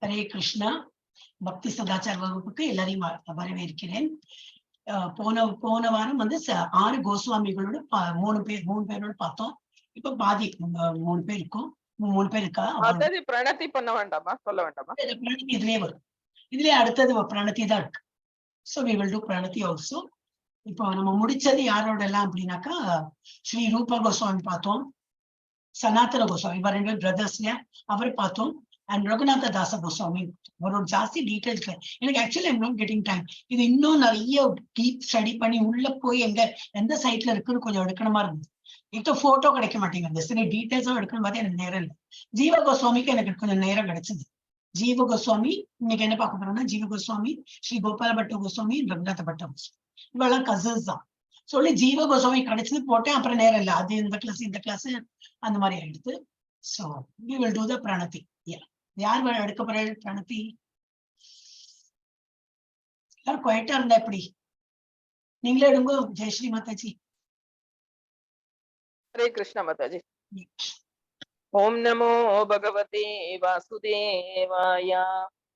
Hare Krishna. Bhakti Sadachar வகுப்புக்கு எல்லாரையும் வரவேற்கிறேன். போன வாரம் வந்து 6 கோஸ்வாமிகளோட 3 பேரோட பார்த்தோம். இப்ப பாதி 3 பேர் இருக்கும். 3 பேர் இருக்கா? மாதாஜி பிரணதி பண்ண வேண்டாமா? சொல்ல வேண்டாமா? பிரணதி இதுலயே வரும். இதுலயே அடுத்தது பிரணதி தான் இருக்கு. So we will do Pranati also. இப்போ நம்ம முடிச்சது யாரோட எல்லாம் அப்படின்னாக்கா ஸ்ரீ ரூபா கோஸ்வாமி பார்த்தோம், சனாதன கோஸ்வாமி, இவர் 2 பிரதர்ஸ்ல அவர் பார்த்தோம், அண்ட் ரகுநாத தாச கோஸ்வாமி. அவரோட ஜாஸ்தி டீடைல்ஸ் எனக்கு actually I'm not getting time. இது இன்னும் நிறைய டீப் ஸ்டடி பண்ணி உள்ள போய் எந்த சைட்ல இருக்குன்னு கொஞ்சம் எடுக்கணுமா இருந்தது. இப்போ போட்டோ கிடைக்க மாட்டேங்குது. சரி டீடைல்ஸும் எடுக்கணும் பார்த்தா எனக்கு நேரம் இல்லை. ஜீவ கோஸ்வாமிக்கு எனக்கு கொஞ்சம் நேரம் கிடைச்சது. ஜீவ கோஸ்வாமி இன்னைக்கு என்ன பார்க்க போறோம்னா ஜீவ கோஸ்வாமி, ஸ்ரீ கோபால பட்ட கோஸ்வாமி, ரகுநாத பட்ட கோஸ்வாமி, இவெல்லாம் கசின்ஸ் தான். சொல்லி ஜீவ கோஸ்வாமி கிடைச்சது போட்டேன். அப்புறம் நேரம் இல்லை. அது இந்த கிளாஸ் அந்த மாதிரி ஆயிடுது. So we will do the Pranati. யார் எடுக்க போற பிரணதி? யார் குவைட்டா இருந்தா எப்படி? நீங்களே எடுங்க. ஜெயஸ்ரீ மாதாஜி. ஹரே கிருஷ்ண மாதாஜி. ஓம் நமோ பகவதே வாசுதேவாய.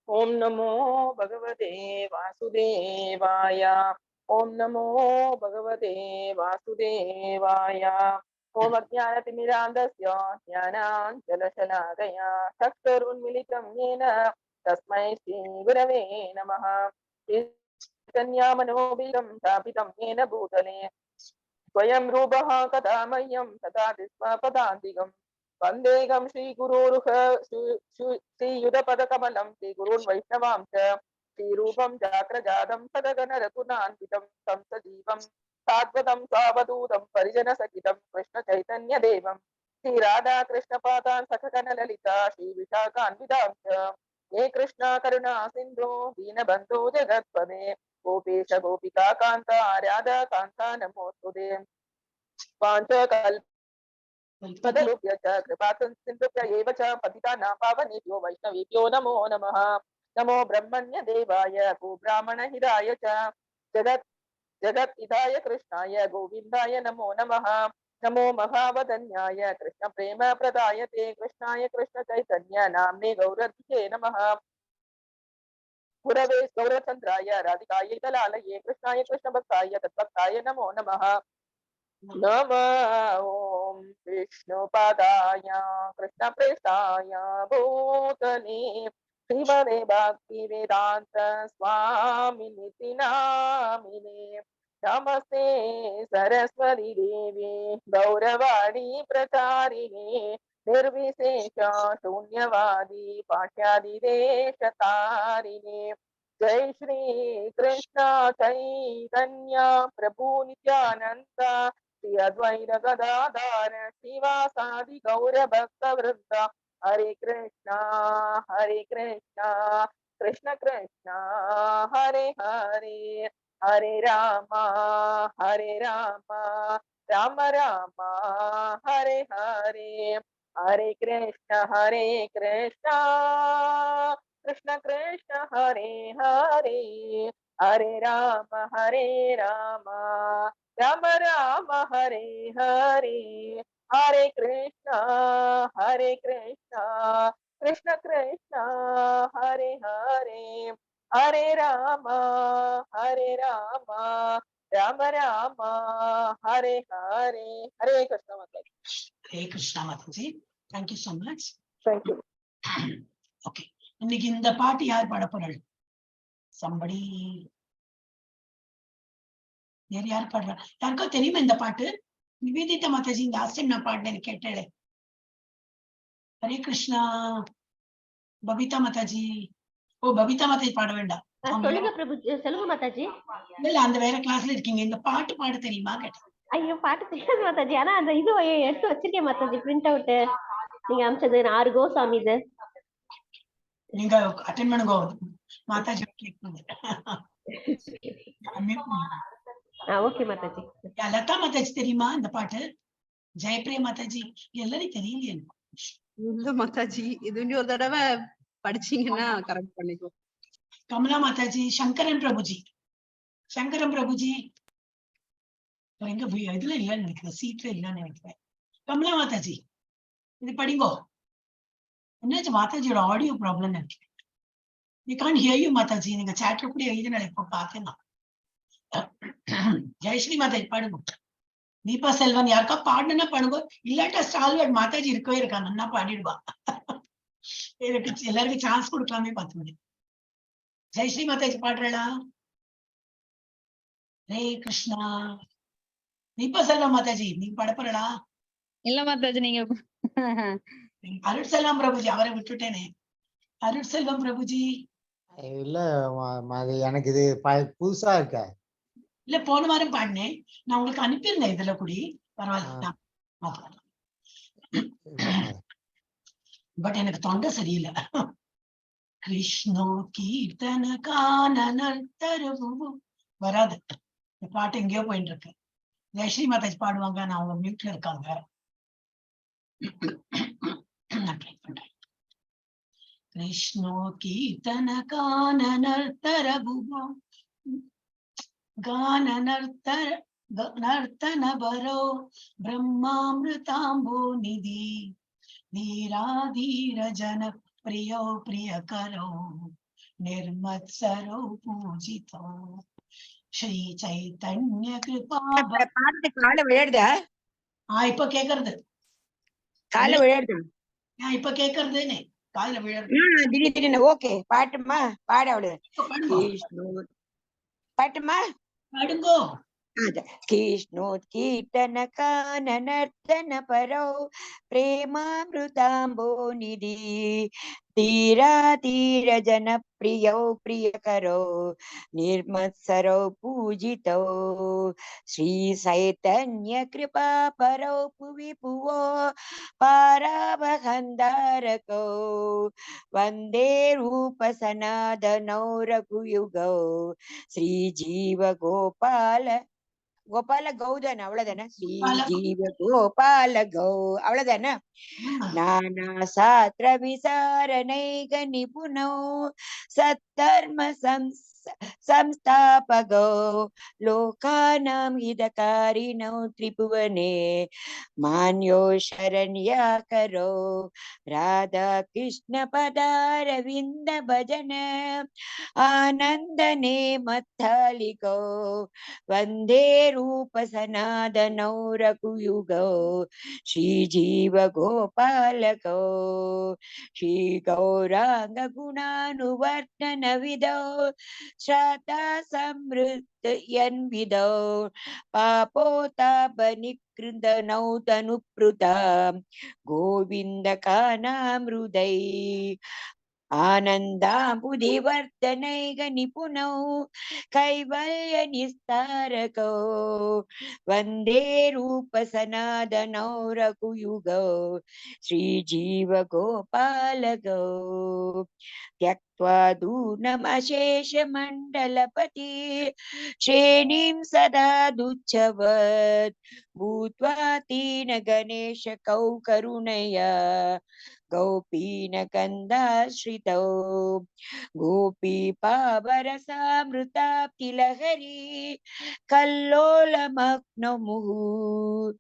ஓம் நமோ பகவதே வாசுதேவாய. ஓம் நமோ பகவதே வாசுதேவாய. ஓம் அஜ்ஞானதிமிராந்தஸ்ய ஞானாஞ்சலசலாகயா சக்ஷுருன்மிலிதம் யேன தஸ்மை ஸ்ரீ குரவே நமः. சன்யாமனோபிலம் ஸ்தாபிதம் யேன பூதலே ஸ்வயம் ரூபः கதா மह्यं ததாதி ஸ்வபதாந்திகம் வந்தேகம் ஸ்ரீகுரோருஹ ஸ்ரீயுதபதகமலம் ஸ்ரீகுருன் வைஷ்ணவாம் ச ஸ்ரீரூபம் ஜாக்ரஜாதம் சதகன ரகுநான்விதம் தம் சஜீவம் சாத்வதம் சாவதூதம் பரிஜன சகிதம் கிருஷ்ண சைதன்ய தேவம் ஸ்ரீ ராதா கிருஷ்ண பாதான் சககன லலிதா ஸ்ரீ விஷாகான்விதாம் ச हे कृष्णा करुणा सिंधु दीनबंधु जगत्पदे गोपेश गोपिका कांता राधा कांता नमोस्तुते पांचकल्पतरुभ्य च कृपासिन्धुभ्य एव च पतितानां पावनेभ्यो वैष्णवेभ्यो नमो नमः. नमो ब्रह्मण्य देवाय गोब्राह्मणहिताय च जगत्हिताय कृष्णाय गोविन्दाय नमो नमः. नमो महावदन्याय कृष्ण प्रेम प्रदायते कृष्णाय कृष्ण चैतन्य नाम्ने गौरधिके नमः. गुरवे गौरचंद्राय राधिकाय दलालये कृष्णाय कृष्ण भक्ताय तद्भक्ताय नमो नमः. नमः ओम विष्णुपादाय कृष्ण प्रेष्ठाय भूतले श्रीमते भक्ति वेदांत स्वामिनिति नामिने नमस्ते सरस्वती देवी गौरवाणी प्रचारिणे निर्विशेष शून्यवादी पाठ्यादिदेशतारिणे. जय श्री कृष्ण चैतन्य प्रभु नित्यानंद श्री अद्वैत गदाधर श्रीवासादि गौर भक्त वृंद. हरे कृष्णा कृष्ण कृष्ण हरे हरे हरे रामा राम राम हरे हरे हरे कृष्ण कृष्ण कृष्ण हरे हरे हरे राम राम राम हरे हरे हरे कृष्ण कृष्ण कृष्ण हरे हरे हरे राम राम राम हरे हरे. हरे कृष्ण माताजी. हरे कृष्णा माताजी. Thank you so much. Thank you. Okay. இன்னைக்கு இந்த பாட்டு யார் பாட போறாள்? Somebody. வேற யார் பாடுறா? யாருக்கோ தெரியுமா இந்த பாட்டு? நிவேதிதா மாதாஜி லாஸ்ட் டைம் நான் பாடினேன் கேட்டேன். ஹரே கிருஷ்ணா. பபிதா மாதாஜி. ஓ பபிதா மாதாஜி பாட வேண்டாம். சொல்லுங்க பிரபு. சொல்லுங்க மாதாஜி. இல்ல அந்த வேற கிளாஸ்ல இருக்கீங்க. இந்த பாட்டு பாட தெரியுமா கேட்டேன். ஐயோ பாட்டு தெரியாது மாதாஜி. ஆனா அந்த இது எடுத்து வச்சிருக்கேன் மாதாஜி. பிரிண்ட் அவுட் நீங்க அனுப்பிச்சது 6 கோஸ்வாமி இது. நீங்க அட்டெண்ட் பண்ணுங்க மாதாஜி. கிளிக் பண்ணுங்க. ஓகே மாதாஜி. லதா மாதாஜி தெரியுமா இந்த பாட்டு? ஜெயப்பிரியா மாதாஜி எல்லாரும் தெரியலையே. இல்ல மாதாஜி, இது ஒரு தடவை படிச்சீங்கன்னா கரெக்ட் பண்ணிக்கோ. கமலா மாதாஜி. சங்கரன் பிரபுஜி எங்க இதுல இல்லன்னு நினைக்கிறேன், சீட்ல இல்லன்னு நினைக்கிறேன். கமலா மாதாஜி இது படிங்கோ. என்னாச்சு மாதாஜியோட ஆடியோ ப்ராப்ளம் நினைக்கிறேன். We can't hear you, Mathaji. நீங்க chatல கூட எழுதினால இப்ப பார்த்தேன் நான். ஜெயஸ்ரீ மாதாஜி பாடுங்க. தீபா செல்வன் யாருக்கா பாடுனா பாடுங்க. இல்லாட்டா ஸ்டால்வர்ட் மாதாஜி இருக்கவே இருக்கா, நன்னா பாடிடுவா. எனக்கு எல்லாருக்கும் சான்ஸ் கொடுக்கலாமே பார்த்து. ஜெயஸ்ரீ மாதாஜி பாடுறா? ஹரே கிருஷ்ணா. தீபா செல்வம் மாதாஜி நீங்க பாட போறா? இல்ல மாதாஜி, நீங்க அருட்செல்வம் பிரபுஜி, அவரை விட்டுட்டேனே. அருட்செல்வம் பிரபுஜி. இல்ல அது எனக்கு இது புதுசா இருக்க. இல்ல போன வாரம் பாடினேன், நான் உங்களுக்கு அனுப்பியிருந்தேன் இதுல கூடி. பரவாயில்ல, பட் எனக்கு தொண்டை சரியில்லை. கிருஷ்ணோ கீர்த்தன கானனர்த்தரவு வராது. இந்த பாட்டு எங்கேயோ போயிட்டு இருக்கு. ஜெயஸ்ரீ மாதாஜி பாடுவாங்க, நான் அவங்க மியூட்ல இருக்காங்க. நான் ட்ரை பண்றேன். கிருஷ்ணோ கீர்த்தன கானனர்த்தரவு கானனர்த்தர நர்த்தன பரோ பிரம்மாமிருதாம்போ நிதி धीराधीर जन प्रियो प्रिय करो निर्मत्सरो पूजितो श्री चैतन्य कृपा. பாட்டு கால விளையாடுதா? இப்ப கேக்குறது கால விளையாடுதா? இப்ப கேக்குறதுனே காதுல விழுறது. திடீர்னு ஓகே பாட்டுமா பாட அவ்வளவு. பாட்டுமா பாடுங்கோ. कृष्णोत्कीर्तन काननर्तन परो प्रेमामृताम्बो निधि धीरा धीर जन प्रियो प्रिय करो निर्मत्सरो पूजितो श्री चैतन्य कृपा परो भुवि भुवो पारावहन्दारको वंदे रूप सनातनो रघुयुगो श्री जीव गोपाल கோபால கௌதன் அவ்வளவுதானே? ஸ்ரீ ஜீவ கோபால அவ்வளவுதானே? நானா சாஸ்திர விசாரணைக நிபுணோ சத்தர்ம संस्थापगो लोकानां हितकारिणो त्रिभुवने मान्यो शरण्याकरो राधा कृष्ण पदारविन्द भजन आनन्दने मत्थालिको वन्दे रूप सनातनो रघुयुगो श्रीजीव गोपालको श्री गौरांग गुणानुवर्तन विदो श्रद्धा समृद्ध यन्विदो पापोतापनिकृन्दनौ तनुप्रुतां गोविन्द कानामृदै आनन्दाम्बुधिवर्धनैक निपुणौ कैवल्य निस्तारकौ वन्दे रूप सनातनौ रघुयुगौ श्रीजीव गोपालकौ त्यक्त्वा दूनमशेषमण्डलपति श्रेणीं सदा दुच्छवत् भूत्वा तीन गणेश कौ करुणया गोपीन कंदाश्रितौ गोपी पावरसामृताप्तिलहरी कल्लोलमग्नो मुहुः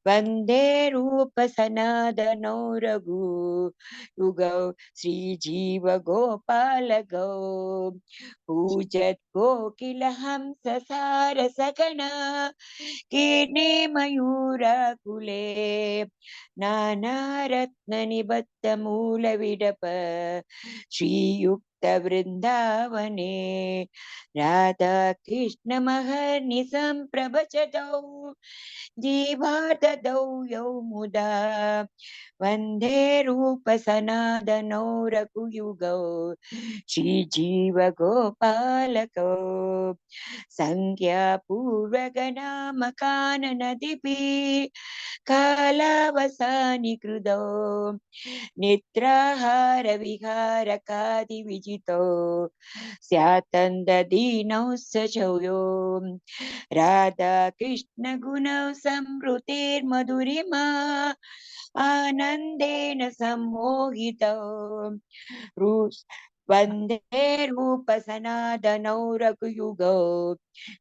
वन्दे रूप सनातनो रघुयुगौ श्रीजीव गोपालगौ पूजत् कोकिल हंस सारसगणा कीर्णे मयूराकुले नानारत्न निबद्ध मूल विडप श्रीयुक्त वृंदावने राधा कृष्ण महर्निशं प्रभजतौ जीवार्धदौ यौ मुदा वन्दे रूप सनातनो रघुयुगौ श्रीजीव गोपालकौ संख्या पूर्वगणामकाननदिभिः कालावसानि कृतौ निद्राहार विहारकादि विजितो स्यात्तन्ददीनौ सचयो राधा कृष्ण गुणौ संवृतेर्मधुरिमा आनन्देन सम्मोहितौ वन्दे रूप सनातनौ रघुयुगौ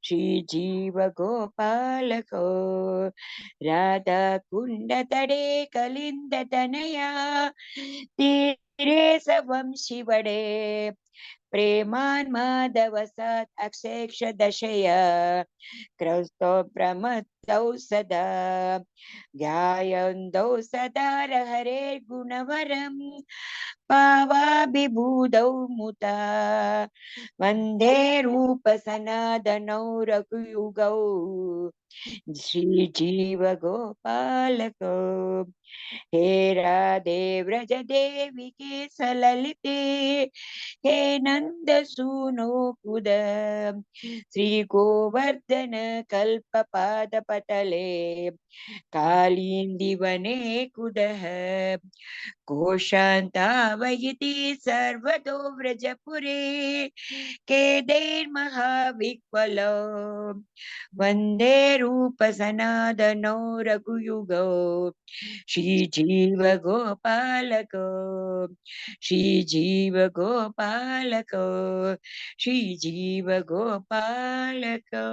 श्रीजीव गोपालकौ राधा कुण्ड तडे कलिन्द तनया तीरे सवं शिवडे प्रेमान् माधवसात् अक्षेक्ष दशया क्रौस्तौ प्रमत्तौ सदा ध्यायन्तौ सदा हरे गुणवरम् पावाभिभूतौ मुता वन्दे रूप सनातनौ रघुयुगौ श्रीजीव गोपालको हे राधे व्रज देवी के सललिते हे नंद सूनो कुद श्री गोवर्धन कल्प पाद पतले कालिंदिवने कुदः कोशान्तावयति सर्वतो व्रजपुरे केदैर्महाविह्वलो वन्दे रूप सनातनौ रघुयुगौ श्रीजीव गोपालको श्रीजीव गोपालको श्रीजीव गोपालको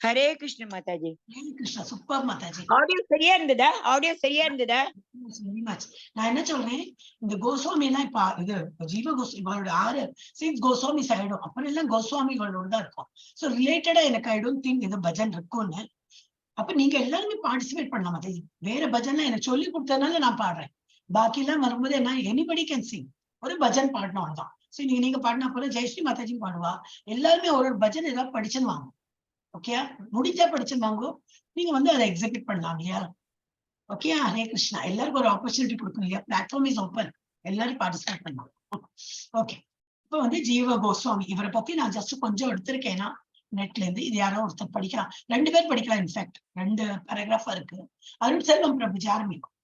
हरे कृष्ण माताजी கிருஷ்ணா சூப்பர் மாதாஜி. ஆடியோ சரியா இருந்ததா Very much. நான் என்ன சொல்றேன், இந்த கோஸ்வாமி எல்லாம் இப்ப இது ஜீவ கோஸ்வாமியோட 6 சிக்ஸ் கோஸ்வாமி ஆயிடும், அப்புறம் எல்லாம் கோஸ்வாமிகளோட தான் இருக்கும். சோ ரிலேட்டடா எனக்கு ஐ டோன்ட் திங்க் இது பஜன் இருக்கும்னு. அப்ப நீங்க எல்லாருமே பார்ட்டிசிபேட் பண்ணலாம் மாதாஜி. வேற பஜன்லாம் எனக்கு சொல்லி கொடுத்ததுனால நான் பாடுறேன். பாக்கி எல்லாம் வரும்போது என்ன, எனிபடி கேன் சிங். ஒரு பஜன் பாடணும் அவ்வளவுதான். சோ நீங்க பாடினா போல ஜெயஸ்ரீ மாதாஜி பாடுவா. எல்லாருமே ஒரு பஜன் ஏதாவது படிச்சுன்னு வாங்க. ஓகே, முடிஞ்சா படிச்சுன்னு வாங்க. நீங்க வந்து அதை எக்ஸிக்யூட் பண்ணலாம் இல்லையா? ஓகே, ஹரே கிருஷ்ணா. எல்லாருக்கும் ஒரு ஆப்பர்ச்சுனிட்டி கொடுக்கணும் இல்லையா? பிளாட்ஃபார்ம் இஸ் ஓப்பன், எல்லாரும் பார்ட்டிசிபேட் பண்ணலாம். ஓகே, இப்போ வந்து ஜீவ கோஸ்வாமி இவரை பத்தி நான் ஜஸ்ட் கொஞ்சம் எடுத்திருக்கேன்னா நெட்ல இருந்து. இது யாரோ ஒருத்தர் படிக்கலாம், 2 பேர் படிக்கலாம். இன்ஃபேக்ட் 2 பேராகிராஃபா இருக்கு. அருண் செல்வம் பிரபுஜி ஆரம்பிக்கும்.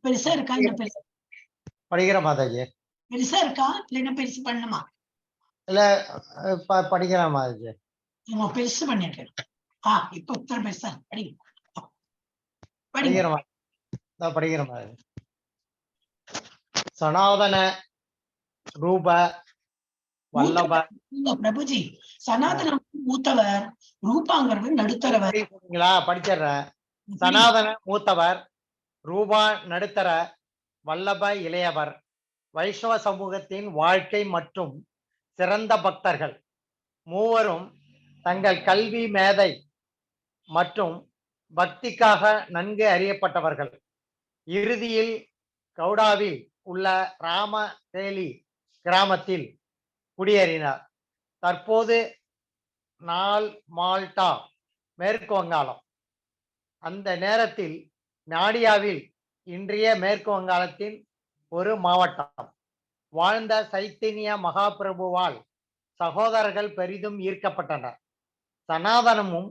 பெருசா இருக்கா? இல்ல பெருசா படிக்கிற மாதாஜி. பெருசா இருக்கா இல்லைன்னா பெருசு பண்ணணுமா? இல்ல படிக்கிற மாதாஜி. பெருசு பண்ணிட்டு இப்ப உத்தர பெருசா படிங்க. படிக்கிற மாதிரி சனாதன ரூப வல்லப பிரபுஜி. சனாதன மூத்தவர், ரூபாங்கிறது நடுத்தரவர். படிச்சிடுறேன். சனாதன மூத்தவர், ரூபா நடுத்தர, வல்லப இளையவர், வைஷ்ணவ சமூகத்தின் வாழ்க்கை மற்றும் சிறந்த பக்தர்கள் மூவரும் தங்கள் கல்வி மேதை மற்றும் பக்திக்காக நன்கு அறியப்பட்டவர்கள். இறுதியில் கவுடாவில் உள்ள ராமதேலி கிராமத்தில் குடியேறினார். தற்போது மால்டா, மேற்கு வங்காளம். அந்த நேரத்தில் நாடியாவில், இன்றைய மேற்கு வங்காளத்தின் ஒரு மாவட்டம், வாழ்ந்த சைத்தன்ய மகாபிரபுவால் சகோதரர்கள் பெரிதும் ஈர்க்கப்பட்டனர். சனாதனமும்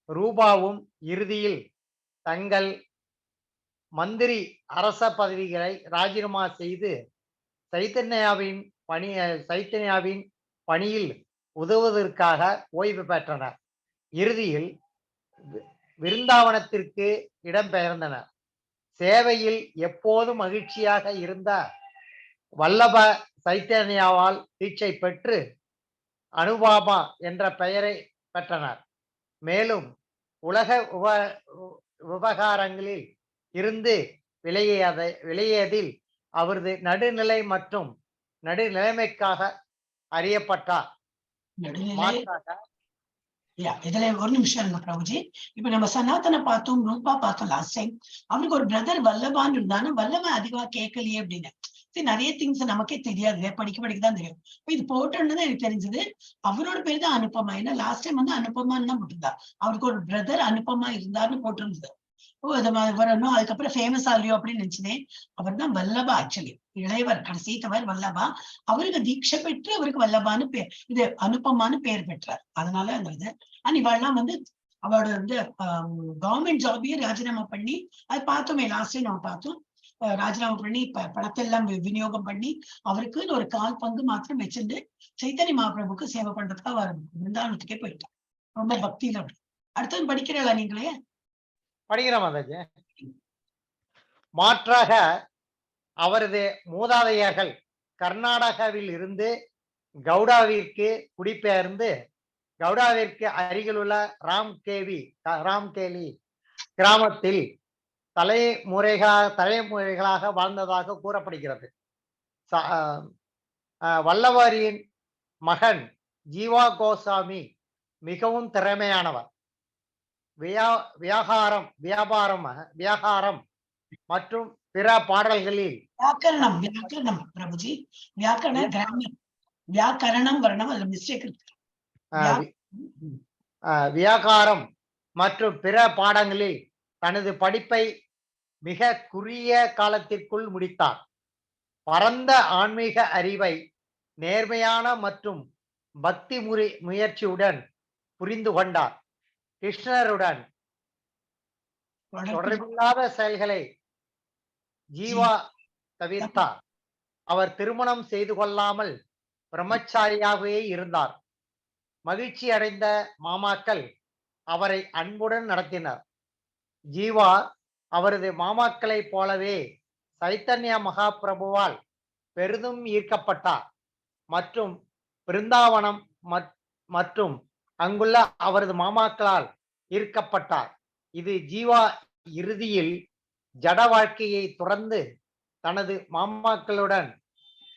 ரூபாவும் இறுதியில் தங்கள் மந்திரி அரச பதவிகளை ராஜினாமா செய்து சைத்தன்யாவின் பணியில் உதவுவதற்காக ஓய்வு பெற்றனர். இறுதியில் விருந்தாவனத்திற்கு இடம்பெயர்ந்தனர். சேவையில் எப்போதும் மகிழ்ச்சியாக இருந்த வல்லப சைத்தன்யாவால் தீட்சை பெற்று அனுபாபா என்ற பெயரை பெற்றனர். மேலும் உலக விவகாரங்களில் இருந்து விலகியதில் அவரது நடுநிலை மற்றும் நடுநிலைமைக்காக அறியப்பட்டார். இதுல ஒரு நிமிஷம் இருங்க பிரபுஜி. இப்ப நம்ம சனாதன பார்த்தோம், ரூபா பார்த்தோம் லாஸ்ட் டைம். அவனுக்கு ஒரு பிரதர் வல்லபான்னு இருந்தானு, வல்லபா அதிகமா கேட்கலையே அப்படின்னு. நிறைய திங்ஸ் நமக்கே தெரியாது, படிக்கதான் தெரியும். இது போட்டோன்னு எனக்கு தெரிஞ்சது. அவரோட பேர் தான் அனுப்பமா. ஏன்னா லாஸ்ட் டைம் வந்து அனுப்பமான்னு தான் போட்டிருந்தா. அவருக்கு ஒரு பிரதர் அனுப்பமா இருந்தாருன்னு போட்டிருந்தது. வரணும், அதுக்கப்புறம் ஃபேமஸ் ஆகலையோ அப்படின்னு நினைச்சேன். அவர் தான் வல்லபா. ஆக்சுவலி இளையவர், கடைசித்தவர் வல்லபா. அவருக்கு தீட்சை பெற்று அவருக்கு வல்லபான்னு பேர், இது அனுப்பமான்னு பேர் பெற்றார். அதனால அந்த இது இவெல்லாம் வந்து அவரோட வந்து கவர்மெண்ட் ஜாபையே ராஜினாமா பண்ணி, அது பார்த்தோமே லாஸ்ட் டைம் நம்ம பார்த்தோம். ராஜினாமா பண்ணி பணத்தை எல்லாம் விநியோகம் பண்ணி அவருக்கு ஒரு 1/4 பங்கு மாத்திரம் வச்சிருந்து சைத்தன்ய மகாபிரபுக்கு சேவை பண்றதுக்காக அவர் பிருந்தாவனத்துக்கே போயிட்டார். ரொம்ப பக்தியில. அடுத்தது படிக்கிறீங்களா நீங்களே? படிக்கிற மாதாஜி. மாற்றாக அவரது மூதாதையர்கள் கர்நாடகாவில் இருந்து கவுடாவிற்கு குடிபெயர்ந்து கவுடாவிற்கு அருகிலுள்ள ராம்கேலி கிராமத்தில் தலைமுறைகளாக வாழ்ந்ததாக கூறப்படுகிறது. வல்லவாரியின் மகன் ஜீவா கோசாமி மிகவும் திறமையானவர். வியாபாரம் மற்றும் பிற பாடல்களில் வியாக்கரணம் பிரபுஜி, வியாக்கரணம் வரணும், அதுல மிஸ்டேக் இருக்கு. வியாகாரம் மற்றும் பிற பாடங்களில் தனது படிப்பை மிக குறுகிய காலத்திற்குள் முடித்தார். பரந்த ஆன்மீக அறிவை நேர்மையான மற்றும் பக்தி முயற்சியுடன் புரிந்து கொண்டார். கிருஷ்ணருடன் தொடர்பில்லாத செயல்களை ஜீவா தவிர்த்தார். அவர் திருமணம் செய்து கொள்ளாமல் பிரம்மச்சாரியாகவே இருந்தார். மகிழ்ச்சி அடைந்த மாமாக்கள் அவரை அன்புடன் நடத்தினர். ஜீவா அவரது மாமாக்களைப் போலவே சைத்தன்ய மகாபிரபுவால் பெரிதும் ஈர்க்கப்பட்டார் மற்றும் பிருந்தாவனம் மற்றும் அங்குள்ள அவரது மாமாக்களால் ஈர்க்கப்பட்டார். இது ஜீவா இறுதியில் ஜட வாழ்க்கையை துறந்து தனது மாமாக்களுடன்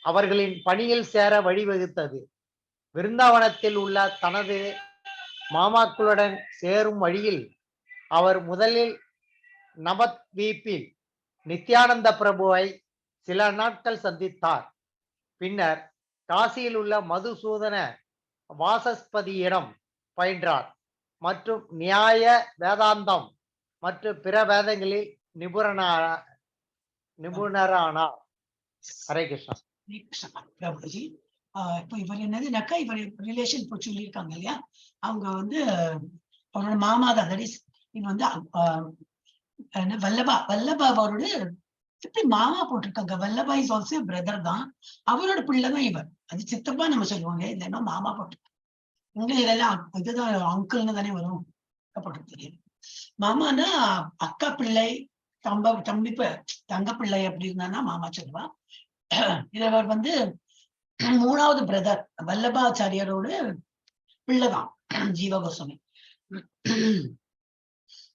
அவர்களின் பணியில் சேர வழிவகுத்தது. விருந்தாவனத்தில் உள்ள தனது மாமாக்களுடன் சேரும் வழியில் அவர் முதலில் நவத்வீப்பில் நித்யானந்த பிரபுவை சில நாட்கள் சந்தித்தார். பின்னர் காசியில் உள்ள மதுசூதன வாசஸ்பதியிடம் பயின்றார் மற்றும் நியாய வேதாந்தம் மற்றும் பிற வேதங்களில் நிபுணரானார். ஹரே கிருஷ்ணா. பிரபுஜி, இப்போ இவர் என்னதுனாக்கா, இவர் ரிலேஷன் இப்போ சொல்லியிருக்காங்க இல்லையா, அவங்க வந்து அவரோட மாமா தான். தட் இஸ் இது வந்து வல்லபா அவரோட எப்படி மாமா போட்டிருக்காங்க. வல்லபா இஸ் ஆல்சோ பிரதர் தான், அவரோட பிள்ளைதான் இவர். அது சித்தப்பா நம்ம சொல்லுவாங்க, இல்லைன்னா மாமா போட்டிருக்காங்க. இங்க இதெல்லாம் இதுதான் அங்கிள்னு தானே வரும், போட்டு தெரியும். மாமானா அக்கா பிள்ளை, தங்க பிள்ளை அப்படி இருந்தானா மாமா சொல்லுவா. இவர் வந்து 3வது பிரதர், வல்லபாச்சாரியரோட பிள்ளைதான் ஜீவா கோஸ்வாமி.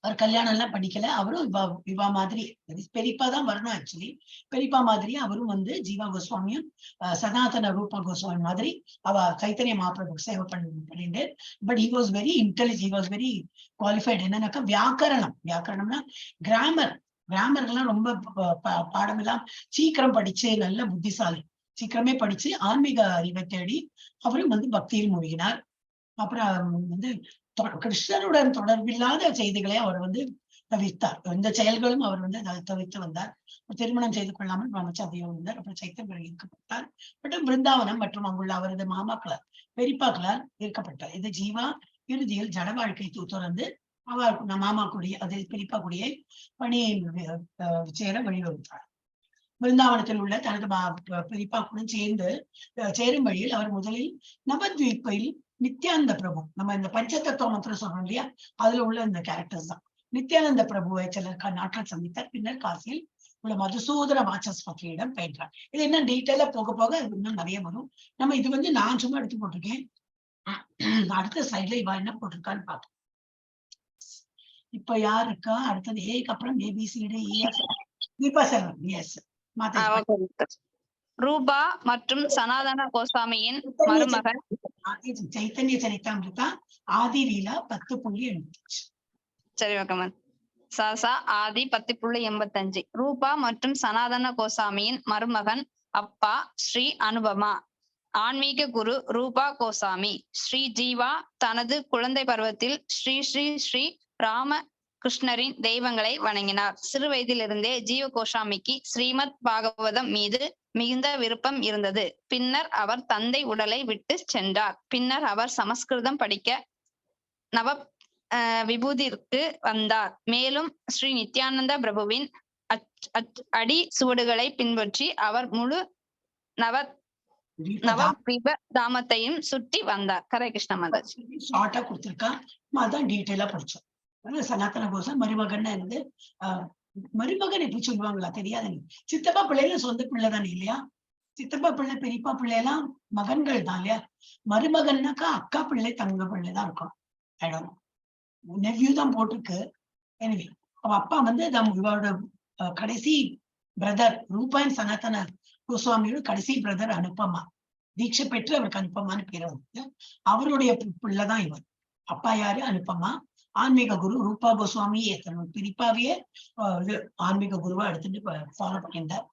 அவர் கல்யாணம் எல்லாம் படிக்கல. அவரும் விவா மாதிரி பெரியப்பா தான் வரணும். ஆக்சுவலி பெரியப்பா மாதிரி அவரும் வந்து ஜீவா கோஸ்வாமியும் சனாதன ரூபா கோஸ்வாமி மாதிரி அவ சைத்தன்ய மகாபிரபு சேவை பண்ணிட்டு. But he was very intelligent, he was very qualified. என்னன்னாக்கா வியாக்கரணம்னா கிராமர்லாம் ரொம்ப பாடம் எல்லாம் சீக்கிரம் படிச்சு நல்ல புத்திசாலி, சீக்கிரமே படிச்சு ஆன்மீக அறிவை தேடி அவரும் வந்து பக்தியில் மூழ்கினார். அப்புறம் வந்து கிருஷ்ணருடன் தொடர்பில்லாத செய்திகளை அவர் வந்து தவிர்த்தார். எந்த செயல்களும் அவர் வந்து அதை தவிர்த்து வந்தார். திருமணம் செய்து கொள்ளாமல் பிரம்மச்சாரியாக இருந்தார். அப்புறம் சைத்தன்யம் ஈர்க்கப்பட்டார். மற்றும் பிருந்தாவனம் மற்றும் அங்குள்ள அவரது மாமாக்களால் பெரியப்பாக்களால் ஈர்க்கப்பட்டார். இது ஜீவா இறுதியில் ஜட வாழ்க்கை தொடர்ந்து அவர் மாமா கூடிய அது பெரியப்பா கூடிய பணியை சேர வழிவகுத்தார். பிருந்தாவனத்தில் உள்ள தனது பெரியப்பாக்குடன் சேரும் வழியில் அவர் முதலில் நவத்வீப்பில் நித்யானந்த பிரபு, நம்ம இந்த பஞ்சதத்துவ மந்திரம் சொல்றோம் இல்லையா, அதுல உள்ள இந்த கேரக்டர்ஸ் தான். நித்யானந்த பிரபுவை சில நாட்கள் சந்தித்தார். பின்னர் காசியில் உள்ள மதுசூதன வாசஸ்பதியிடம் பயின்றார். இது என்ன டீட்டெயிலா போக போக இன்னும் நிறைய வரும். நம்ம இது வந்து நான் சும்மா எடுத்து போட்டிருக்கேன். அடுத்த ஸ்லைட்ல இவ என்ன போட்டிருக்கான்னு பார்ப்போம். இப்ப யார் இருக்கா? அடுத்தது ஏக்கு அப்புறம் ABCD EF Deepa Selvan. S Rupa மற்றும் சனாதன கோஸ்வாமியின் மருமகன் சைத்தன்ய சரிதாமிருதா ஆதி லீலா 10.85. சரி ஓகே. சாசா ஆதி 10.85. ரூபா மற்றும் சனாதன கோஸ்வாமியின் மருமகன் அப்பா ஸ்ரீ அனுபமா. ஆன்மீக குரு ரூபா கோஸ்வாமி. ஸ்ரீ ஜீவா தனது குழந்தை பருவத்தில் ஸ்ரீ ஸ்ரீ ஸ்ரீ ராம கிருஷ்ணரின் தெய்வங்களை வணங்கினார். சிறு வயதிலிருந்தே ஜீவ கோஸ்வாமிக்கு ஸ்ரீமத் பாகவதம் மீது மிகுந்த விருப்பம் இருந்தது. பின்னர் அவர் தந்தை உடலை விட்டு சென்றார். பின்னர் அவர் சமஸ்கிருதம் படிக்க நவ விபூதிற்கு வந்தார். மேலும் ஸ்ரீ நித்யானந்த பிரபுவின் அடி சுவடுகளை பின்பற்றி அவர் முழு நவத்வீப தாமத்தையும் சுற்றி வந்தார். ஹரே கிருஷ்ண மாதாஜி. ஷார்ட்டா கொடுத்திருக்கா, அதான் டீட்டெயிலா படிச்சோம். சனாதன கோசம் மருமகன் இருந்து மருமகன் எப்படி சொல்லுவாங்களா தெரியாது. சித்தப்பா பிள்ளைல சொந்த பிள்ளை தானே இல்லையா? சித்தப்பா பிள்ளை பெரியப்பா பிள்ளை எல்லாம் மகன்கள் தான் இல்லையா? மருமகன்னாக்கா அக்கா பிள்ளை தங்க பிள்ளை தான் இருக்கும். நெவ்யூ தான் போட்டிருக்கு. எனவே அவ அப்பா வந்து இவரோட கடைசி பிரதர் ரூபா சனாதன கோஸ்வாமியோட கடைசி பிரதர் அனுப்பமா. தீட்சை பெற்று அவருக்கு அனுப்பமான்னு பேரை வந்து அவருடைய பிள்ளைதான் இவர். அப்பா யாரு? அனுப்பமா. ஆன்மீக குரு ரூபா கோஸ்வாமியே தன்னோட பிரிப்பாவே இது ஆன்மீக குருவா எடுத்துட்டு ஃபாலோ பண்ணியிருந்தார்.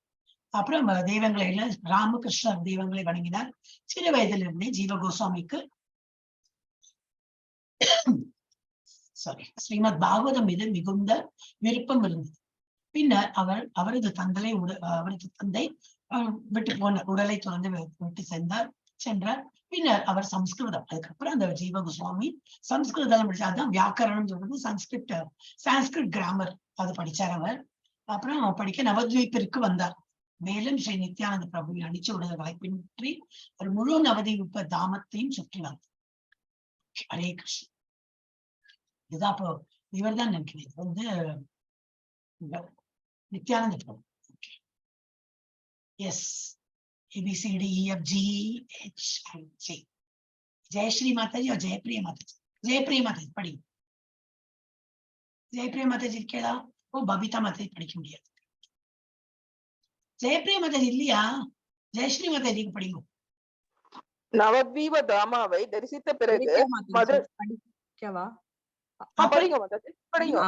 அப்புறம் தெய்வங்களை எல்லாம் ராமகிருஷ்ணர் தெய்வங்களை வணங்கினார். சிறு வயதில இருந்தே ஜீவ கோஸ்வாமிக்கு ஸ்ரீமத் பாகவதம் மீது மிகுந்த விருப்பம் இருந்தது. பின்னர் அவரது தந்தை விட்டு போன உடலை தொடர்ந்து விட்டு சென்றார். பின்னர் அவர் சம்ஸ்கிருதம், அதுக்கப்புறம் அந்த ஜீவ கோஸ்வாமி சம்ஸ்கிருதம் படிச்சாதான் வியாக்கரணம் சொல்றது சான்ஸ்கிரிட் கிராமர் அது படிச்சார் அவர். அப்புறம் படிக்க நவத்வீப்பிற்கு வந்தார். மேலும் ஸ்ரீ நித்யானந்த பிரபுவின் அடிச்சு உடல்களை பின்பற்றி ஒரு முழு நவதீப தாமத்தையும் சுற்றி வந்தார். ஹரே கிருஷ்ணன். இதுதான் அப்போ இவர் தான் நினைக்கிறேன், இது வந்து நித்யானந்த பிரபு. Yes, ABCDEFGHIJ. ஜெயஸ்ரீ மாதாஜி और ஜெயப்பிரியா மாதாஜி. ஜெயப்பிரியா மாதாஜி படி. ஜெயப்பிரியா மாதாஜி இருக்கா? ஓ, பபிதா மாதாஜி படிக்க முடியாது. ஜெயப்பிரியா மாதாஜி இல்லையா? ஜெயஸ்ரீ மாதாஜிக்கு படிங்க. நவத்வீப தாமாவை தரிசித்த பிறகு படிக்கவா? படிங்க மாதாஜி, படிங்க.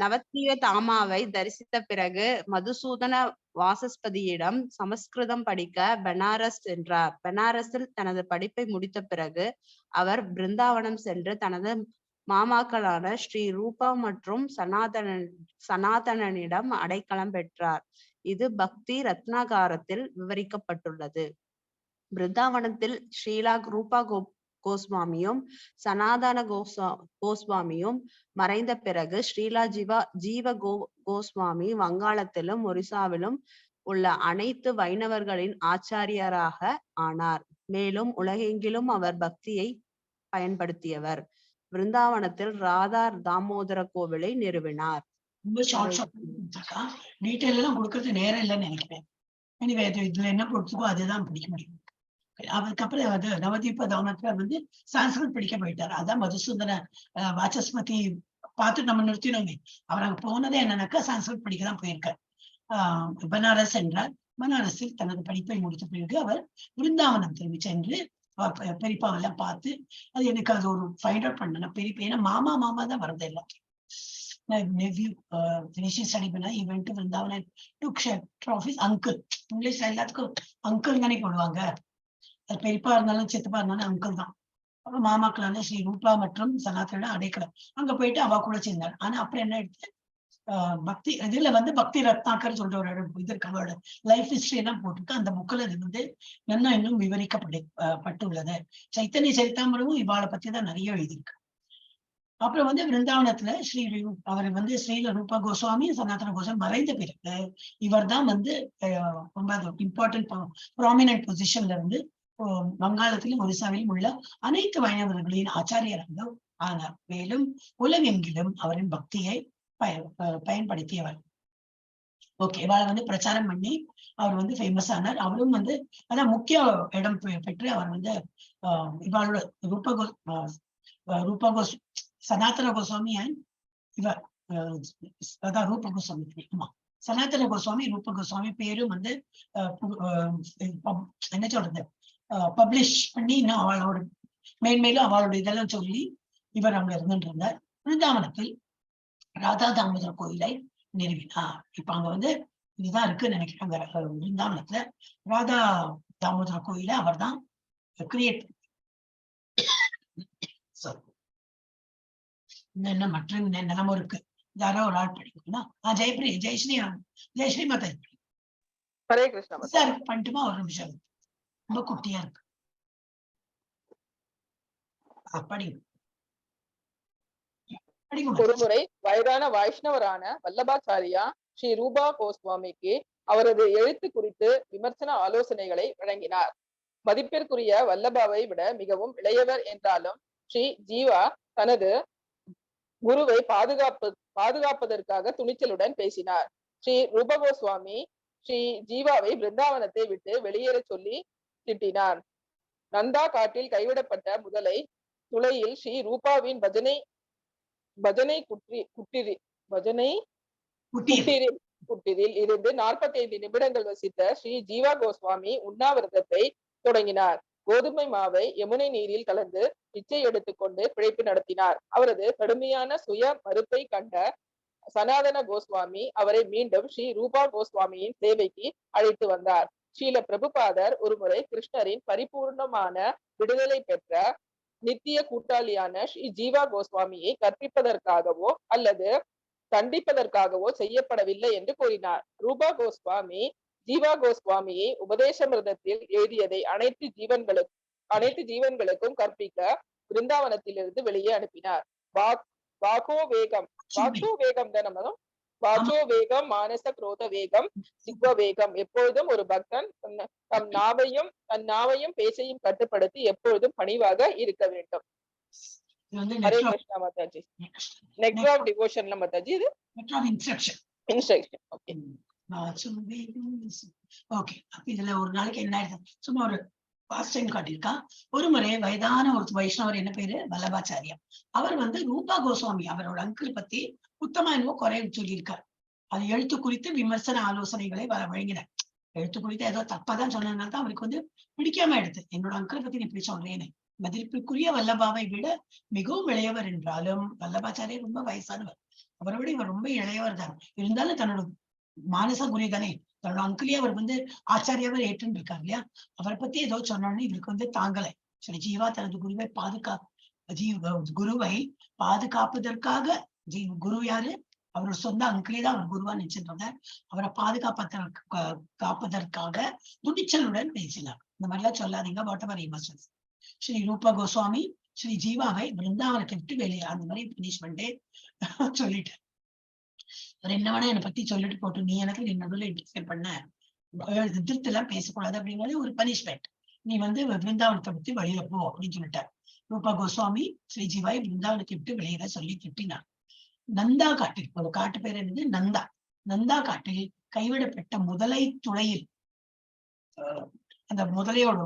நவத்வீப தாமாவை தரிசித்த பிறகு மதுசூதன வாசஸ்பதியிடம் சமஸ்கிருதம் படிக்க பனாரஸ் சென்றார். பனாரஸில் தனது படிப்பை முடித்த பிறகு அவர் பிருந்தாவனம் சென்று தனது மாமாக்களான ஸ்ரீ ரூபா மற்றும் சனாதனனிடம் அடைக்கலம் பெற்றார். இது பக்தி ரத்னாகாரத்தில் விவரிக்கப்பட்டுள்ளது. பிருந்தாவனத்தில் ஸ்ரீலா ரூபா கோஸ்வாமியும் சனாதன கோஸ்வாமியும் மறைந்த பிறகு ஸ்ரீலா ஜீவ கோஸ்வாமி வங்காளத்திலும் ஒரிசாவிலும் உள்ள அனைத்து வைணவர்களின் ஆச்சாரியராக ஆனார். மேலும் உலகெங்கிலும் அவர் பக்தியை பயன்படுத்தியவர். பிருந்தாவனத்தில் ராதா தாமோதர கோவிலை நிறுவினார். ரொம்ப டீட்டெயில் எல்லாம் கொடுக்கறது நேரம் இல்லைன்னு நினைக்கிறேன். இதுல என்ன கொடுத்துக்கோ அதுதான் படிக்க முடியும். அதுக்கப்புறம் அது நவதீப தாமத்துல வந்து சான்ஸ்கிரிட் படிக்க போயிட்டார். அதான் மதுசூதன வாசஸ்பதி பார்த்து நம்ம நிறுத்தினோமே. அவர் அங்க போனதே என்னன்னாக்கா சான்ஸ்கிரிட் படிக்கதான் போயிருக்கார். பனாரஸ் என்றார். பனாரஸில் தனது படிப்பை முடித்த பிறகு அவர் பிருந்தாவனம் திரும்பி சென்று பெரியப்பாவெல்லாம் பார்த்து, அது எனக்கு அது ஒரு ஃபைண்ட் அவுட் பண்ணேன். பெரியப்பா ஏன்னா மாமா தான் வருது எல்லாத்தையும். nephew finishing study பண்ணா he went to Vrindavan and took shelter of his uncle. இங்கிலீஷ்ல எல்லாத்துக்கும் அங்கிள் தானே போடுவாங்க. அது பெரியப்பா இருந்தாலும் சித்தப்பா இருந்தாலும் அங்கிள் தான். அப்புறம் மாமாக்களான ஸ்ரீ ரூபா மற்றும் சனாதன அடைக்கலம் அங்க போயிட்டு அவ கூட சேர்ந்தாள். ஆனா அப்புறம் என்ன எடுத்து பக்தி இதுல வந்து பக்தி ரத்னாக்கர் சொல்ற ஒரு இது இருக்கு. அவரோட லைஃப் ஹிஸ்டரி எல்லாம் போட்டுருக்கு. அந்த புக்கில் இது வந்து நல்லா இன்னும் விவரிக்கப்பட்டுள்ளது. சைத்தன்ய சரிதாமிரமும் இவாளை பத்தி தான் நிறைய எழுதியிருக்கு. அப்புறம் வந்து பிருந்தாவனத்துல அவர் வந்து ஸ்ரீல ரூபா கோஸ்வாமி சனாதன கோஸ்வாமி மறைந்த பிறகு இவர் தான் வந்து ரொம்ப இம்பார்ட்டன்ட் ப்ராமினன்ட் பொசிஷன்ல இருந்து வங்காளத்திலும் ஒரிசாவிலும் உள்ள அனைத்து வைணவர்களின் ஆச்சாரியராக ஆனார். மேலும் உலகெங்கிலும் அவரின் பக்தியை பயன்படுத்தியவர். ஓகே, இவாளை வந்து பிரச்சாரம் பண்ணி அவர் வந்து ஃபேமஸ் ஆனார். அவரும் வந்து அதான் முக்கிய இடம் பெற்று அவர் வந்து இவாளோட ரூபா சனாதன கோஸ்வாமி அண்ட் இவர் அதான் ரூப கோஸ்வாமி. ஆமா, சனாதன கோஸ்வாமி ரூப கோஸ்வாமி பேரும் வந்து என்ன சொல்றது பப்ளிஷ் பண்ணி இன்னும் அவளோட மேன்மேலும் அவளோட இதெல்லாம் சொல்லி இவர் அங்க இருந்துட்டு இருந்தார். பிருந்தாவனத்தில் ராதா தாமோதர கோயிலை நிறுவினார். இப்ப அங்க வந்து இதுதான் இருக்குன்னு நினைக்கிறாங்க. பிருந்தாவனத்துல ராதா தாமோதர கோயிலை அவர் தான் கிரியேட். என்ன மற்ற நிலமும் இருக்கு. யாரோ ஒரு ஆள் படிக்கணும்னா ஜெயஸ்ரீ மாதாஜி ஹரே கிருஷ்ணா சார் பண்ணிட்டுமா ஒரு நிமிஷம். ரொம்ப குட்டியா இருக்கு. ஒருமுறை வயதான வைஷ்ணவரான வல்லபாச்சாரியா ஸ்ரீ ரூபா கோஸ்வாமிக்கு அவரது எழுத்து குறித்து விமர்சன ஆலோசனைகளை வழங்கினார். மதிப்பிற்குரிய வல்லபாவை விட மிகவும் இளையவர் என்றாலும் ஸ்ரீ ஜீவா தனது குருவை பாதுகாப்பதற்காக துணிச்சலுடன் பேசினார். ஸ்ரீ ரூப கோஸ்வாமி ஸ்ரீ ஜீவாவை பிருந்தாவனத்தை விட்டு வெளியேற சொல்லி திட்டினார். நந்தா காட்டில் கைவிடப்பட்ட முதலை துளையில் ஸ்ரீ ரூபாவின் பஜனை புட்டிதில் இருந்து 45 நிமிடங்கள் வசித்த ஸ்ரீ ஜீவா கோஸ்வாமி உண்ணாவிரதத்தை தொடங்கினார். கோதுமை மாவை யமுனை நீரில் கலந்து பிச்சை எடுத்துக்கொண்டு பிழைப்பு நடத்தினார். அவரது கடுமையான சுய மறுப்பை கண்ட சனாதன கோஸ்வாமி அவரை மீண்டும் ஸ்ரீ ரூபா கோஸ்வாமியின் சேவைக்கு அழைத்து வந்தார். ஸ்ரீல பிரபுபாதர் ஒருமுறை கிருஷ்ணரின் பரிபூர்ணமான விடுதலை பெற்ற நித்திய கூட்டாளியான ஸ்ரீ ஜீவா கோஸ்வாமியை கற்பிப்பதற்காகவோ அல்லது கண்டிப்பதற்காகவோ செய்யப்படவில்லை என்று கூறினார். ரூபா கோஸ்வாமி ஜீவா கோஸ்வாமியை உபதேசமிருதத்தில் எழுதியதை அனைத்து ஜீவன்களுக்கும் கற்பிக்க பிருந்தாவனத்திலிருந்து வெளியே அனுப்பினார். வாகோ வேகம் தானே, வாச்சோ வேகம், மானச குரோத வேகம், சிக்வ வேகம். எப்பொழுதும் ஒரு பக்தன் தன் நாவையும் பேச்சையும் கட்டுப்படுத்தி எப்பொழுதும் பணிவாக இருக்க வேண்டும். ஹரே கிருஷ்ணா மாதாஜி. நெக்ஸ்ட் ஆஃப் டிவோஷன்ல மாதாஜி இது இன்ஸ்ட்ரக்ஷன். Okay okay. அப்ப இதுல ஒரு நாளைக்கு என்ன ஆயிடுது, சும்மா ஒரு பாஸ்ட் டைம் காட்டியிருக்கா. ஒரு முறை வயதான ஒரு வைஷ்ணவர், என்ன பேரு, வல்லபாச்சாரியா. அவர் ரூபா கோஸ்வாமி அவரோட அங்கிள் பத்தி உத்தமா என்னவோ குறைய சொல்லியிருக்கார். அது எழுத்து குறித்து விமர்சன ஆலோசனைகளை வழங்கினார். எழுத்து குறித்து ஏதோ தப்பாதான் சொன்னதுனால தான் அவருக்கு பிடிக்காம எடுத்து, என்னோட அங்கிள் பத்தி நீ இப்படி சொல்றேன்னு. மதிப்பிற்குரிய வல்லபாவை விட மிகவும் இளையவர் என்றாலும், வல்லபாச்சாரியர் ரொம்ப வயசானவர், அவரை விட இவர் ரொம்ப இளையவர் தான். இருந்தாலும் தன்னோட மானச குரு தானே, தன்னோட அங்கிளே அவர் ஆச்சாரியாவை ஏற்றுன்னு இருக்காரு இல்லையா. அவரை பத்தி ஏதோ சொன்னோன்னு இவருக்கு தாங்கலை. சரி, ஜீவா தனது குருவை குருவை பாதுகாப்பதற்காக, குரு யாரு, அவரோட சொந்த அங்கிளே தான் அவர் குருவா நினைச்சிட்டு இருந்தார். அவரை காப்பதற்காக துணிச்சலுடன் பேசினார். இந்த மாதிரிலாம் சொல்லாதீங்க, வாட் எவர் எமோஷன்ஸ். ஸ்ரீ ரூபா கோஸ்வாமி ஸ்ரீ ஜீவாவை பிருந்தாவனத்தை விட்டு வெளியே அந்த மாதிரி பனிஷ்மெண்டே சொல்லிட்டார். அவர் என்ன வேணா என்னை பத்தி சொல்லிட்டு போட்டு, நீ எனக்கு நீ நடுவில் இன்டர்ஃபியர் பண்ண, எதிர்த்து எல்லாம் பேசக்கூடாது அப்படிங்கிறது ஒரு பனிஷ்மெண்ட். நீ பிருந்தாவனத்தை விட்டு வெளியில போ அப்படின்னு சொல்லிட்டார். ரூபா கோஸ்வாமி ஸ்ரீ ஜீவாவை பிருந்தாவனத்தை விட்டு வெளியில சொல்லி திட்டினார். நந்தா காட்டில், ஒரு காட்டு பேர் என்னது, நந்தா. நந்தா காட்டில் கைவிடப்பட்ட முதலை துளையில், அந்த முதலையோட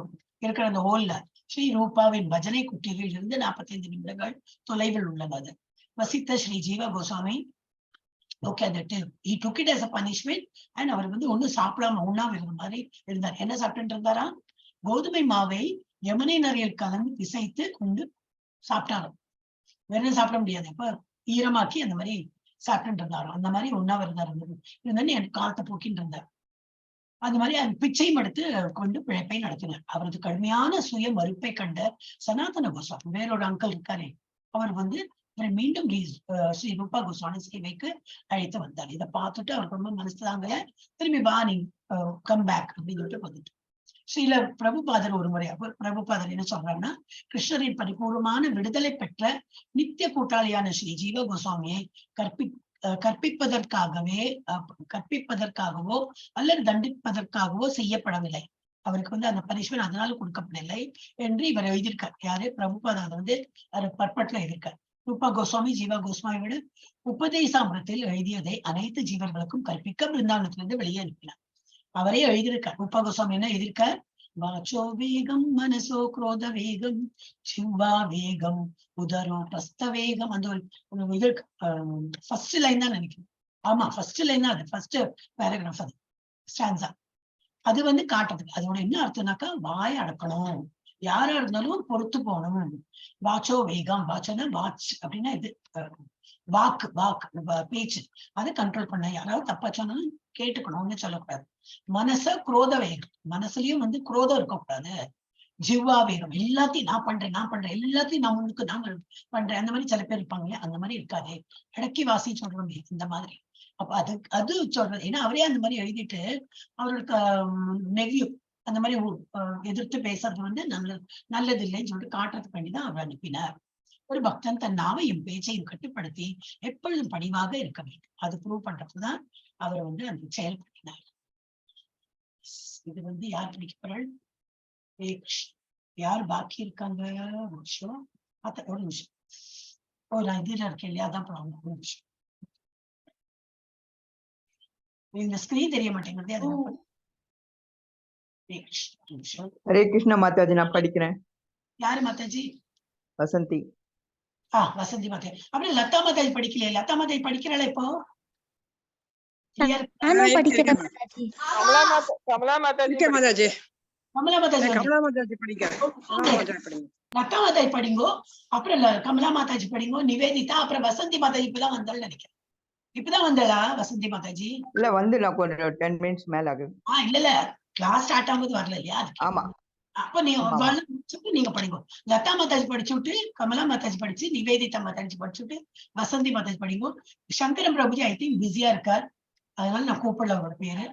இருக்கிற அந்த ஹோல்ல ஸ்ரீ ரூபாவின் பஜனை குட்டியில் இருந்து 45 நிமிடங்கள் தொலைவில் உள்ளது. வசித்த Shri Jiva Goswami okay he took it as a punishment and அவர் ஒண்ணும் சாப்பிடாம உண்ணாவிரதம் மாதிரி இருந்தார். என்ன சாப்பிட்டு இருந்தாரா, கோதுமை மாவை யமுனை நதியில் கலந்து பிசைத்து கொண்டு சாப்பிட்டாராம். வேற சாப்பிட முடியாது, அப்ப ஈரமாக்கி அந்த மாதிரி சாப்பிட்டு இருந்தாராம். அந்த மாதிரி உண்ணாவிரதம் இருந்தது. இருந்தாலும் எனக்கு காலத்தை போக்கின்னு இருந்தார். அந்த மாதிரி அந்த பிச்சையும் எடுத்து கொண்டு பிழைப்பை நடத்தினார். அவரது கடுமையான சுய மறுப்பை கண்ட சனாதன கோஸ்வாமி, வேறோட அங்கிள் இருக்காரே, அவர் மீண்டும் ஸ்ரீ ரூபா கோஸ்வாமி சேவைக்கு அழைத்து வந்தார். இதை பார்த்துட்டு அவருக்கு ரொம்ப மனசு தாங்கல. திரும்பி வா, நீ கம் பேக் அப்படின்னு சொல்லிட்டு வந்துட்டு ஸ்ரீல பிரபுபாதர் ஒரு முறை, பிரபுபாதர் என்ன சொல்றாருன்னா, கிருஷ்ணரின் பரிபூர்ணமான விடுதலை பெற்ற நித்திய கூட்டாளியான ஸ்ரீ ஜீவ கோஸ்வாமியை கற்பிப்பதற்காகவோ அல்லது தண்டிப்பதற்காகவோ செய்யப்படவில்லை. அவருக்கு அந்த பனிஷ்மெண்ட் அதனால கொடுக்கப்படவில்லை என்று இவர் எழுதியிருக்கார். யாரு, பிரபுபாதர் பர்பட்ல எழுதியிருக்கார். ரூபா கோஸ்வாமி ஜீவா கோஸ்வாமியோட உபதேசாமிரத்தில் எழுதியதை அனைத்து ஜீவர்களுக்கும் கற்பிக்க பிருந்தாவனத்திலிருந்து வெளியே அனுப்பினார். அவரே எழுதியிருக்கார். ரூபா கோஸ்வாமி என்ன எழுதியிருக்கார், வாச்சோ வேகம், மனசோ குரோத வேகம், சிவா வேகம், உதரோ பஸ்த வேகம். அந்த ஒரு இது ஃபர்ஸ்ட் லைன் தான் நினைக்கிறேன். ஆமா, ஃபர்ஸ்ட் லைன் தான், அது ஃபர்ஸ்ட் பேராகிராஃப், அது ஸ்டான்ஸா. அது காட்டுறதுக்கு அதோட என்ன அர்த்தம்னாக்கா, வாய் அடக்கணும், யாரா இருந்தாலும் பொறுத்து போகணும். வாச்சோ வேகம், வாச்சோன்னா வாட்ச் அப்படின்னா இது வாக்கு பேச்சு, அதை கண்ட்ரோல் பண்ண. யாராவது தப்பா சொன்னாலும் கேட்டுக்கணும்னு சொல்லக்கூடாது. மனச குரோத வேகம், மனசுலயும் குரோதம் இருக்கக்கூடாது. ஜிவ்வா வேகம், எல்லாத்தையும் நான் பண்றேன் எல்லாத்தையும் நான் பண்றேன், அந்த மாதிரி சில பேர் இருப்பாங்களே, அந்த மாதிரி இருக்காது. இடக்கி வாசி சொல்றோமே இந்த மாதிரி. அப்ப அது சொல்றது, ஏன்னா அவரே அந்த மாதிரி எழுதிட்டு அவருக்கு நெகிழ் அந்த மாதிரி எதிர்த்து பேசுறது நல்லது இல்லைன்னு சொல்லிட்டு காட்டுறதுக்கு வேண்டிதான் அவர் அனுப்பினார். ஒரு பக்தன் தன் நாவையும் பேச்சையும் கட்டுப்படுத்தி எப்பொழுதும் பணிவாக இருக்க வேண்டும். அது ப்ரூவ் பண்றதுதான் அவர் அந்த செயல்படுத்தினார். இது யார் படிக்கிறாள், யார் பாக்கி இருக்காங்க, ஒரு நிமிஷம். நான் இதுல இருக்கேன் இல்லையா, அதான் ப்ராப்ளம். ஒரு நிமிஷம், இந்த ஸ்கிரீன் தெரிய மாட்டேங்கிறது. அது ஹரே கிருஷ்ணா மாதாஜி, நான் படிக்கிறேன். யாரு மாதாஜி? வசந்தி. வசந்தி மாதாஜி. அப்படியே லதா மாதாஜி படிக்கலையே? லதா மாதாஜி படிக்கிறாளா இப்போ? Clear? நானும் படிக்கிறேன் மாதாஜி. கமலா மாதாஜி மாதாஜி கமலா மாதாஜி வந்து. கமலா மாதாஜி படிக்கிறேன். கமலா மாதாஜி படிங்க. லதா மாதாஜி படிங்கோ, அப்புறம் கமலா மாதாஜி படிங்கோ, நிவேதிதா, அப்புறம் வசந்தி மாதாஜி இப்பதான் வந்தாலும் நினைக்கிறேன். இப்பதான் வந்தாளா வசந்தி மாதாஜி? இல்ல வந்து நான் ஒரு 10 minutes மேல ஆகுது. இல்ல கிளாஸ் ஸ்டார்ட் ஆகும்போது வரல இல்லையா? ஆமா. அப்ப நீங்க ஆமா. முடிச்சுட்டு நீங்க படிங்க. லதா மாதாஜி படிச்சு விட்டு, கமலா மாதாஜி படிச்சு, நிவேதிதா மாதாஜி படிச்சுட்டு, வசந்தி மாதாஜி படிங்க. சங்கரம் பிரபுஜி ஐ திங்க் பிஸியா இருக்கார், அதனால நான் கூப்பிடல அவரோட பேரு.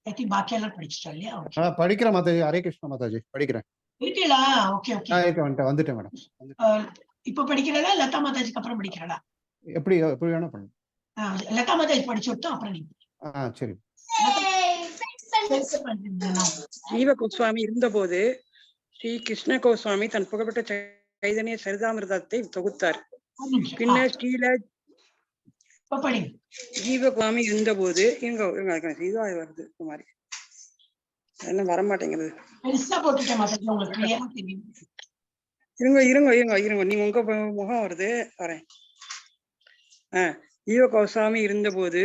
ஐ திங்க் பாக்கி எல்லாம் படிச்சுட்டோம் இல்லையா? ஓகே படிக்கிறேன் மாதாஜி. ஹரே கிருஷ்ண மாதாஜி படிக்கிறேன். இருக்கீங்களா? Okay okay. வந்துட்டேன் மேடம். இப்ப படிக்கிறதா லதா மாதாஜிக்கு அப்புறம் படிக்கிறதா? எப்படி வேணா பண்ணுங்க. லதா மாதாஜி படிச்சு விட்டோம் அப்புறம் நீங்க. சரி. ஜீவ கோஸ்வாமி இருந்தபோது ஸ்ரீ கிருஷ்ண கோஸ்வாமி தன் புகழ்பெற்ற சைதன்ய சரிதாமிர்தத்தை தொகுத்தார். பின்னர் ஜீவ கோஸ்வாமி இருந்தபோது இதுவா வருது குமாரி, என்ன வரமாட்டேங்குது. இருங்க நீங்க உங்க முகம் வருது, வரேன். ஜீவ கோஸ்வாமி இருந்தபோது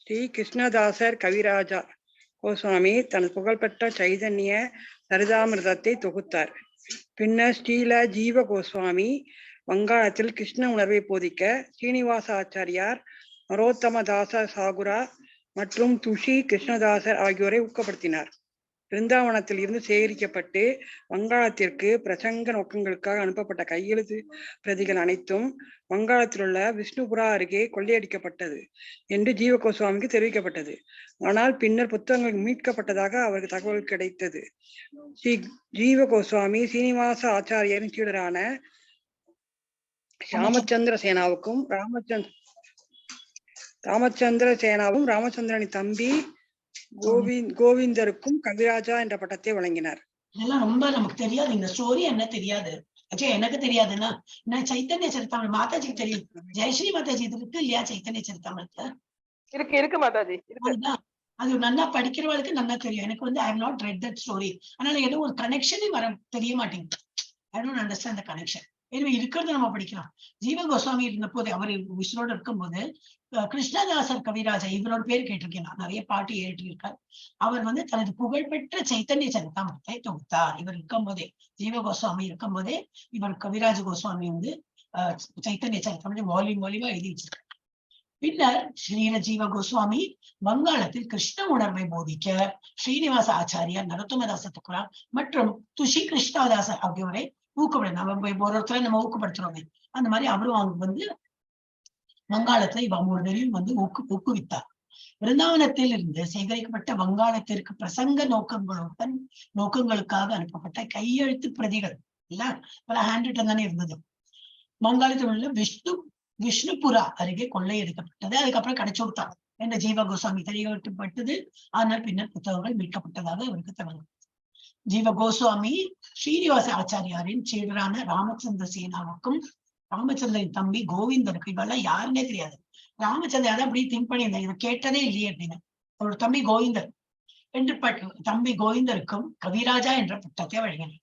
ஸ்ரீ கிருஷ்ணதாசர் கவிராஜா கோஸ்வாமி தனது புகழ்பெற்ற சைதன்ய சரிதாமிர்தத்தை தொகுத்தார். பின்னர் ஸ்ரீல ஜீவ கோஸ்வாமி வங்காளத்தில் கிருஷ்ண உணர்வை போதிக்க ஸ்ரீனிவாச ஆச்சாரியார், நரோத்தமதாச சாகுரா மற்றும் துஷி கிருஷ்ணதாசர் ஆகியோரை ஊக்கப்படுத்தினார். பிருந்தாவனத்தில் இருந்து சேகரிக்கப்பட்டு வங்காளத்திற்கு பிரசங்க நோக்கங்களுக்காக அனுப்பப்பட்ட கையெழுத்து பிரதிகள் அனைத்தும் வங்காளத்தில் உள்ள விஷ்ணுபுரா அருகே கொள்ளையடிக்கப்பட்டது என்று ஜீவ கோஸ்வாமிக்கு தெரிவிக்கப்பட்டது. ஆனால் பின்னர் புத்தகங்கள் மீட்கப்பட்டதாக அவருக்கு தகவல் கிடைத்தது. ஸ்ரீ ஜீவ கோஸ்வாமி சீனிவாச ஆச்சாரியரின் சீடரான ராமச்சந்திர சேனாவுக்கும் ராமச்சந்திரனின் தம்பி கோவிந்தருக்கும் கவிராஜா என்ற பட்டத்தை வழங்கினார். இதெல்லாம் ரொம்ப நமக்கு தெரியாது, இந்த ஸ்டோரி என்ன தெரியாது. எனக்கு தெரியாதுன்னா நான் சைத்தன்ய சரிதாமிரதம் மாதாஜிக்கு தெரியும். ஜெயஸ்ரீ மாதாஜி இது இருக்கு இல்லையா? சைத்தன்ய சரிதாமிரதம் இருக்கு மாதாஜி. அது நல்லா படிக்கிறவளுக்கு நல்லா தெரியும். எனக்கு வந்து I have not read that story, அதனால ஏதோ ஒரு கனெக்ஷனே தெரிய மாட்டேங்குது. I don't understand the connection. எனவே இருக்கிறது நம்ம படிக்கலாம். ஜீவ கோஸ்வாமி இருந்த போது, அவர் விஷ்ணோட இருக்கும்போது கிருஷ்ணதாசர் கவிராஜா, இவரோட பேர் கேட்டிருக்கேன் நான், நிறைய பாட்டு ஏற்றிருக்கார். அவர் வந்து தனது புகழ்பெற்ற சைத்தன்ய சரிதாமிரதத்தை தொகுத்தார். இவர் இருக்கும் போதே, ஜீவ கோஸ்வாமி இருக்கும் போதே இவர் கவிராஜ கோஸ்வாமி வந்து சைத்தன்ய சரிதாமிரதம் வால்யூமா எழுதி வச்சிருக்கார். பின்னர் ஸ்ரீல ஜீவ கோஸ்வாமி வங்காளத்தில் கிருஷ்ண உணர்வை போதிக்க ஸ்ரீனிவாச ஆச்சாரியார், நரோத்தமதாச துக்குரா மற்றும் துஷி கிருஷ்ணதாசர் ஆகியோரை ஊக்கப்படுத்த, ஒருத்தரை நம்ம ஊக்கப்படுத்துறோமே அந்த மாதிரி அவரும் அவங்க வந்து வங்காளத்துல இவ 3 பேரையும் வந்து ஊக்குவித்தார். விருந்தாவனத்தில் இருந்து சேகரிக்கப்பட்ட வங்காளத்திற்கு பிரசங்க நோக்கங்களுக்காக அனுப்பப்பட்ட கையெழுத்து பிரதிகள் இல்ல, பல ஹேண்ட் ரிட்டன் தானே இருந்தது. வங்காளத்தில் உள்ள விஷ்ணுபுரா அருகே கொள்ளையடிக்கப்பட்டது. அதுக்கப்புறம் கிடைச்சு விட்டாங்க என்ற ஜீவ கோஸ்வாமி தெரியப்பட்டது. ஆனால் பின்னர் புத்தகங்கள் மீட்கப்பட்டதாக அவருக்கு தகவல். ஜீவ கோஸ்வாமி ஸ்ரீனிவாச ஆச்சாரியாரின் சீடரான ராமச்சந்திர சேனாவுக்கும் ராமச்சந்திரன் தம்பி கோவிந்தருக்கு, இவெல்லாம் யாருன்னே தெரியாது. ராமச்சந்திரன் அப்படி திங்க் பண்ணியிருந்தேன், இதை கேட்டதே இல்லையே அப்படின்னு. அவரோட தம்பி கோவிந்தர் என்று தம்பி கோவிந்தருக்கும் கவிராஜா என்ற பட்டத்தை வழங்கினார்.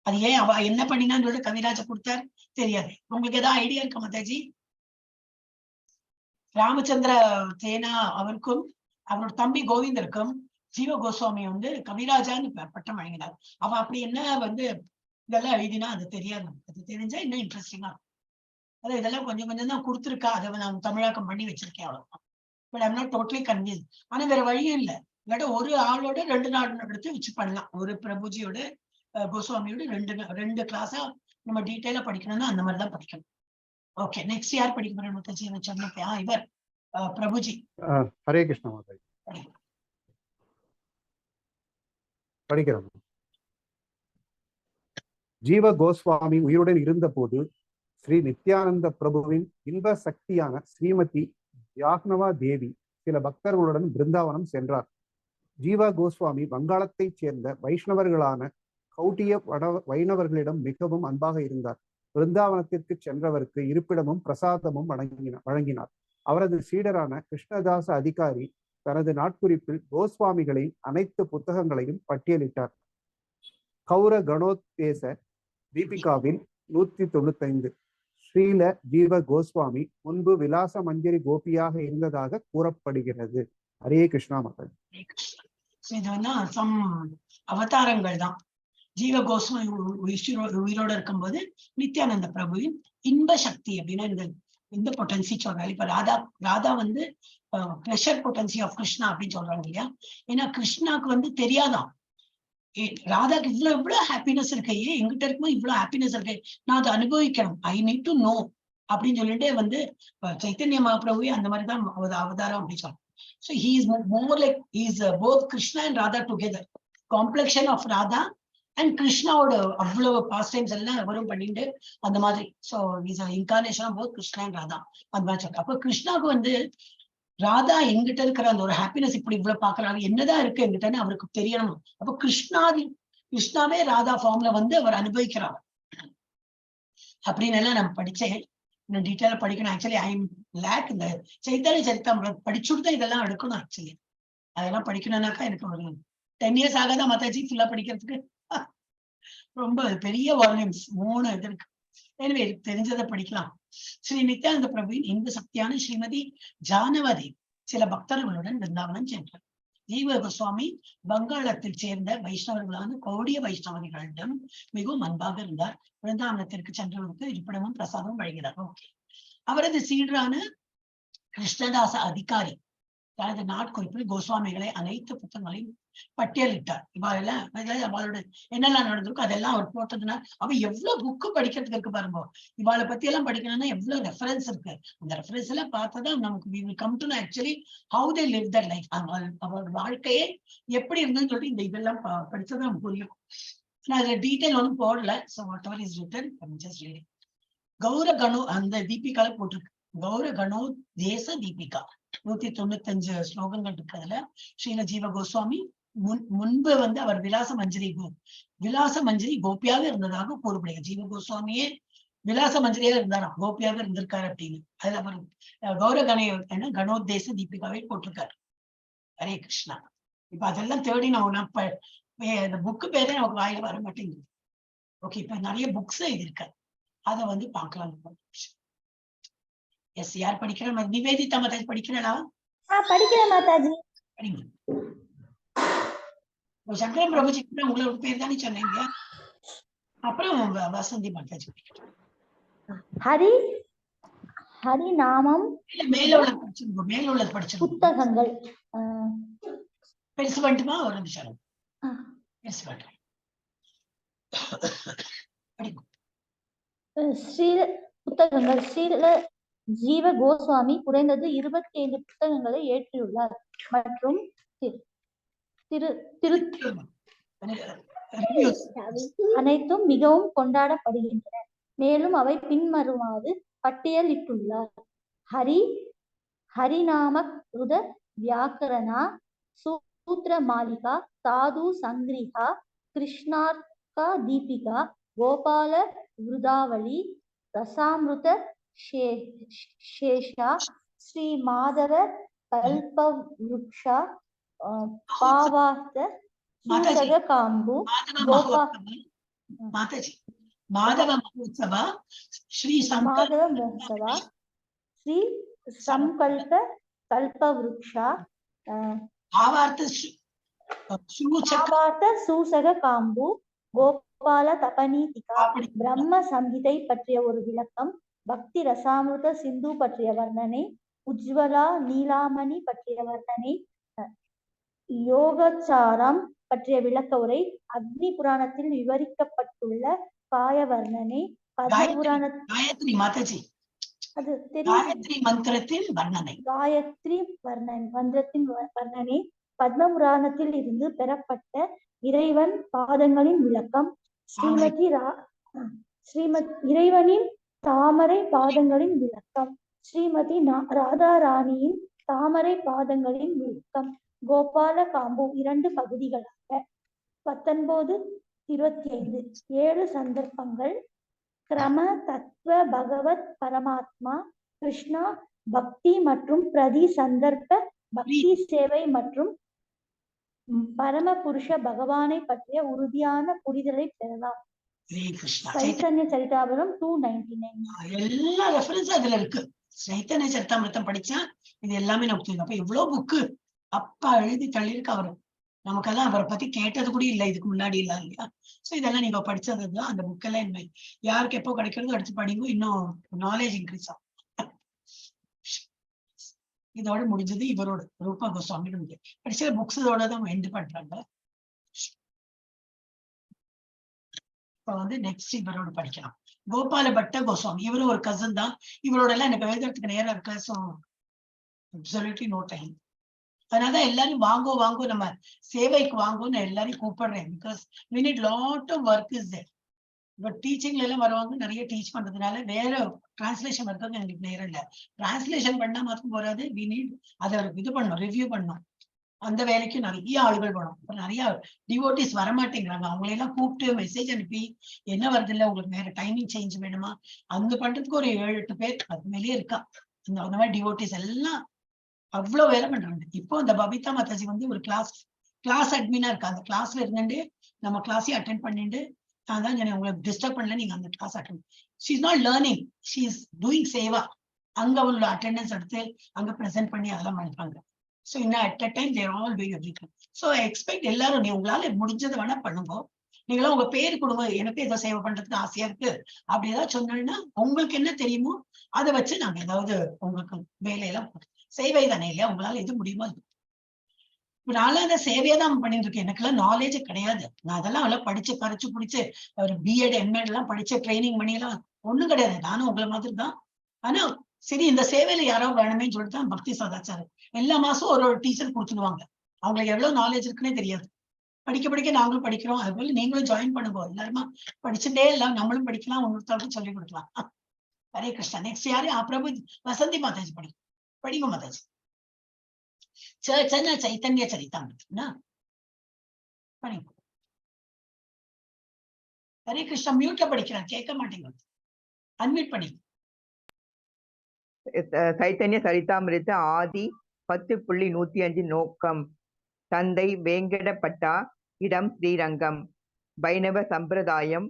அது ஏன் அவ என்ன பண்ணினான்னு சொல்லி கவிராஜா கொடுத்தார் தெரியாது. உங்களுக்கு ஏதாவது ஐடியா இருக்கா மாதாஜி? ராமச்சந்திர சேனா அவருக்கும் அவரோட தம்பி கோவிந்தருக்கும் ஜீவ கோஸ்வாமி வந்து கவிராஜான்னு பட்டம் வழங்கினார். அவ அப்படி என்ன வந்து இதெல்லாம் எழுதினா அது தெரியாது. அது தெரிஞ்சா இன்னும் இன்ட்ரெஸ்டிங்கா. அதான் இதெல்லாம் கொஞ்சம் தான் கொடுத்துருக்கா, அதை நான் தமிழாக்கம் பண்ணி வச்சிருக்கேன் அவ்வளவுதான். But I'm not totally convince. ஆனா வேற வழியும் இல்லை. இல்லாட்ட ஒரு ஆளோட 2 நாள் எடுத்து வச்சு பண்ணலாம். ஒரு பிரபுஜியோட கோஸ்வாமியோட 2 கிளாஸா நம்ம டீட்டெயிலா படிக்கணும்னா அந்த மாதிரிதான் படிக்கணும். ஓகே, நெக்ஸ்ட் யார் படிக்க போறேன்? இவர் பிரபுஜி. ஹரே கிருஷ்ண மாதாஜி படிக்கிறோம். ஜீவ கோஸ்வாமி உயிருடன் இருந்த போது ஸ்ரீ நித்யானந்த பிரபுவின் இன்ப சக்தியான ஸ்ரீமதி யாக்னவா தேவி சில பக்தர்களுடன் பிருந்தாவனம் சென்றார். ஜீவா கோஸ்வாமி வங்காளத்தைச் சேர்ந்த வைஷ்ணவர்களான கௌட்டிய வைணவர்களிடம் மிகவும் அன்பாக இருந்தார். பிருந்தாவனத்திற்கு சென்றவருக்கு இருப்பிடமும் பிரசாதமும் வழங்கினார். அவரது சீடரான கிருஷ்ணதாச அதிகாரி தனது நாட்குறிப்பில் கோஸ்வாமிகளின் அனைத்து புத்தகங்களையும் பட்டியலிட்டார். கௌர கணோத்தேச தீபிகாவில் 195, ஸ்ரீல ஜீவ கோஸ்வாமி முன்பு விலாச மஞ்சரி கோபியாக இருந்ததாக கூறப்படுகிறது. ஹரே கிருஷ்ணா மாதாஜி. இது வந்து சம் அவதாரங்கள் தான். ஜீவ கோஸ்வாமி உயிரோட இருக்கும்போது நித்யானந்த பிரபுவின் இன்ப சக்தி அப்படின்னு இந்த பொட்டன்சி சொல்றாரு. இப்ப ராதா வந்து ப்ரெஷர் பொட்டன்சி ஆஃப் கிருஷ்ணா அப்படின்னு சொல்றாங்க இல்லையா. ஏன்னா கிருஷ்ணாக்கு வந்து தெரியாதான் ராதாக்கு இவ்வளவு ஹாப்பினஸ் இருக்கு, எங்கிட்ட இருக்கும்போது இவ்வளவு ஹாப்பினஸ் இருக்கு, நான் அதை அனுபவிக்கணும், ஐ நீட் டு நோ அப்படின்னு சொல்லிட்டு வந்து சைத்தன்ய மகாபிரபுவே அந்த மாதிரிதான் அவதாரம் அப்படின்னு சொல்றாங்க. So he is more like he is both Krishna and Radha together. Complexion of Radha and Krishnaவோட அவ்வளவு பாஸ்ட் டைம்ஸ் எல்லாம் எவரும் பண்ணிட்டு அந்த மாதிரி. So is incarnation of both Krishna and Radha அந்த மாதிரி சொல்றாங்க. அப்போ கிருஷ்ணாவுக்கு வந்து ராதா எங்கிட்ட இருக்கிற அந்த ஒரு ஹாப்பினஸ் இப்படி இவ்வளவு பாக்குறாரு, என்னதான் இருக்கு எங்கிட்டன்னு அவருக்கு தெரியணும். அப்போ கிருஷ்ணாவே ராதா ஃபார்ம்ல வந்து அவர் அனுபவிக்கிறார் அப்படின்னு எல்லாம் நம்ம படிச்சேன். இன்னும் டீட்டெயிலா படிக்கணும். ஆக்சுவலி ஐ லேக் இந்த சைத்தன்ய சரித்தாமிரதம் படிச்சுட்டு இதெல்லாம் எடுக்கணும். ஆக்சுவலி அதெல்லாம் படிக்கணும்னாக்கா எனக்கு ஒரு 10 years ஆகாதான் மாதாஜி ஃபுல்லா படிக்கிறதுக்கு. ரொம்ப பெரிய வால்யூம்ஸ் 3 இது இருக்கு. எனவே தெரிஞ்சதை படிக்கலாம். ஸ்ரீ நித்யானந்த பிரபுவின் இன்ப சக்தியான ஸ்ரீமதி ஜானவதி சில பக்தர்களுடன் பிருந்தாவனம் சென்றார். ஜீவ கோஸ்வாமி வங்காளத்தில் சேர்ந்த வைஷ்ணவர்களான கௌடிய வைஷ்ணவர்களிடம் மிகவும் அன்பாக இருந்தார். பிருந்தாவனத்திற்கு சென்றவருக்கு இருப்பிடமும் பிரசாதமும் வழங்கினார். ஓகே. அவரது சீடரான கிருஷ்ணதாச அதிகாரி தனது நாட்குறிப்பில் கோஸ்வாமிகளை அனைத்து புத்தகங்களையும் பட்டியலிட்டார். அவளோட என்னெல்லாம் நடந்திருக்கும் அதெல்லாம் அவர் போட்டதுனால அவ எவ்வளவு புக்கு படிக்கிறதுக்கு இருக்கு பாருங்க. இவாளை பத்தி எல்லாம் படிக்கணும்னா எவ்வளவு ரெஃபரன்ஸ் இருக்கு. அந்த ரெஃபரன்ஸ் எல்லாம் பார்த்தாதான் நமக்கு we will come to know actually how they live their life. அவரோட வாழ்க்கையே எப்படி இருந்ததுன்னு சொல்லிட்டு இந்த இதெல்லாம் படிச்சதான் புரியும். நான் அதுல டீட்டெயில் ஒன்றும் போடல. So whatever is written just reading. Gaura Gano அந்த தீபிகால போட்டிருக்கு. கௌர கணோ தேச தீபிகா 195 ஸ்லோகங்கள் இருக்கு. அதுல ஸ்ரீல ஜீவ கோஸ்வாமி முன்பு வந்து அவர் விலாச மஞ்சரி கோபியாக இருந்ததாக கூறப்படுகிறது. ஜீவ கோஸ்வாமியே விலாச மஞ்சரியாக இருந்தாராம், கோபியாக இருந்திருக்காரு அப்படின்னு. அதுல அவர் கௌர கண கணோத்தேச தீபிகாவை போட்டிருக்காரு. ஹரே கிருஷ்ணா. இப்ப அதெல்லாம் தேடி இந்த புக்கு பேரே நமக்கு வாயில வர மாட்டேங்குது. ஓகே. இப்ப நிறைய புக்ஸ் எழுதியிருக்காரு, அதை வந்து பார்க்கலாம். எஸ், யார் படிக்கிறா? நிவேதிதா மாதாஜி படிக்கிறா? படிக்கிறேன் மாதாஜி. படிங்க. சங்கரன் பிரபுஜி உங்களோட பேர் தானே சொன்னீங்க. அப்புறம் வசந்தி மாதாஜி ஹரி நாமம் மேல உள்ளது படிச்சிருக்கோம். புத்தகங்கள் பெருசு பண்ணிட்டுமா? ஒரு நிமிஷம் பெருசு பண்ணுறேன். புத்தகங்கள் ஸ்ரீல ஜீவ கோஸ்வாமி குறைந்தது 25 புத்தகங்களை ஏற்றியுள்ளார் மற்றும் அனைத்தும் மிகவும் கொண்டாடப்படுகின்றன. மேலும் அவை பின்வருமாறு பட்டியலிட்டுள்ளார். ஹரிநாமக்ருத வியாக்கரணா, சூத்ர மாலிகா, சாது சங்கிரிகா, கிருஷ்ணார்கா தீபிகா, கோபால விருதாவளி, ரசாமிருத சேஷா, ஸ்ரீ மாதவ கல்பவ்ருக்ஷா, பாவார்த்த சூசக காம்பு, மாதவ மகோத்சவா, ஸ்ரீ சங்கல்ப கல்பவ்ருக்ஷா, பாவார்த்த சூசக காம்பு, கோபால தபனீதிகா, பிரம்ம சம்ஹிதை பற்றிய ஒரு விளக்கம், பக்தி ரசாமிருத சிந்து பற்றிய வர்ணனை, உஜ்வலா நீலாமணி பற்றிய வர்ணனை, யோகச்சாரம் பற்றிய விளக்க உரை, அக்னி புராணத்தில் விவரிக்கப்பட்டுள்ள காய வர்ணனை, பத்ம புராணத்தில் மந்திரத்தின் வர்ணனை, பத்ம புராணத்தில் இருந்து பெறப்பட்ட இறைவன் பாதங்களின் விளக்கம், இறைவனின் தாமரை பாதங்களின் விளக்கம், ஸ்ரீமதி ராதாராணியின் தாமரை பாதங்களின் விளக்கம், கோபால காம்பு 2 பகுதிகளாக 19-25 7 சந்தர்ப்பங்கள், கிரம தத்துவ பகவத் பரமாத்மா கிருஷ்ணா, பக்தி மற்றும் பிரதி சந்தர்ப்ப பக்தி சேவை மற்றும் பரம புருஷ பகவானை பற்றிய உறுதியான புரிதலை பெறலாம். ஹரே கிருஷ்ணா. சைத்தன்ய சரிதாமிரதம் 299. எல்லா ரெஃபரன்ஸும் அதுல இருக்கு. சைத்தன்ய சரிதாமிரதம் படிச்சா இது எல்லாமே நமக்கு தெரியும். அப்ப எவ்வளவு புக்கு அப்பா எழுதி தள்ளியிருக்கு அவரு. நமக்கெல்லாம் அவரை பத்தி கேட்டது கூட இல்லை இதுக்கு முன்னாடி இல்ல இல்லையா? சோ இதெல்லாம் நீங்க படிச்சதுதான். அந்த புக்கெல்லாம் என்ன யாருக்கு எப்போ கிடைக்கிறதோ எடுத்து படிங்க, இன்னும் நாலேஜ் இன்க்ரீஸ் ஆகும். இதோட முடிஞ்சது இவரோட ரூபா கோஸ்வாமியோட முடியும். படிச்ச புக்ஸ் இதோட தான் எண்ட் பண்றாங்க. இப்ப வந்து நெக்ஸ்ட் இவரோட படிக்கலாம். கோபால பட்ட கோஸ்வாமி, இவரும் ஒரு கசன் தான். இவரோட எல்லாம் எனக்கு எழுதுறதுக்கு நேரம் இருக்கு. So absolutely no time. அதனாலதான் எல்லாரும் வாங்கோ வாங்கோ, நம்ம சேவைக்கு வாங்கோன்னு எல்லாரையும் கூப்பிடுறேன். Because we need lot of work is there. But டீச்சிங்ல எல்லாம் வருவாங்க, நிறைய டீச் பண்றதுனால வேற டிரான்ஸ்லேஷன் இருக்கிறது எங்களுக்கு நேரம் இல்லை. டிரான்ஸ்லேஷன் பண்ணா மாத்திரம் போறாது, we need அதை இது பண்ணணும், ரிவ்யூ பண்ணணும். அந்த வேலைக்கு நிறைய ஆளுகள் வேணும். அப்புறம் நிறைய டிவோட்டிஸ் வரமாட்டேங்கிறாங்க. அவங்களையெல்லாம் கூப்பிட்டு மெசேஜ் அனுப்பி என்ன வருது இல்லை உங்களுக்கு வேற டைமிங் சேஞ்ச் வேணுமா, அந்த பண்றதுக்கு ஒரு 7-8 பேர் அது மேலேயே இருக்கா. அந்த மாதிரி டிவோட்டிஸ் எல்லாம் அவ்வளவு வேலை பண்றாங்க. இப்போ இந்த பபிதா மாதாஜி வந்து ஒரு கிளாஸ் அட்மினா இருக்கா. அந்த கிளாஸ்ல இருந்துட்டு நம்ம கிளாஸையும் அட்டென்ட் பண்ணிட்டு, நான் தான் உங்களுக்கு டிஸ்டர்ப் பண்ணல, நீங்க அந்த class attend. She is not learning, she is doing seva. அங்க அவங்களோட அட்டெண்டன்ஸ் எடுத்து அங்க ப்ரெசென்ட் பண்ணி அதெல்லாம் பண்றாங்க. ஸோ இன்னும் at a time there all doing everything. So I expect எல்லாரும் நீ உங்களால முடிஞ்சதை வேணா பண்ணுங்க. நீங்களாம் உங்க பேர் கொடுங்க, எனக்கு ஏதோ சேவை பண்றதுக்கு ஆசையா இருக்கு அப்படி ஏதாவது சொன்னோம்னா உங்களுக்கு என்ன தெரியுமோ அதை வச்சு நாங்க ஏதாவது உங்களுக்கு வேலையெல்லாம் சேவை தானே இல்லையா, உங்களால எது முடியுமோ. நானும் அந்த சேவையை தான் பண்ணிட்டு இருக்கேன். எனக்கெல்லாம் நாலேஜே கிடையாது. நான் அதெல்லாம் எல்லாம் படிச்சு பறிச்சு பிடிச்சு ஒரு பிஎட் எம்எட் எல்லாம் படிச்சு ட்ரைனிங் பண்ணி எல்லாம் ஒண்ணும் கிடையாது. நானும் உங்களை மாதிரி தான். ஆனா சரி இந்த சேவையில யாரோ வேணுமே சொல்லிட்டு தான் பக்தி சதாச்சார் எல்லா மாசம் ஒரு டீச்சர் கொடுத்துடுவாங்க. அவங்களுக்கு எவ்வளவு நாலேஜ் இருக்குன்னே தெரியாது. படிக்க படிக்க நாங்களும் படிக்கிறோம். அது போல நீங்களும் ஜாயின் பண்ணுங்க. எல்லாருமா படிச்சுட்டே எல்லாம் நம்மளும் படிக்கலாம், ஒவ்வொருத்தருக்கும் சொல்லிக் கொடுக்கலாம். ஹரே கிருஷ்ணா. நெக்ஸ்ட் யாரு? பிரபு வசந்தி மாதாஜி படிங்க மாதாஜி. சைத்தன்ய சரிதாமிரதம் படிங்க. ஹரே கிருஷ்ணா. மியூட்ல படிக்கிறேன், கேட்க மாட்டேங்க. அன்மியூட் பண்ணி. சைத்தன்ய சரிதாமிரத ஆதி 10.105 நோக்கம். தந்தை வேங்கடப்பட்டா, இடம் ஸ்ரீரங்கம். வைணவ சம்பிரதாயம்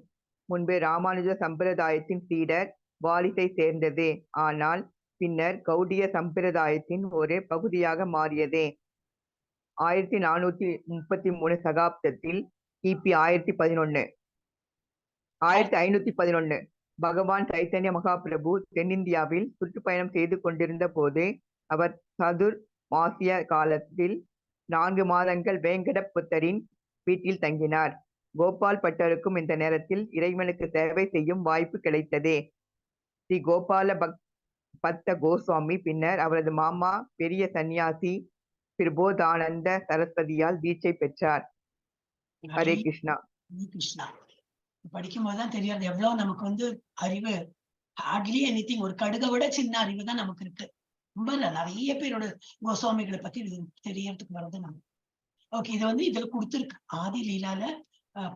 முன்பு ராமானுஜ சம்பிரதாயத்தின் சீடர் வாலிசை சேர்ந்தது. ஆனால் பின்னர் கௌடிய சம்பிரதாயத்தின் ஒரு பகுதியாக மாறியது. 1433 சகாப்தத்தில் கிபி 1511 பகவான் சைத்தன்ய மகாபிரபு தென்னிந்தியாவில் சுற்றுப்பயணம் செய்து கொண்டிருந்த போது அவர் சதுர் மாசிய காலத்தில் 4 மாதங்கள் வேங்கட புத்தரின் வீட்டில் தங்கினார். கோபால் பட்டருக்கும் இந்த நேரத்தில் இறைவனுக்கு சேவை செய்யும் வாய்ப்பு கிடைத்தது. ஸ்ரீ கோபால பத்த கோஸ்வாமி பின்னர் அவரது மாமா பெரிய சன்னியாசி பிரபோதானந்த சரஸ்வதியால் தீட்சை பெற்றார். ஹரே கிருஷ்ணா. கிருஷ்ணா. படிக்கும் போதுதான் தெரியாது எவ்வளவு நமக்கு வந்து அறிவு. ஹார்ட்லி எனிதிங், ஒரு கடுகை விட சின்ன அறிவு தான் நமக்கு இருக்கு. ரொம்ப நிறைய பேரோட கோஸ்வாமிகளை பத்தி தெரியறதுக்கு வர்றது நம்ம. ஓகே, இது வந்து இதுல கொடுத்துருக்கு. ஆதி லீலால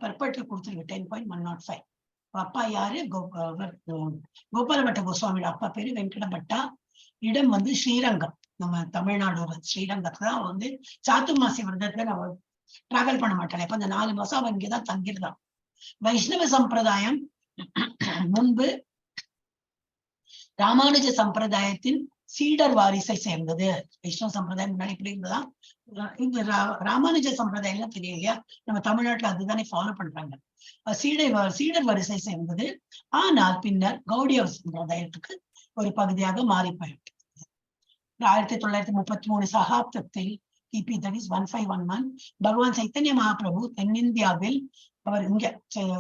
பர்பட்ல கொடுத்துருக்கு 10.105. அப்பா யாரு? கோபால பட்ட கோஸ்வாமியோட அப்பா பேரு வெங்கட பட்டா. இடம் வந்து ஸ்ரீரங்கம், நம்ம தமிழ்நாடோட ஸ்ரீரங்கத்துல தான் வந்து சாத்துர்மாசி விரதத்துல நம்ம டிராவல் பண்ண மாட்டாங்க. இப்ப அந்த 4 மாசம் அவன் இங்கேதான் தங்கிருந்தான். வைஷ்ணவ சம்பிரதாயம் முன்பு ராமானுஜ சம்பிரதாயத்தின் சீடர் வாரிசை சேர்ந்தது. வைஷ்ணவ சம்பிரதாயம் முன்னாடி இப்படி இருந்ததா? இந்த ராமானுஜ சம்பிரதாயம் எல்லாம் தெரியும் இல்லையா, நம்ம தமிழ்நாட்டுல அதுதானே ஃபாலோ பண்றாங்க. சீடர் வரிசை சேர்ந்தது. ஆனால் பின்னர் கௌடிய சம்பிரதாயத்துக்கு ஒரு பகுதியாக மாறி போயிட்டு 1933 சகாப்தத்தில் கிபி 1511 பகவான் சைத்தன்ய மகாபிரபு தென்னிந்தியாவில், அவர் இங்க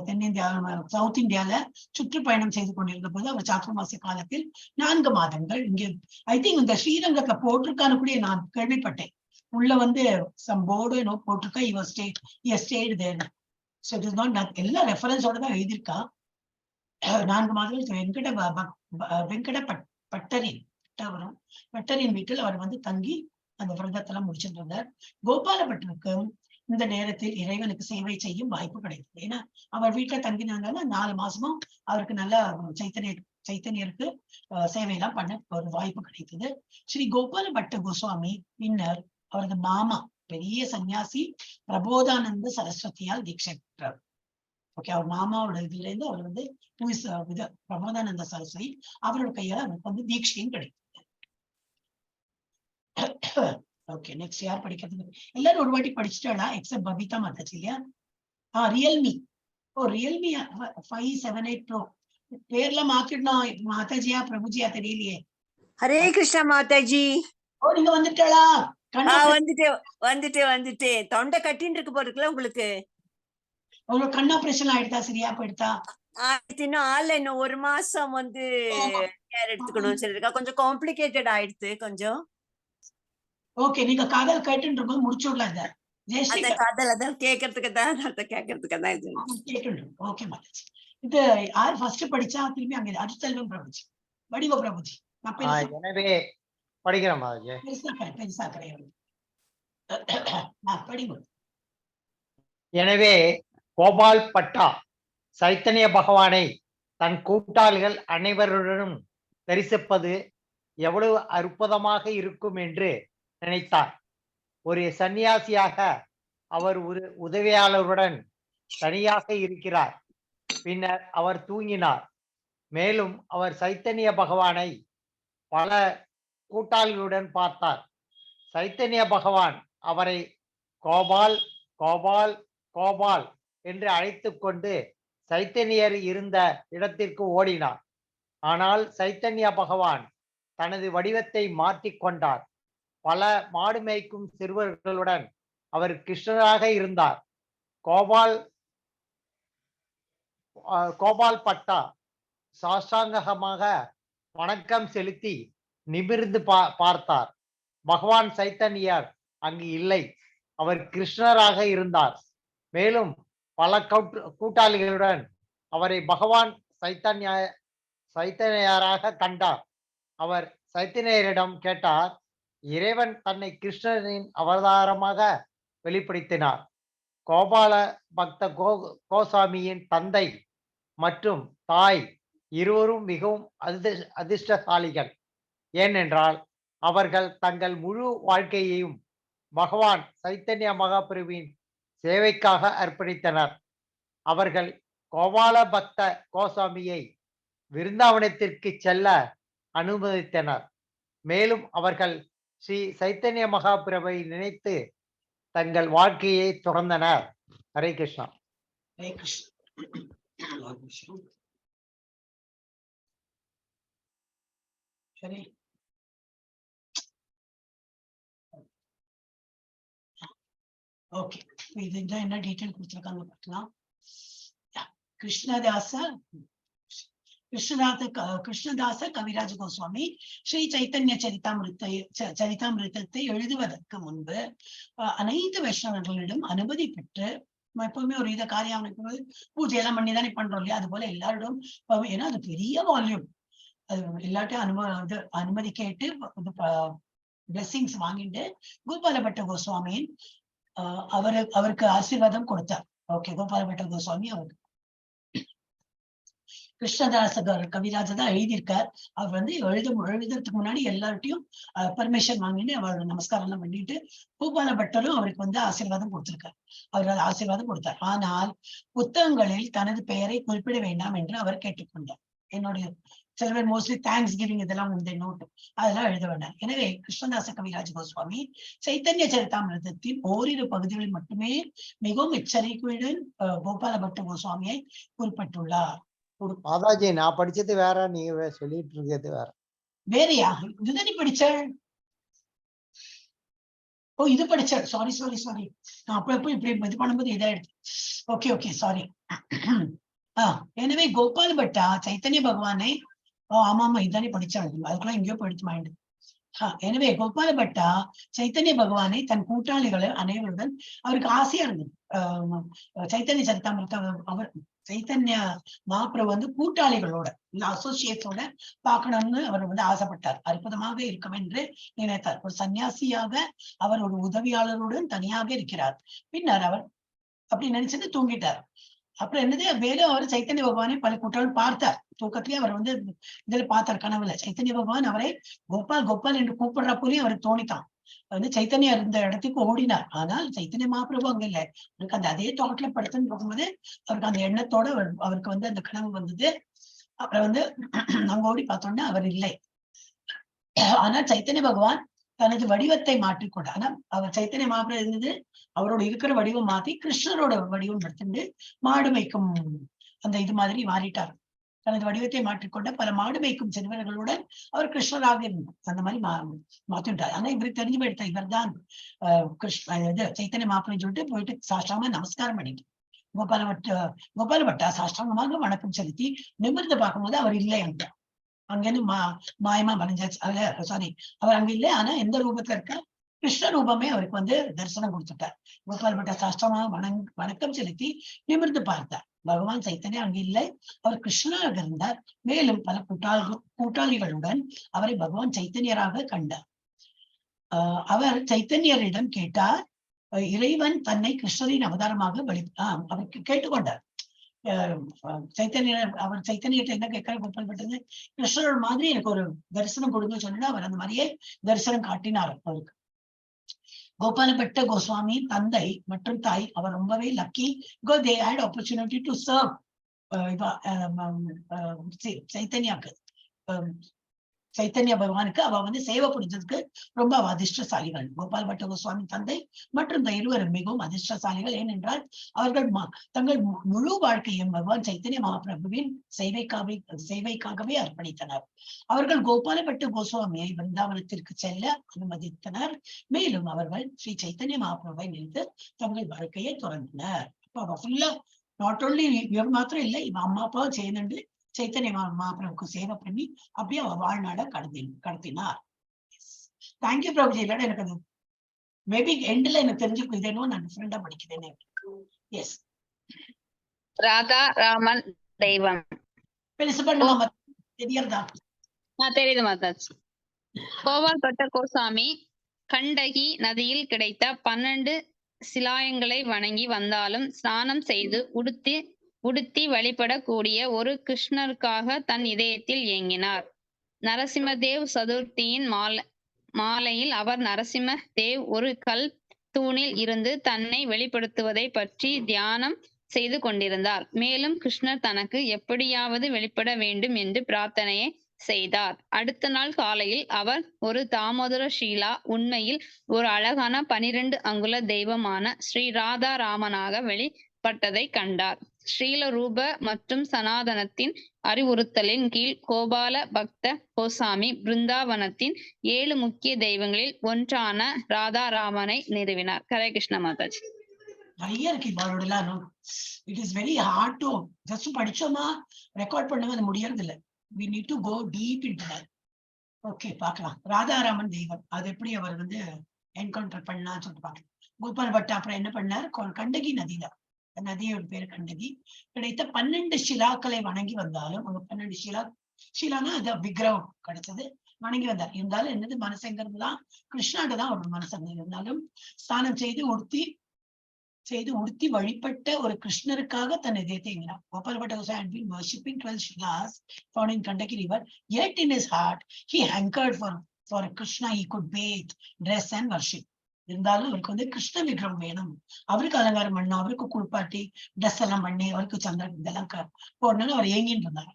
தென்னிந்தியா சவுத் இந்தியால சுற்றுப்பயணம் செய்து கொண்டிருந்த போது அவர் சாத்துர்மாசிய காலத்தில் 4 மாதங்கள் இங்கே, ஐ திங்க் இந்த ஸ்ரீரங்கத்துல போட்டிருக்கான்னு கூட நான் கேள்விப்பட்டேன். உள்ள வந்து சம் போர்டு என்னோ போட்டிருக்கா, So it is not எல்லா ரெஃபரன்ஸோட தான் எழுதியிருக்கா. 4 மாதங்கள் வெங்கட பட்டரின் வீட்டில் அவர் வந்து தங்கி அந்த விரதத்தெல்லாம் முடிச்சுட்டு இருந்தார். கோபால பட்டருக்கு இந்த நேரத்தில் இறைவனுக்கு சேவை செய்யும் வாய்ப்பு கிடைத்தது. ஏன்னா அவர் வீட்டுல தங்கினால 4 மாசமும் அவருக்கு நல்ல சைத்தன்யருக்கு சேவையெல்லாம் பண்ண ஒரு வாய்ப்பு கிடைத்தது. ஸ்ரீ கோபால பட்ட கோஸ்வாமி பின்னர் அவரது மாமா பெரிய சன்னியாசி பிரபோதானந்த சரஸ்வதியால் தீட்சை பெற்றார். ஓகே, அவர் மாமாவோட இதுல இருந்து அவர் வந்து பிரமோதானந்த சரஸ்வதி அவரோட கையால அவருக்கு வந்து தீட்சையும் கிடைக்கும். ஓகே, நெக்ஸ்ட் யார் படிக்கிறது? எல்லாரும் ஒரு வாட்டி படிச்சுட்டாளா எக்ஸப்ட் பபிதா மாதாஜி இல்லையா? ரியல்மி. ரியல்மி 578 Pro பேர்ல மாத்திடணும். மாதாஜியா பிரபுஜியா தெரியலையே. ஹரே கிருஷ்ணா மாதாஜி. நீங்க வந்துட்டாளா? வந்துட்டேன். தொண்டை கட்டின்னு இருக்கு போறதுக்குல உங்களுக்கு. உங்களுக்கு கண் ஆபரேஷன் ஆயிடுதா? சரியா போயிடுதா? இன்னும் ஆள்ல இன்னும் 1 மாசம் வந்து கேர் எடுத்துக்கணும் சொல்லிருக்கா. கொஞ்சம் காம்ப்ளிகேட்டட் ஆயிடுச்சு கொஞ்சம். ஓகே, நீங்க காதல் கேட்டுன்னு இருக்கும் முடிச்சு விடலாம். காதல் அதான் கேட்கறதுக்கு தான் இது ஓகே மாதாஜி. இது யார் ஃபர்ஸ்ட் படிச்சா திரும்பி அங்க அருட்செல்வம் பிரபுஜி, வடிவ பிரபுஜி. எனவே படிக்கிறேன் மாதாஜி. பெருசா கிடையாது. படிங்க. எனவே கோபால் பட்டா சைத்தன்ய பகவானை தன் கூட்டாளிகள் அனைவருடனும் தரிசிப்பது எவ்வளவு அற்புதமாக இருக்கும் என்று நினைத்தார். ஒரு சன்னியாசியாக அவர் ஒரு உதவியாளருடன் தனியாக இருக்கிறார். பின்னர் அவர் தூங்கினார். மேலும் அவர் சைத்தன்ய பகவானை பல கூட்டாளிகளுடன் பார்த்தார். சைத்தன்ய பகவான் அவரை கோபால் கோபால் கோபால் என்று அழைத்து கொண்டு சைத்தன்யர் இருந்த இடத்திற்கு ஓடினார். ஆனால் சைத்தன்ய பகவான் தனது வடிவத்தை மாற்றிக்கொண்டார். பல மாடு மேய்க்கும் சிறுவர்களுடன் அவர் கிருஷ்ணராக இருந்தார். கோபால் பட்டா சாஷ்டாங்கமாக வணக்கம் செலுத்தி நிமிர்ந்து பார்த்தார். பகவான் சைத்தன்யர் அங்கு இல்லை. அவர் கிருஷ்ணராக இருந்தார். மேலும் பல கூட்டாளிகளுடன் அவரை பகவான் சைத்தன்யராக கண்டார். அவர் சைத்தன்யரிடம் கேட்டார், இறைவன் தன்னை கிருஷ்ணரின் அவதாரமாக வெளிப்படுத்தினார். கோபால பக்த கோசாமியின் தந்தை மற்றும் தாய் இருவரும் மிகவும் அதிர்ஷ்டசாலிகள். ஏனென்றால் அவர்கள் தங்கள் முழு வாழ்க்கையையும் பகவான் சைத்தன்ய மகாபிரபுவின் சேவைக்காக அர்ப்பணித்தனர். அவர்கள் கோபால பக்த கோசாமியை விருந்தாவனத்திற்கு செல்ல அனுமதித்தனர். மேலும் அவர்கள் ஸ்ரீ சைத்தன்ய மகாபிரபுவை நினைத்து தங்கள் வாழ்க்கையை தொடர்ந்தனர். ஹரே கிருஷ்ணா. ஹரே கிருஷ்ணா. சரி, ஓகே. இதுதான் என்ன டீட்டெயில் கொடுத்துருக்காங்க பார்க்கலாம். கிருஷ்ணதாச கவிராஜ கோஸ்வாமி ஸ்ரீ சைத்தன்ய சரிதாமிருத்தத்தை எழுதுவதற்கு முன்பு அனைத்து வைஷ்ணவர்களிடம் அனுமதி பெற்று, எப்பவுமே ஒரு இதை காரியம் அமைக்கும்போது பூஜை எல்லாம் பண்ணி தானே பண்றோம் இல்லையா? அது போல எல்லாரிடம், ஏன்னா அது பெரிய வால்யூம், அது எல்லாட்டையும் அனுமதி கேட்டு பிளெஸிங்ஸ் வாங்கிட்டு கோபாலபட்ட கோஸ்வாமியின் அவருக்கு ஆசீர்வாதம் கொடுத்தார். ஓகே, கோபாலபட்ட கோஸ்வாமி அவருக்கு கிருஷ்ணதாச கவிராஜ தான் எழுதியிருக்கார். அவர் வந்து எழுதுறதுக்கு முன்னாடி எல்லார்ட்டையும் பர்மிஷன் வாங்கிட்டு அவர் நமஸ்காரம் எல்லாம் பண்ணிட்டு கோபால பட்டரும் அவருக்கு வந்து ஆசீர்வாதம் கொடுத்திருக்கார். அவர் ஆசீர்வாதம் கொடுத்தார். ஆனால் புத்தகங்களில் தனது பெயரை குறிப்பிட வேண்டாம் என்று அவர் கேட்டுக்கொண்டார். என்னுடைய சில பேர் மோஸ்ட்லி தேங்க்ஸ் கிவிங் இதெல்லாம் உண்டு நோட்டு, அதெல்லாம் எழுத வேண்டாம். எனவே கிருஷ்ணதாச கவிராஜ கோஸ்வாமி சைத்தன்ய சரிதாமிருதத்தின் ஓரிரு பகுதிகளில் மட்டுமே மிகவும் எச்சரிக்கையுடன் கோபால பட்ட கோஸ்வாமியை குறிப்பிட்டுள்ளார். மாதாஜி, நான் படிச்சது வேற, நீங்க சொல்லிட்டு இருக்கிறது வேற. வேறையா? இதுதான் நீ படிச்ச? இது படிச்ச? சாரி சாரி சாரி, நான் அப்ப இப்படி இது பண்ணும்போது இதாயிடுச்சு. Okay sorry. எனவே கோபால் பட்டா சைத்தன்ய பகவானை ஆமா இதுதானே படிச்சாள், அதுக்குள்ள எங்கேயோ போயிடுச்சு மைண்டு. எனவே கோபால பட்டா சைத்தன்ய பகவானை தன் கூட்டாளிகளை அனைவருடன் அவருக்கு ஆசையா இருந்தது. சைத்தன்ய சரிதாமிருத்த அவர் சைத்தன்ய மகாபிரபு வந்து கூட்டாளிகளோட இல்ல அசோசியேட்ஸோட பார்க்கணும்னு அவர் வந்து ஆசைப்பட்டார். அற்புதமாக இருக்கும் என்று நினைத்தார். ஒரு சன்னியாசியாக அவர் ஒரு உதவியாளருடன் தனியாக இருக்கிறார். பின்னர் அவர் அப்படி நினைச்சது தூங்கிட்டார். அப்புறம் என்னது வேலும் அவர் சைத்தன்ய பகவானை பல கூட்டாளர் பார்த்தார். தூக்கத்திலேயே அவர் வந்து இதுல பார்த்தார், கனவுல. சைத்தன்ய பகவான் அவரை கோபால் கோபால் என்று கூப்பிடுற போலயும் அவருக்கு தோணித்தான். வந்து சைத்தன்யா இருந்த இடத்துக்கு ஓடினார். ஆனால் சைத்தன்ய மகாபிரபு அங்க இல்லை. அவருக்கு அந்த அதே தோட்டல படுத்துன்னு போகும்போது அவருக்கு அந்த எண்ணத்தோட அவருக்கு வந்து அந்த கனவு வந்தது. அப்புறம் வந்து அங்க ஓடி பார்த்தோம்னா அவர் இல்லை. ஆனால் சைத்தன்ய பகவான் தனது வடிவத்தை மாற்றிக்கொண்ட. ஆனா அவர் சைத்தன்ய மகாபிரபு இருந்தது அவரோட இருக்கிற வடிவம் மாத்தி கிருஷ்ணரோட வடிவம் எடுத்துட்டு மாடு மேய்க்கும் அந்த இது மாதிரி மாறிட்டார். தனது வடிவத்தை மாற்றிக்கொண்ட பல மாடு மேய்க்கும் சிறுவர்களுடன் அவர் கிருஷ்ணராக இருந்தார். அந்த மாதிரி மாத்திட்டார். ஆனா இவருக்கு தெரிஞ்சு போயிட்ட இவர் தான் இது சைத்தன்ய மாப்பிள்ளைன்னு சொல்லிட்டு போயிட்டு சாஷ்டாங்கமா நமஸ்காரம் பண்ணிட்டு கோபால பட்டா சாஷ்டாங்கமாக வணக்கம் செலுத்தி நிமிர்ந்து பார்க்கும்போது அவர் இல்லை அங்க. அங்கேருந்து மாயமா மறைஞ்சாச்சு. சாரி, அவர் அங்க இல்லை. ஆனா எந்த ரூபத்துல இருக்க கிருஷ்ண ரூபமே அவருக்கு வந்து தரிசனம் கொடுத்துட்டார். கோபால பட்டா சாஷ்டாங்கமாக வணக்கம் செலுத்தி நிமிர்ந்து பார்த்தார். பகவான் சைத்தன்யா அங்கு இல்லை, அவர் கிருஷ்ணராக இருந்தார். மேலும் பல கூட்டாளிகளுடன் அவரை பகவான் சைத்தன்யராக கண்டார். அவர் சைத்தன்யரிடம் கேட்டார், இறைவன் தன்னை கிருஷ்ணரின் அவதாரமாக அவருக்கு கேட்டுக்கொண்டார். அவர் சைத்தன்யத்தை என்ன கேட்க கோபால்பட்டது, கிருஷ்ணரோட மாதிரி எனக்கு ஒரு தரிசனம் கொடுங்க சொன்னா அவர் அந்த மாதிரியே தரிசனம் காட்டினார் அவருக்கு. கோபாலபட்ட கோஸ்வாமி தந்தை மற்றும் தாய் அவர் ரொம்பவே lucky. because they had opportunity to serve சைத்தன்யாக்கு, சைத்தன்ய பகவானுக்கு அவ வந்து சேவை புரிஞ்சதுக்கு ரொம்ப அதிர்ஷ்டசாலிகள். கோபால் பட்ட கோஸ்வாமி தந்தை மற்றும் இந்த இருவரும் மிகவும் அதிர்ஷ்டசாலிகள். ஏனென்றால் அவர்கள் தங்கள் முழு வாழ்க்கையும் பகவான் சைத்தன்ய மகாபிரபுவின் சேவைக்காகவே அர்ப்பணித்தனர். அவர்கள் கோபாலபட்ட கோஸ்வாமியை பிருந்தாவனத்திற்கு செல்ல அனுமதித்தனர். மேலும் அவர்கள் ஸ்ரீ சைத்தன்ய மகாபிரபுவை நினைத்து தங்கள் வாழ்க்கையை தொடர்ந்தனர். அப்ப அவ ஃபுல்லா நாட் ஓன்லி இவர் மாத்திரம் இல்லை, இவ அம்மா அப்பாவும் சேர்ந்து சைத்தன்ய மகாபிரபுக்கு சேவை பண்ணி அப்படியே அவ வாழ்நாட கடத்தினார். தேங்க்யூ பிரபுஜி. இல்லைன்னா எனக்கு அது மேபி எண்ட்ல எனக்கு தெரிஞ்சுக்கும், இதேனோ நான் டிஃபரெண்டா படிக்கிறேன். எஸ், ராதா ராமன் தெய்வம் பெருசு பண்ணுமா தெரியறதா? தெரியுது மாதாஜி. கோபால் பட்ட கோசாமி கண்டகி நதியில் கிடைத்த 12 சிலாயங்களை வணங்கி வந்தாலும் ஸ்நானம் செய்து உடுத்தி வழிபடக்கூடிய ஒரு கிருஷ்ணருக்காக தன் இதயத்தில் ஏங்கினார். நரசிம்மதேவ் சதுர்த்தியின் மாலையில் அவர் நரசிம்மதேவ் ஒரு கல் தூணில் இருந்து தன்னை வெளிப்படுத்துவதை பற்றி தியானம் செய்து கொண்டிருந்தார். மேலும் கிருஷ்ணர் தனக்கு எப்படியாவது வெளிப்பட வேண்டும் என்று பிரார்த்தனையை செய்தார். அடுத்த நாள் காலையில் அவர் ஒரு தாமோதர ஷீலா, உண்மையில் ஒரு அழகான 12 அங்குல தெய்வமான ஸ்ரீ ராதா ராமனாக வெளிப்பட்டதை கண்டார். ஸ்ரீல ரூப மற்றும் சனாதனத்தின் அறிவுறுத்தலின் கீழ் கோபால பக்த கோசாமி பிருந்தாவனத்தின் 7 முக்கிய தெய்வங்களில் ஒன்றான ராதா ராமனை நிறுவினார். ஹரே கிருஷ்ண மாதாஜி. நிறைய இருக்கு இவாளோட. It is very hard to just படிச்சோமா ரெக்கார்ட் பண்ணவே அது முடியறது இல்லை. we need to go deep into that. Okay, பார்க்கலாம். ராதாராமன் தெய்வம் அது எப்படி அவர் வந்து என்கவுண்டர் பண்ணலாம்னு சொல்லிட்டு பார்க்கலாம். கோபால் பட் அப்புறம் என்ன பண்ணார், கண்டகி நதியில, நதியோட பேரு கண்டகி, கிடைத்த 12 ஷிலாக்களை வணங்கி வந்தாலும், அவங்க 12 ஷிலானா அது விக்கிரகம் கிடைச்சது, வணங்கி வந்தார். இருந்தாலும் என்னது மனசங்கிறதுதான் கிருஷ்ணாட்டதான் ஒரு மனசங்க. இருந்தாலும் ஸ்நானம் செய்து உடுத்தி வழிபட்ட ஒரு கிருஷ்ணருக்காக தன் இதயத்தை எங்கினார். கோபாலபட்ட Goswami had been worshipping 12 Shilas found in Kandaki river, yet in his heart he hankered for Krishna he could bathe, dress and worship. இருந்தாலும் அவருக்கு வந்து கிருஷ்ண விக்கிரகம் வேணும், அவருக்கு அலங்காரம் பண்ணணும், அவருக்கு குளிப்பாட்டி ட்ரெஸ் எல்லாம் பண்ணி அவருக்கு சந்திரன் இதெல்லாம் போடணும்னு அவர் ஏங்கிட்டு இருந்தார்.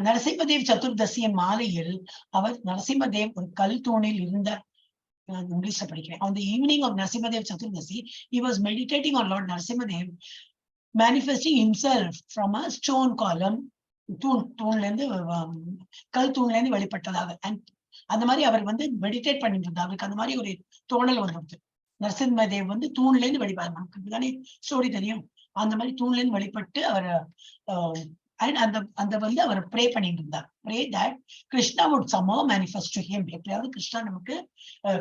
நரசிம்மதேவ் சதுர்தசியின் மாலையில் அவர் நரசிம்மதேவ் ஒரு கல் தூணில் இருந்த, இங்கிலீஷ்ல படிக்கிறேன். On the evening of Narasimhadev Chaturdashi, he was meditating on Lord Narasimhadev manifesting himself from a stone column. தூண்ல இருந்து கல் தூண்ல இருந்து வெளிப்பட்டதாக. அந்த மாதிரி அவர் வந்து மெடிடேட் பண்ணிட்டு இருந்தார். அவருக்கு அந்த மாதிரி ஒரு தோணல் வந்துருது. நரசிம்மதேவ் வந்து தூண்ல இருந்து வெளிப்பாரு, நமக்கு தானே ஸ்டோரி தெரியும். அந்த மாதிரி தூண்ல இருந்து வெளிப்பட்டு அவர் அந்த வந்து அவர் ப்ரே பண்ணிட்டு இருந்தார். Pray that Krishna would somehow manifest to him. எப்படியாவது கிருஷ்ணா நமக்கு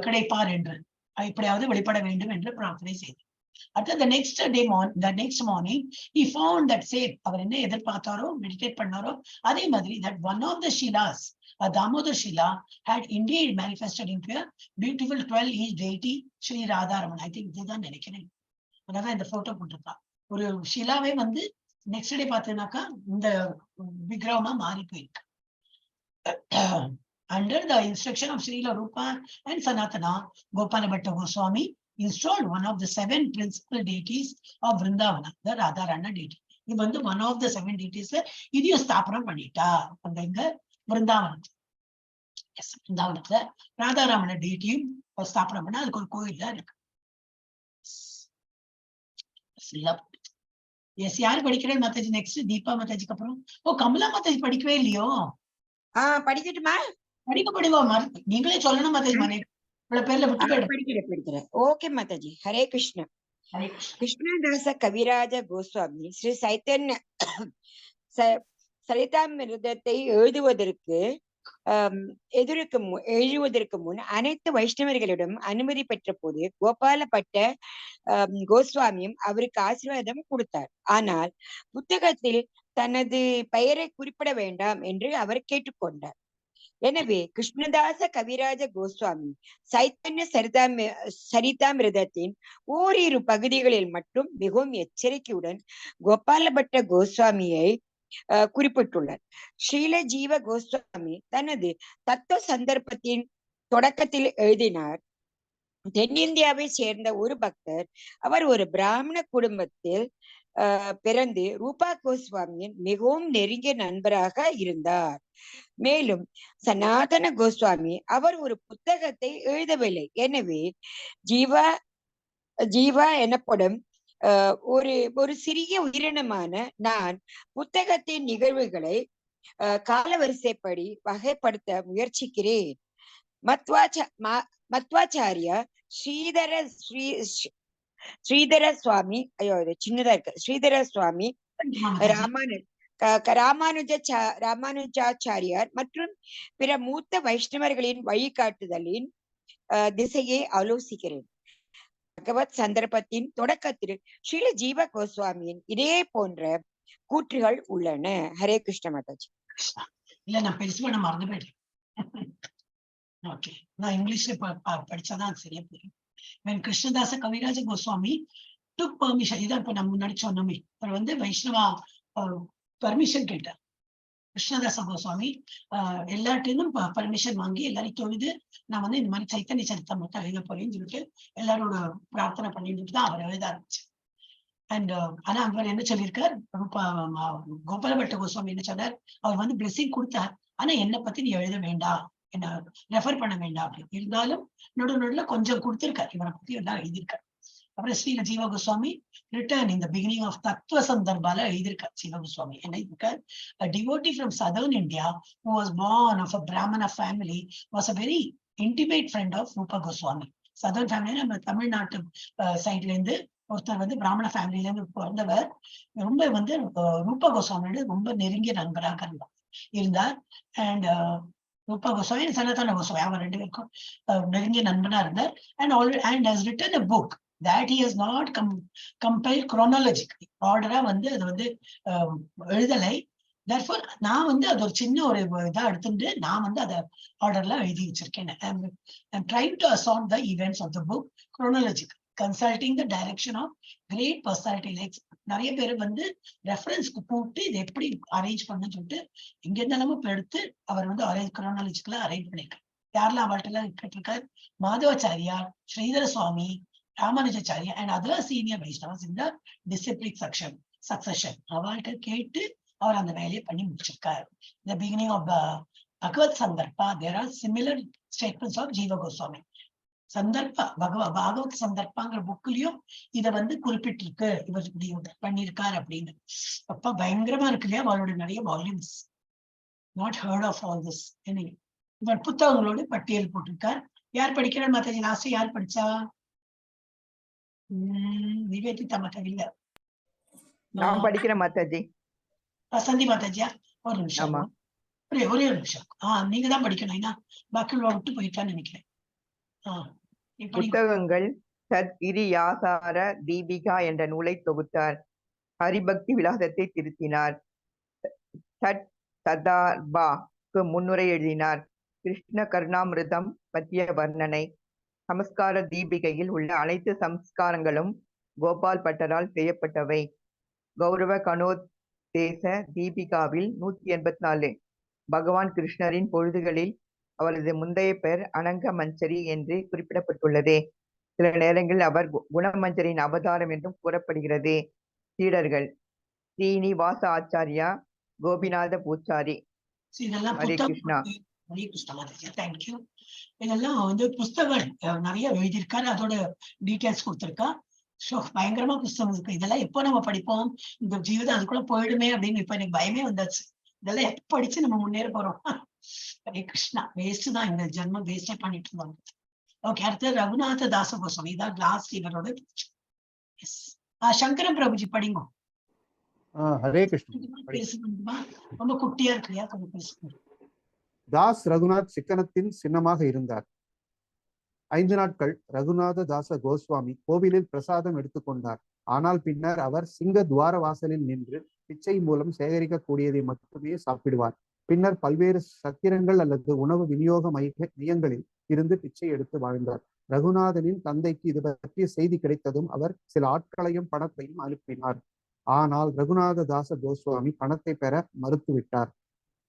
கிடைப்பார் என்று, எப்படியாவது வெளிப்பட வேண்டும் என்று பிரார்த்தனை செய்தார். அடுத்து the next morning he found that same, அவர் என்ன எதிர்பார்த்தாரோ மெடிடேட் பண்ணாரோ அதே மாதிரி, that one of the Shilas, Damodar Shila, had indeed manifested into a beautiful 12-inch deity Sri Radharaman. I think இதுதான் நினைக்கிறேன். அதான் இந்த போட்டோ போட்டிருக்கா. ஒரு ஷிலாவே வந்து நெக்ஸ்ட் டே பார்த்தீங்கன்னாக்கா இந்த விக்கிரகமா மாறி போயிருக்கு. Under the instruction of Srila Rupa and Sanatana, Gopala Bhatta Goswami installed one of the 7 principal deities of Vrindavana, the Radharana deity. இது வந்து one of the 7 deities இதையும் ஸ்தாபனம் பண்ணிட்டா. அந்த இங்க பிருந்தாவனத்துல ராதாராமன டேட்டியும் ஸ்தாபனம் பண்ண அதுக்கு ஒரு கோயில் தான் இருக்கு. எஸ், யாரு படிக்கிறேன் மாதாஜி? நெக்ஸ்ட் தீபா மாதாஜிக்கு அப்புறம் கமலா மாதாஜி படிக்கவே இல்லையோ? படிக்கட்டுமா? படிக்க நீங்களே சொல்லணும் மாதாஜி. மனை இவ்வளவு பேர்ல விட்டு படிக்கிறேன். ஓகே மாதாஜி. ஹரே கிருஷ்ண. கிருஷ்ணதாச கவிராஜ கோஸ்வாமி ஸ்ரீ சைத்தன்ய சரிதாமிருதத்தை எழுதுவதற்கு முன் அனைத்து வைஷ்ணவர்களிடம் அனுமதி பெற்ற போது கோபாலப்பட்ட கோஸ்வாமியும் அவருக்கு ஆசீர்வாதம் கொடுத்தார். ஆனால் புத்தகத்தில் தனது பெயரை குறிப்பிட வேண்டாம் என்று அவர் கேட்டுக்கொண்டார். எனவே கிருஷ்ணதாச கவிராஜ கோஸ்வாமி சைத்தன்ய சரிதாமிருதத்தின் ஓரிரு பகுதிகளில் மட்டும் மிகவும் எச்சரிக்கையுடன் கோபாலபட்ட கோஸ்வாமியை குறிப்பிட்டுள்ளார். ஸ்ரீல ஜீவ கோஸ்வாமி தனது தத்துவ சந்தர்ப்பத்தின் தொடக்கத்தில் எழுதினார். தென்னிந்தியாவை சேர்ந்த ஒரு பக்தர். அவர் ஒரு பிராமண குடும்பத்தில் பிறந்து ரூபா கோஸ்வாமியின் மிகவும் நெருங்கிய நண்பராக இருந்தார். மேலும் சனாதன கோஸ்வாமி அவர் ஒரு புத்தகத்தை எழுதவில்லை. எனவே ஜீவா எனப்படும் ஒரு சிறிய உயிரினமான நான் புத்தகத்தின் நிகழ்வுகளை காலவரிசைப்படி வகைப்படுத்த முயற்சிக்கிறேன். மத்வாச்சாரியா ஸ்ரீதர சுவாமி சின்னதா இருக்கு ஸ்ரீதர சுவாமி ராமானுஜாச்சாரியார் மற்றும் பிற மூத்த வைஷ்ணவர்களின் வழிகாட்டுதலின் திசையை ஆலோசிக்கிறேன். பகவத் சந்தர்ப்பத்தின் தொடக்கத்தில் ஸ்ரீல ஜீவ கோஸ்வாமியின் இதே போன்ற கூற்றுகள் உள்ளன. ஹரே கிருஷ்ண மாதாஜி. இல்ல, நான் பெருசு பண்ண மறந்து போயிட்டேன். ஓகே, நான் இங்கிலீஷ்ல படிச்சாதான் சரியா புரியும். when Krishnadasa Kaviraja Goswami took permission, இதான் இப்ப நம்ம முன்னாடி சொன்னோமே, அவர் வந்து வைஷ்ணவா பர்மிஷன் கேட்டார். கிருஷ்ணதாச கோஸ்வாமி எல்லார்ட்டும் பர்மிஷன் வாங்கி எல்லாரையும் தொழுது நான் வந்து இந்த மாதிரி சைத்தன்ய சரித்தம் மட்டும் எழுத போறேன்னு சொல்லிட்டு எல்லாரோட பிரார்த்தனை பண்ணிட்டு தான் அவர் எழுத ஆரம்பிச்சார். அண்ட் ஆனா அவர் என்ன சொல்லியிருக்கார், கோபால பட்ட கோஸ்வாமி என்ன சொன்னார், அவர் வந்து பிளெஸிங் கொடுத்தார். ஆனா என்னை பத்தி நீ எழுத வேண்டாம், என்ன ரெஃபர் பண்ண வேண்டாம் அப்படின்னு. இருந்தாலும் நடுநடுல கொஞ்சம் கொடுத்திருக்காரு, இவரை பத்தி எல்லாம் எழுதியிருக்காரு. அப்புறம் ஸ்ரீல ஜீவ கோஸ்வாமி ரிட்டர்ன் இந்த பிகினிங் ஆஃப் தத்துவ சந்தர்பால எழுதியிருக்கார். ஜீவ கோஸ்வாமி என்ன இருக்கார், a devotee from southern India who was born of a Brahmana family was a very intimate friend of Rupa Goswami. Southern family நம்ம தமிழ்நாட்டு சைட்ல இருந்து ஒருத்தர் வந்து பிராமண ஃபேமிலில இருந்து பிறந்தவர். ரொம்ப வந்து ரூபா கோஸ்வாமியோட ரொம்ப நெருங்கிய நண்பராக இருந்தார். அண்ட் ரூபா கோஸ்வாமி சனாதன கோஸ்வாமி அவர் 2 பேருக்கும் நெருங்கிய நண்பனா இருந்தார். and has written a book that he has not compiled chronologically. ஆர்டரா வந்து அது வந்து எழுதலை. therefore நான் வந்து அது ஒரு சின்ன ஒரு இதா எடுத்துட்டு நான் வந்து அதை ஆர்டர்ல எழுதி வச்சிருக்கேன். I'm trying to assort the events of the book chronologically, consulting the direction of great personality. Like நிறைய பேர் வந்து ரெஃபரன்ஸ்க்கு கூப்பிட்டு இது எப்படி அரேஞ்ச் பண்ணு சொல்லிட்டு இங்க இருந்தாலும் எடுத்து அவர் வந்து chronologically அரேஞ்ச் பண்ணிருக்காரு. யாரெல்லாம் அவர்கிட்ட எல்லாம் கேட்டிருக்காரு, மாதவாச்சாரியார், ஸ்ரீதர சுவாமி, Ramanujacharya and other senior Vaishnavas in the disciplic succession அவர்கிட்ட கேட்டு அவர் அந்த வேலையை பண்ணி முடிச்சிருக்காரு. The beginning of the Bhagavad சந்தர்ப்பா, there are similar statements of ஜீவ கோஸ்வாமி. சந்தர்ப்பா பாகவத் சந்தர்ப்பாங்கிற புக்லயும் இத வந்து குறிப்பிட்டிருக்கு, இவர் இப்படி பண்ணியிருக்காரு அப்படின்னு. அப்ப பயங்கரமா இருக்கு இல்லையா, அவரோட நிறைய volumes. Not heard of all this. இவர் புத்தகங்களோட பட்டியல் போட்டிருக்கார். யார் படிக்கிறார் மாதாஜி? லாஸ்ட் யார் படிச்சா? நிவேதிதா மாதாஜி இல்ல, நான் படிக்கிறேன் மாதாஜி. வசந்தி மாதாஜியா? ஒரு நிமிஷம், ஒரே ஒரு நிமிஷம். நீங்க தான் படிக்கணும், ஏன்னா பாக்கி விட்டு போயிட்டான்னு நினைக்கிறேன். புத்தகங்கள் சத் இரியாசார தீபிகா என்ற நூலை தொகுத்தார். ஹரிபக்தி விலாசத்தை திருத்தினார். சட் சதார்பாக்கு முன்னுரை எழுதினார். கிருஷ்ண கருணாமிருதம் பற்றிய வர்ணனை. சமஸ்கார தீபிகையில் உள்ள அனைத்து சம்ஸ்காரங்களும் கோபால் பட்டரால் செய்யப்பட்டவை. கௌரவ கனோதேச தீபிகாவில் 184 பகவான் கிருஷ்ணரின் பொழுதுகளில் அவரது முந்தைய பெயர் அனங்க மஞ்சரி என்று குறிப்பிடப்பட்டுள்ளது. சில நேரங்களில் அவர் குணமஞ்சரின் அவதாரம் என்றும் கூறப்படுகிறது. சீடர்கள் ஸ்ரீனிவாச ஆச்சாரியா, கோபிநாத பூச்சாரி. ஹரே கிருஷ்ணா. ஹரே கிருஷ்ணா மாதாஜி, தேங்க்யூ. இதெல்லாம் வந்து புஸ்தகங்கள் நிறைய எழுதியிருக்காரு, அதோட டீட்டெயில்ஸ் கொடுத்திருக்கா. ஸோ பயங்கரமா புஸ்தகம் இருக்கு. இதெல்லாம் எப்போ நம்ம படிப்போம், இந்த ஜீவிதம் அதுக்குள்ள போயிடுமே அப்படின்னு இப்ப எனக்கு பயமே வந்தாச்சு. இதெல்லாம் எப்ப படிச்சு நம்ம முன்னேற போறோம். ஹரே கிருஷ்ணா. வேஸ்ட் தான், இந்த ஜென்மம் வேஸ்டே பண்ணிட்டு இருந்தாங்க. ஓகே, அடுத்து ரகுநாத தாச கோஸ்வாமி, இதான் லாஸ்ட் இவரோட. சங்கரன் பிரபுஜி படிங்க. ஹரே கிருஷ்ணா. பேசுமா, ரொம்ப குட்டியா இருக்கியா, கொஞ்சம் பேசுங்க. தாஸ் ரகுநாத் சிக்கனத்தின் சின்னமாக இருந்தார். 5 நாட்கள் ரகுநாத தாச கோஸ்வாமி கோவிலில் பிரசாதம் எடுத்துக்கொண்டார். ஆனால் பின்னர் அவர் சிங்க துவார வாசலில் நின்று பிச்சை மூலம் சேகரிக்கக்கூடியதை மட்டுமே சாப்பிடுவார். பின்னர் பல்வேறு சத்திரங்கள் அல்லது உணவு விநியோக மையங்களில் இருந்து பிச்சை எடுத்து வாழ்ந்தார். ரகுநாதனின் தந்தைக்கு இது பற்றிய செய்தி கிடைத்ததும் அவர் சில ஆட்களையும் பணத்தையும் அனுப்பினார். ஆனால் ரகுநாத தாச கோஸ்வாமி பணத்தை பெற மறுத்துவிட்டார்.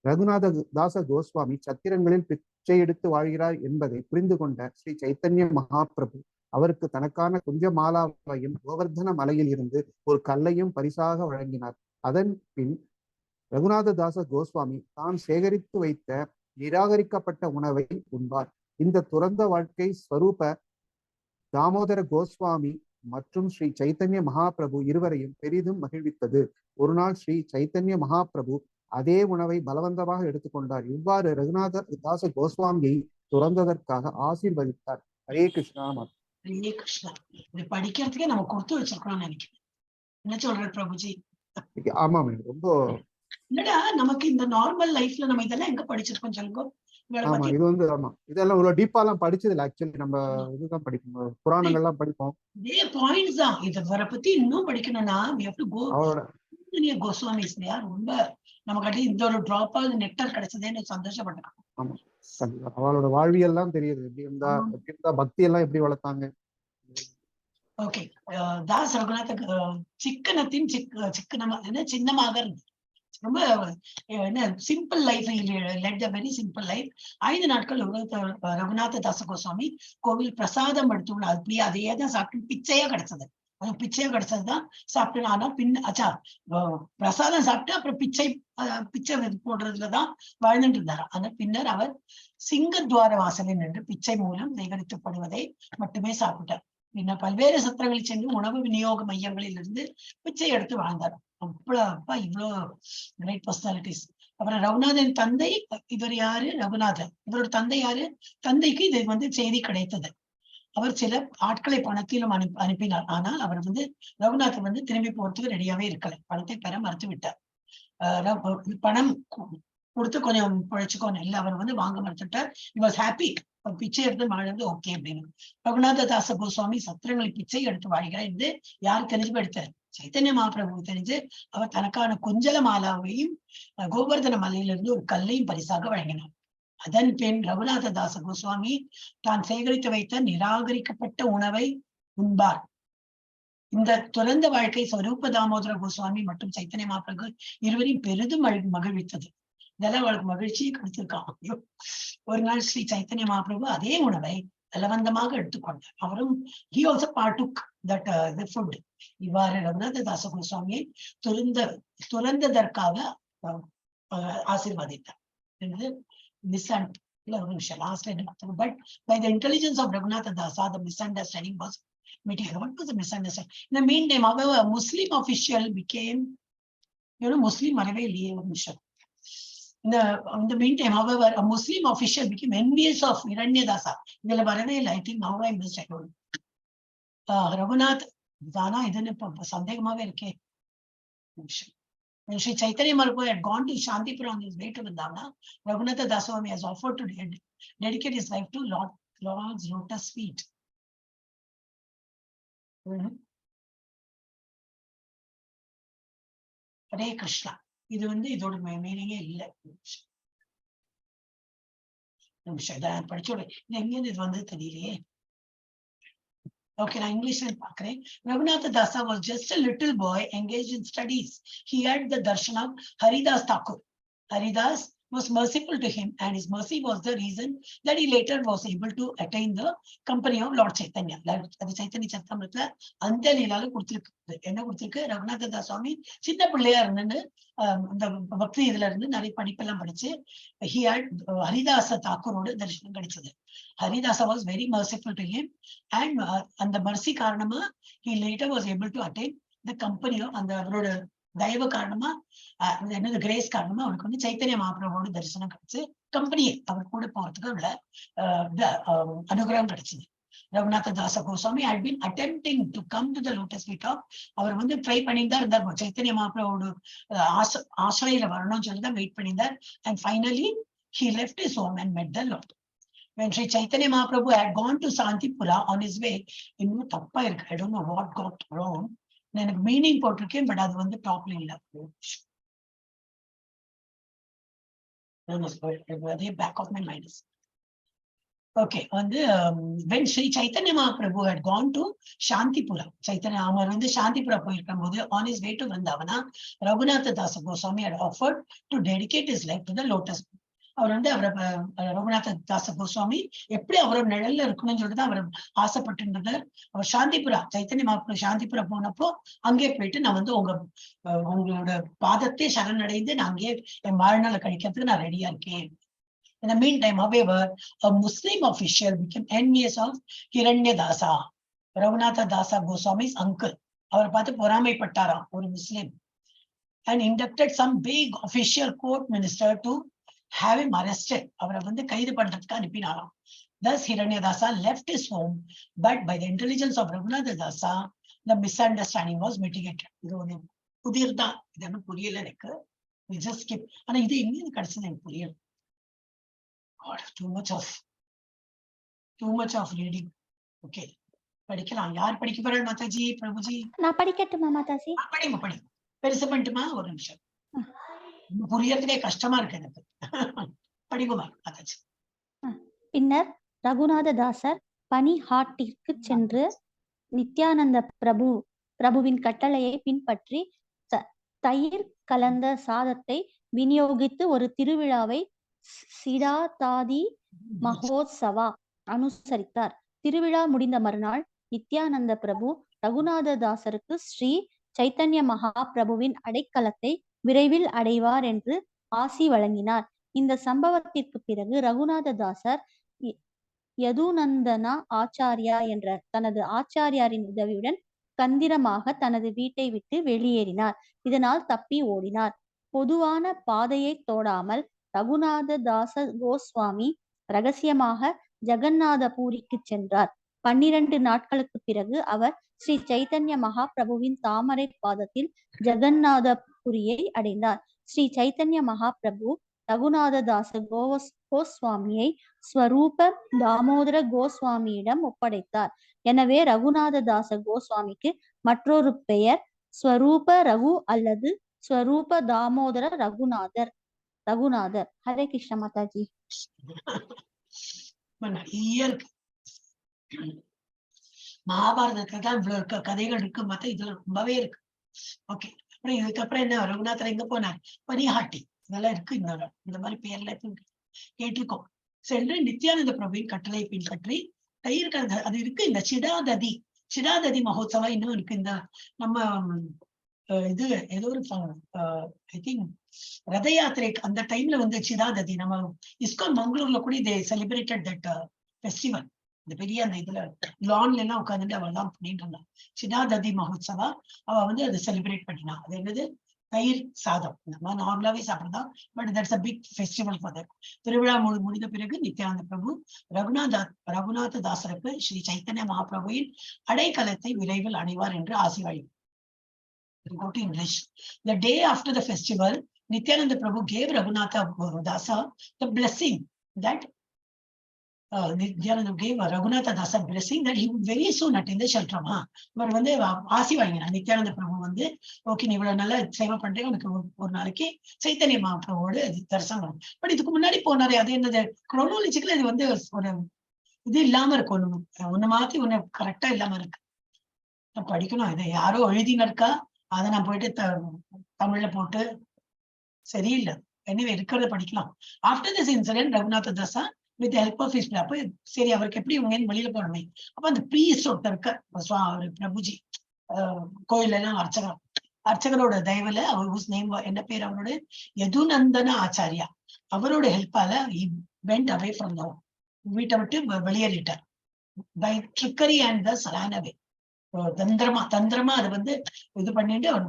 ரகுநாத தாச கோஸ்வாமி சத்திரங்களில் பிச்சை எடுத்து வாழ்கிறார் என்பதை புரிந்து கொண்ட ஸ்ரீ சைத்தன்ய மகாபிரபு அவருக்கு தனக்கான குஞ்ச மாலாவையும் கோவர்தன மலையில் இருந்து ஒரு கல்லையும் பரிசாக வழங்கினார். அதன் பின் ரகுநாத தாச கோஸ்வாமி தான் சேகரித்து வைத்த நிராகரிக்கப்பட்ட உணவை உண்பார். இந்த துறந்த வாழ்க்கை ஸ்வரூப தாமோதர கோஸ்வாமி மற்றும் ஸ்ரீ சைத்தன்ய மகாபிரபு இருவரையும் பெரிதும் மகிழ்வித்தது. ஒரு நாள் ஸ்ரீ சைத்தன்ய மகாபிரபு அதே உணவை பலவந்தமாக எடுத்துக்கொண்டார். இவ்வாறு ரகுநாத தாச கோஸ்வாமியை துறந்ததற்காக ஆசீர்வதித்தார். ஹரே கிருஷ்ணா. ஹரே கிருஷ்ணா. இது படிக்கிறதுக்கே நம்ம கொடுத்து வச்சிருக்கோம்னு நினைக்கிறேன். என்ன சொல்ற பிரபுஜி? ஆமா, ரொம்ப என்னடா நமக்கு இந்த நார்மல் லைஃப்ல நம்ம இதெல்லாம் எங்க படிச்சிருக்கோம் சொல்லுங்க. ஆமா, இது வந்து ஆமா, இதெல்லாம் இவ்வளவு டீப்பா எல்லாம் படிச்சது இல்ல. ஆக்சுவலி நம்ம இதுதான் படிக்கணும், புராணங்கள் எல்லாம் படிப்போம். இதே பாயிண்ட்ஸ் தான். இத வர பத்தி இன்னும் படிக்கணும்னா கோஸ்வாமி ரொம்ப நமக்கு இந்த ஒரு டிராப் ஆகுது நெக்டர் கிடைச்சதேன்னு சந்தோஷப்பட்டேன். ஆமா, அவளோட வாழ்வியல் எல்லாம் தெரியுது. எப்படி இருந்தா பக்தி எல்லாம் எப்படி வளர்த்தாங்க. ஓகே, தாஸ் ரகுநாத சிக்கனத்தின் சின்னமாக இருந்தது. ரொம்ப என்ன simple life, let a very simple life. 5 நாட்கள் ரகுநாத தாச கோஸ்வாமி கோவில் பிரசாதம் எடுத்து அப்படியே அதையே தான் சாப்பிட்டு பிச்சையா கிடைச்சது. பிச்சையா கிடைச்சதுதான் சாப்பிட்டு. ஆனா பிரசாதம் சாப்பிட்டு அப்புறம் பிச்சை போடுறதுலதான் வாழ்ந்துட்டு இருந்தாரு. ஆனா பின்னர் அவர் சிங்கத்வார வாசலில் நின்று பிச்சை மூலம் சேகரிக்கப்படுவதை மட்டுமே சாப்பிட்டார். பின்னர் பல்வேறு சத்திரங்களில் சென்று உணவு விநியோக மையங்களில் இருந்து பிச்சை எடுத்து வாழ்ந்தார். அப்பா இவ்வளோ கிரேட் பர்சனாலிட்டிஸ். அப்புறம் ரகுநாதன் தந்தை, இவர் யாரு? ரகுநாதன். இவரோட தந்தை யாரு? தந்தைக்கு இது வந்து செய்தி கிடைத்தது. அவர் சில ஆட்களை பணத்திலும் அனுப்பினார். ஆனால் அவர் வந்து ரகுநாதன் வந்து திரும்பி போறதுக்கு ரெடியாவே இருக்கல. பணத்தை பெற மறுத்து விட்டார். பணம் கொடுத்து கொஞ்சம் பழைச்சுக்கோன்னு இல்லை, அவர் வந்து வாங்க மறுத்துட்டார். he was happy. பிச்சை எடுத்து வாழ்றது ஓகே அப்படின்னு. ரகுநாத தாச கோஸ்வாமி சத்திரங்களில் பிச்சை எடுத்து வாழ்கிறார் என்று யார் தெரிஞ்சு எடுத்தார்? சைத்தன்ய மகாபிரபு தெரிஞ்சு அவர் தனக்கான குஞ்சல மாலாவையும் கோவர்தன மலையிலிருந்து ஒரு கல்லையும் பரிசாக வழங்கினார். அதன் பின் ரகுநாத தாச கோஸ்வாமி தான் சேகரித்து வைத்த நிராகரிக்கப்பட்ட உணவை உண்பார். இந்த துறந்த வாழ்க்கை ஸ்வரூப தாமோதர கோஸ்வாமி மற்றும் சைத்தன்ய மகாபிரபு இருவரையும் பெரிதும் மகிழ்வித்தது. இதெல்லாம் அவளுக்கு மகிழ்ச்சியை கொடுத்திருக்காங்க. ஒரு நாள் ஸ்ரீ சைத்தன்ய மகாபிரபு அதே உணவை பலவந்தமாக எடுத்துக்கொண்டார். அவரும் he also partook that the food. இவ்வாறு ரகுநாத தாச கோஸ்வாமியை துறந்ததற்காக ஆசீர்வதித்தார். But by the intelligence of Raghunatha Dasa, the misunderstanding was mitigated. What was the misunderstanding? In the meantime, however, a Muslim official became, Muslim mission. In the meantime, however, a Muslim official became envious of Hiranyadasa. I think now I must have told. Raghunath Dana idane sandegamaave irukke. When Sri Chaitanya Mahaprabhu had gone to Shantipura on his way to Vrindavan, Raghunatha Daswami has offered to dedicate his life to Lord's lotus feet. Hare Krishna. இது வந்து இதோட மீனிங்கே இல்லை. படிச்சோட எங்கேருந்து இது வந்து தெரியலையே. Okay, நான் இங்கிலீஷ்ல பார்க்கிறேன். Raghunatha Dasa was just a little boy engaged in studies. He had the darshan of Haridas Thakur. Haridas was merciful to him, and his mercy was the reason that he later was able to attain the company of Lord Chaitanya. அது சைத்தன்ய சரிதாமிரத்துல அந்த லீலால கொடுத்திருக்கு. என்ன கொடுத்திருக்கு? ரகுநாத தாஸ் சுவாமி சின்ன பிள்ளையா இருந்துன்னு அந்த பக்தி இதுல இருந்து நிறைய படிப்பெல்லாம் படிச்சு he had ஹரிதாச தாக்கூரோட தரிசனம் கிடைச்சது. Haridasa was very merciful to him, and அந்த mercy காரணமா he later was able to attain the company of அந்த அவரோட தயவு காரணமா என்னது கிரேஸ் காரணமா அவனுக்கு வந்து சைத்தன்ய மகாபிரபுவோட தரிசனம் கிடைச்சு கம்பெனியை அவர் கூட போறதுக்கு உள்ள அனுகிரகம் கிடைச்சது. ரகுநாத தாச Goswami had been attempting to come to the lotus feet of, அவர் வந்து ட்ரை பண்ணிட்டு தான் இருந்தார் சைத்தன்ய மகாபிரபுவோட ஆசிரியில வரணும்னு சொல்லி தான் வெயிட் பண்ணியிருந்தார். And finally he left his home and met the Lord. When Sri Chaitanya Mahaprabhu had gone to Santipura on his way, இன்னும் தப்பா இருக்கு, I don't know what got wrong. எனக்கு மீனிங் போட்டிருக்கேன், பட் அது வந்து டாப்ல இல்ல. அதே back of my mind. Okay, வந்து when Sri Chaitanya Mahaprabhu had gone to Shantipura, Chaitanya அவர் வந்து சாந்திபுரா போயிருக்கும் போது on his way to Vrindavana, Raghunatha Dasa Goswami had offered to dedicate his life to the lotus. அவர் வந்து ரகுநாத தாச கோஸ்வாமி எப்படி அவரோட நிழல்ல இருக்கணும்னு சொல்லிட்டு அவர் ஆசைப்பட்டிருந்தார். அவர் சாந்திபுரா சைத்தன்ய மகாபிரபு சாந்திபுரா போனப்போ அங்கே போயிட்டு நான் வந்து உங்களோட பாதத்தை சரணடைந்து நான் அங்கே என் வாழ்நாளை கழிக்கிறதுக்கு நான் ரெடியா இருக்கேன். In the meantime, however, a Muslim official became envious of Hiranyadasa, Raghunatha Dasa Goswami's uncle. அவர் பார்த்து பொறாமைப்பட்டாராம் ஒரு முஸ்லிம், and inducted some big official court minister to have him arrested. அவரை வந்து கைது பண்றதுக்கு அனுப்பினாராம். Thus Hiranyadasa left his home, but by the intelligence of Raghunatha Dasa, the misunderstanding was mitigated. இது ஒரு புதிர் தான், இது என்ன புரியல எனக்கு, just skip. ஆனா இது எங்க கிடைச்சது எனக்கு புரியல. God, too much of reading. Okay, படிக்கலாம். யார் படிக்க போறாள்? மாதாஜி, பிரபுஜி? நான் படிக்கட்டுமா மாதாஜி? படிங்க. பெருசு பண்ணிட்டுமா? ஒரு நிமிஷம், புரியறதுலே கஷ்டமா இருக்கு எனக்கு. படிக்குமா மாதாஜி? பின்னர் ரகுநாத தாசர் பனிஹாட்டிற்கு சென்று நித்யானந்த பிரபுவின் கட்டளையை பின்பற்றி தயிர் கலந்த சாதத்தை விநியோகித்து ஒரு திருவிழாவை சிடாதாதி மகோத்சவா அனுசரித்தார். திருவிழா முடிந்த மறுநாள் நித்யானந்த பிரபு ரகுநாத தாசருக்கு ஸ்ரீ சைத்தன்ய மகாபிரபுவின் அடைக்கலத்தை விரைவில் அடைவார் என்று ஆசி வழங்கினார். இந்த சம்பவத்திற்கு பிறகு ரகுநாத தாசர் யதுநந்தனா ஆச்சாரியா என்ற தனது ஆச்சாரியாரின் உதவியுடன் தந்திரமாக தனது வீட்டை விட்டு வெளியேறினார். இதனால் தப்பி ஓடினார். பொதுவான பாதையை தோடாமல் ரகுநாத தாச கோஸ்வாமி ரகசியமாக ஜெகநாதபுரிக்கு சென்றார். 12 நாட்களுக்கு பிறகு அவர் ஸ்ரீ சைத்தன்ய மகாபிரபுவின் தாமரை பாதத்தில் ஜெகநாதபுரியை அடைந்தார். ஸ்ரீ சைத்தன்ய மகாபிரபு ரகுநாத தாச கோஸ்வாமியை ஸ்வரூப தாமோதர கோஸ்வாமியிடம் ஒப்படைத்தார். எனவே ரகுநாத தாச கோஸ்வாமிக்கு மற்றொரு பெயர் ஸ்வரூப ரகு அல்லது ஸ்வரூப தாமோதர ரகுநாதர். ஹரே கிருஷ்ண மாதாஜி. மகாபாரதத்துல தான் இவ்வளவு இருக்க கதைகள் இருக்கு, மத்த இதுல ரொம்பவே இருக்கு. ஓகே, அப்புறம் இதுக்கப்புறம் என்ன? ரகுநாதர் எங்க போனார்? பனிஹாட்டி, இதெல்லாம் இருக்கு. இந்த மாதிரி பேர்ல கேட்டிருக்கோம். சென்று நித்யானந்த பிரபுவின் கட்டளை பின்பற்றி தயிர் கலந்த அது இருக்கு. இந்த சிடாததி மகோத்சவா இன்னும் இருக்கு. இந்த நம்ம இது ஏதோ ஒரு ஐ திங்க் ரத யாத்திரை அந்த டைம்ல வந்து சிடாததி நம்ம இஸ்கான் மங்களூர்ல கூட இதை செலிப்ரேட்டட் தட் ஃபெஸ்டிவல். இந்த பெரிய அந்த இதுல லான்ல எல்லாம் உட்காந்துட்டு அவள் எல்லாம் பண்ணிட்டு இருந்தான். சிடாததி மகோத்சவா அவ வந்து அதை செலிப்ரேட் பண்ணினா. அது என்னது? தயிர் சாதம். நம்ம நார்மலாவே சாப்பிடலாம், but that's a big festival for that. திருவிழா முடிந்த பிறகு நித்யானந்த பிரபு ரகுநாத தாசருக்கு ஸ்ரீ சைத்தன்ய மகாபிரபுவின் அடைக்கலத்தை விரைவில் அடைவார் என்று ஆசீர்வாதி. Go to English. The day after the festival, Nityananda Prabhu gave Raghunatha Dasa the blessing that Nityananda gave Raghunatha Dasa blessing that he would very soon attain the shelter. அவர் வந்து ஆசி வாங்கினார். நித்யானந்த பிரபு வந்து ஓகே, நீ இவ்வளவு நல்லா சேவை பண்றேன், உனக்கு ஒரு நாளைக்கு சைத்தன்ய மகாபிரபுவோட தரிசனம். பட் இதுக்கு முன்னாடி போனாரு. அது என்னது? குரோனாலஜிக்கல இது வந்து ஒரு இது இல்லாம இருக்கு. ஒண்ணு மாத்தி ஒண்ணு கரெக்டா இல்லாம இருக்கு. படிக்கணும். இதை யாரோ எழுதினருக்கா, அதை நான் போயிட்டு தமிழ்ல போட்டு சரியில்லை. எனவே இருக்கிறத படிக்கலாம். After this incident Raghunatha Das with help of his அப்ப சரி அவருக்கு எப்படி இவங்க வெளியில போறமே, அப்ப அந்த ப்ரீஸ்ட் ஒருத்தர் இருக்க பிரபுஜி கோயில்ல எல்லாம் அர்ச்சகரோட தயவுல அவர் நேம் என்ன பேர் அவரோட யதுநந்தன ஆச்சாரியா, அவரோட ஹெல்ப்பால வெண்ட் அவே ஃப்ரம் த வீட்டை விட்டு வெளியேறிட்டார். பை ட்ரிக்கரி அண்ட் த சலானவே, தந்திரமா அது வந்து இது பண்ணிட்டு அவர்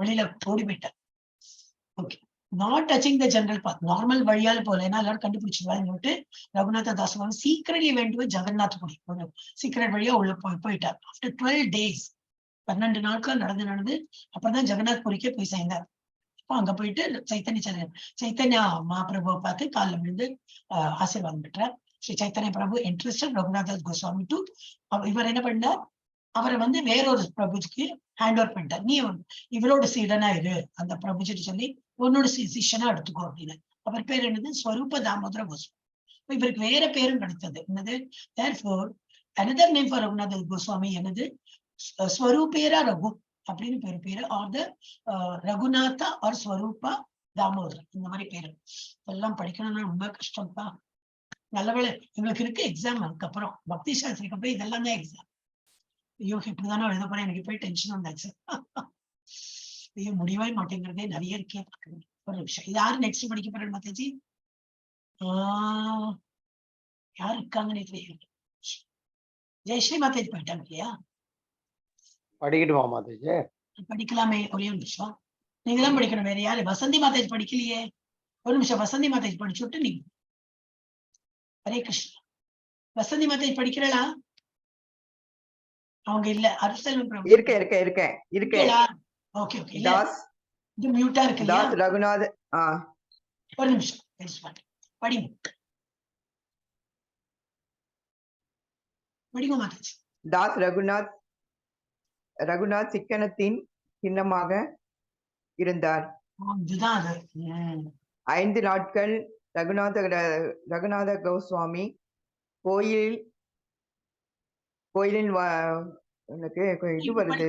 வெளியில ஓடி போயிட்டார். Okay, not touching the general path, normal வழியால போல, ஏன்னா எல்லாரும் கண்டுபிடிச்சிருவாங்க விட்டு ரகுநாத தாஸ் வந்து சீக்கிரட்லி வேண்டு ஜெகநாத் புரி சீக்கிரட் வழியா உள்ள போயிட்டார். ஆஃப்டர் 12 days 12 நாட்கள் நடந்து அப்புறம் ஜெகநாத் புரிக்கே போய் சேர்ந்தார். அப்போ அங்க போயிட்டு சைத்தன்யா மகாபிரபுவை பார்த்து காலில் விழுந்து ஆசீர்வாதம் பெற்றார். ஸ்ரீ சைத்தன்ய பிரபு இன்ட்ரெஸ்டட் ரகுநாத கோஸ்வாமி டு, இவர் என்ன பண்ணார், அவரை வந்து வேறொரு பிரபுஜிக்கு ஹேண்ட் ஓவர் பண்ணிட்டார். நீ இவரோட சீடனா இரு, அந்த பிரபுஜிட்டு சொல்லி உன்னோட சிஷனா எடுத்துக்கோ அப்படின்னு. அவர் பேர் என்னது, ஸ்வரூப தாமோதர கோஸ்வாமி. இவருக்கு வேற பேரும் கிடைத்தது, என்னது, therefore another name for Raghunatha Goswami என்னது, ஸ்வரூபேரா ரகு அப்படின்னு பேரு or the Raghunatha or Swarupa Damodar, இந்த மாதிரி பேரு. எல்லாம் படிக்கணும்னா ரொம்ப கஷ்டம்ப்பா. நல்லவேளை எங்களுக்கு இருக்கு எக்ஸாம், அதுக்கப்புறம் பக்தி சாஸ்திரிக்கு அப்புறம் இதெல்லாம் தான் எக்ஸாம். ஐயோ இப்படிதானே எழுத போறேன், எனக்கு போய் டென்ஷன் வந்தாச்சு. ஐயோ முடியவே மாட்டேங்கிறதே, நிறைய இருக்கே. ஒரு நிமிஷம், இது யாரு நெக்ஸ்ட் படிக்க போறேன் மாதாஜி? யாரு இருக்காங்கன்னு தெரியாது. ஜெயஸ்ரீ மாதாஜி போயிட்டாங்க இல்லையா? படிக்கட்டுமா மாதாஜி? படிக்கலாமே, ஒரே ஒரு நிமிஷம். நீங்க தான் படிக்கணும், வேற யாரு? வசந்தி மாதாஜி படிக்கலையே. ஒரு நிமிஷம், வசந்தி மாதாஜி படிச்சு விட்டு நீங்க. ஹரே கிருஷ்ணா. வசந்தி மாதாஜி படிக்கிறா? அவங்க இல்ல. அருள்செல்வம் பிரபு இருக்கேன். Okay okay. இல்ல இது மியூட்டா இருக்கு இல்லையா? தாஸ் ரகுநாத். ஒரு நிமிஷம் படிங்க மாதாஜி. தாஸ் ரகுநாத் சிக்கனத்தின் சின்னமாக இருந்தார். 5 நாட்கள் ரகுநாத கோஸ்வாமி கோயிலின் இது வருது,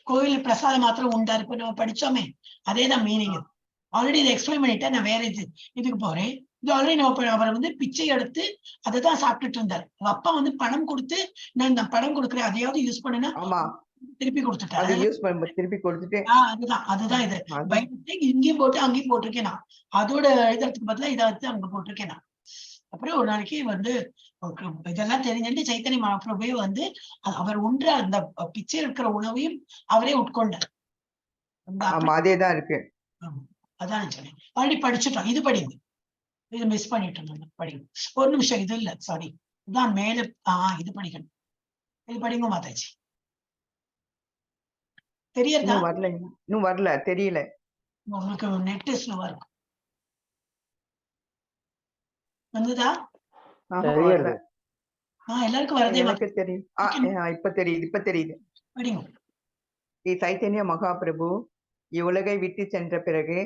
கோயில் பிரசாதம் மாத்திரம் உண்டாரு. இப்ப நம்ம படிச்சோமே அதேதான் மீனிங். ஆல்ரெடி இதை எக்ஸ்பிளைன் பண்ணிட்டேன். நான் வேற இதுக்கு போறேன். இது ஆல்ரெடி நம்ம அவரை வந்து பிச்சை எடுத்து அதைதான் சாப்பிட்டுட்டு இருந்தார். அப்பா வந்து பணம் கொடுத்து, நான் இந்த பணம் கொடுக்குறேன் அதையாவது யூஸ் பண்ணுனா திருப்பி கொடுத்துட்டாரு. அதுதான் இது. இங்கேயும் போட்டு அங்கேயும் போட்டிருக்கேன் நான். அதோட இதற்கு பதிலா இதை வச்சு அங்க போட்டிருக்கேன் நான். அப்புறம் ஒரு நாளைக்கு வந்து இதெல்லாம் தெரிஞ்சுட்டு சைத்தன்ய மகாபிரபுவே வந்து அவர் உண்ற அந்த பிச்சை இருக்கிற உணவையும் அவரே உட்கொண்டார். அதேதான் இருக்கு. அதான் சொன்னேன். ஆல்ரெடி படிச்சுட்டோம். இது படிங்க, இது மிஸ் பண்ணிட்டோம். படிங்க. ஒரு நிமிஷம், இது இல்ல, சாரி, இதான் மேல. இது படிக்கணும். இது படிங்க மாதாஜி. தெரியறதா? இன்னும் வரல, தெரியல. உங்களுக்கு நெட் ஸ்லோவா இருக்கும். வந்துதா? எல்லாருக்கும் வரதே எனக்கு தெரியும். இப்ப தெரியுது. படிங்க. ஸ்ரீ சைத்தன்ய மகாபிரபு இவ்வுலகை விட்டு சென்ற பிறகு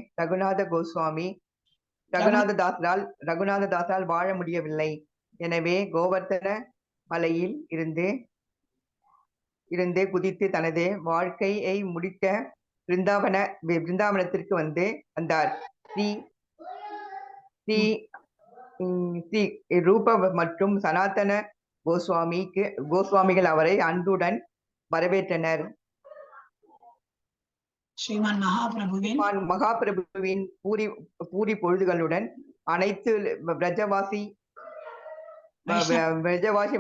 ரகுநாத தாஸால் வாழ முடியவில்லை. எனவே கோவர்த்தன மலையில் இருந்து குதித்து தனது வாழ்க்கையை முடிக்க பிருந்தாவனத்திற்கு வந்தார். ஸ்ரீ ரூப மற்றும் சனாதன கோஸ்வாமிகள் அவரை அன்புடன் வரவேற்றனர். ஸ்ரீமான் மகாபிரபுவின் பூரி பொழுதுகளுடன் அனைத்து பிரஜவாசி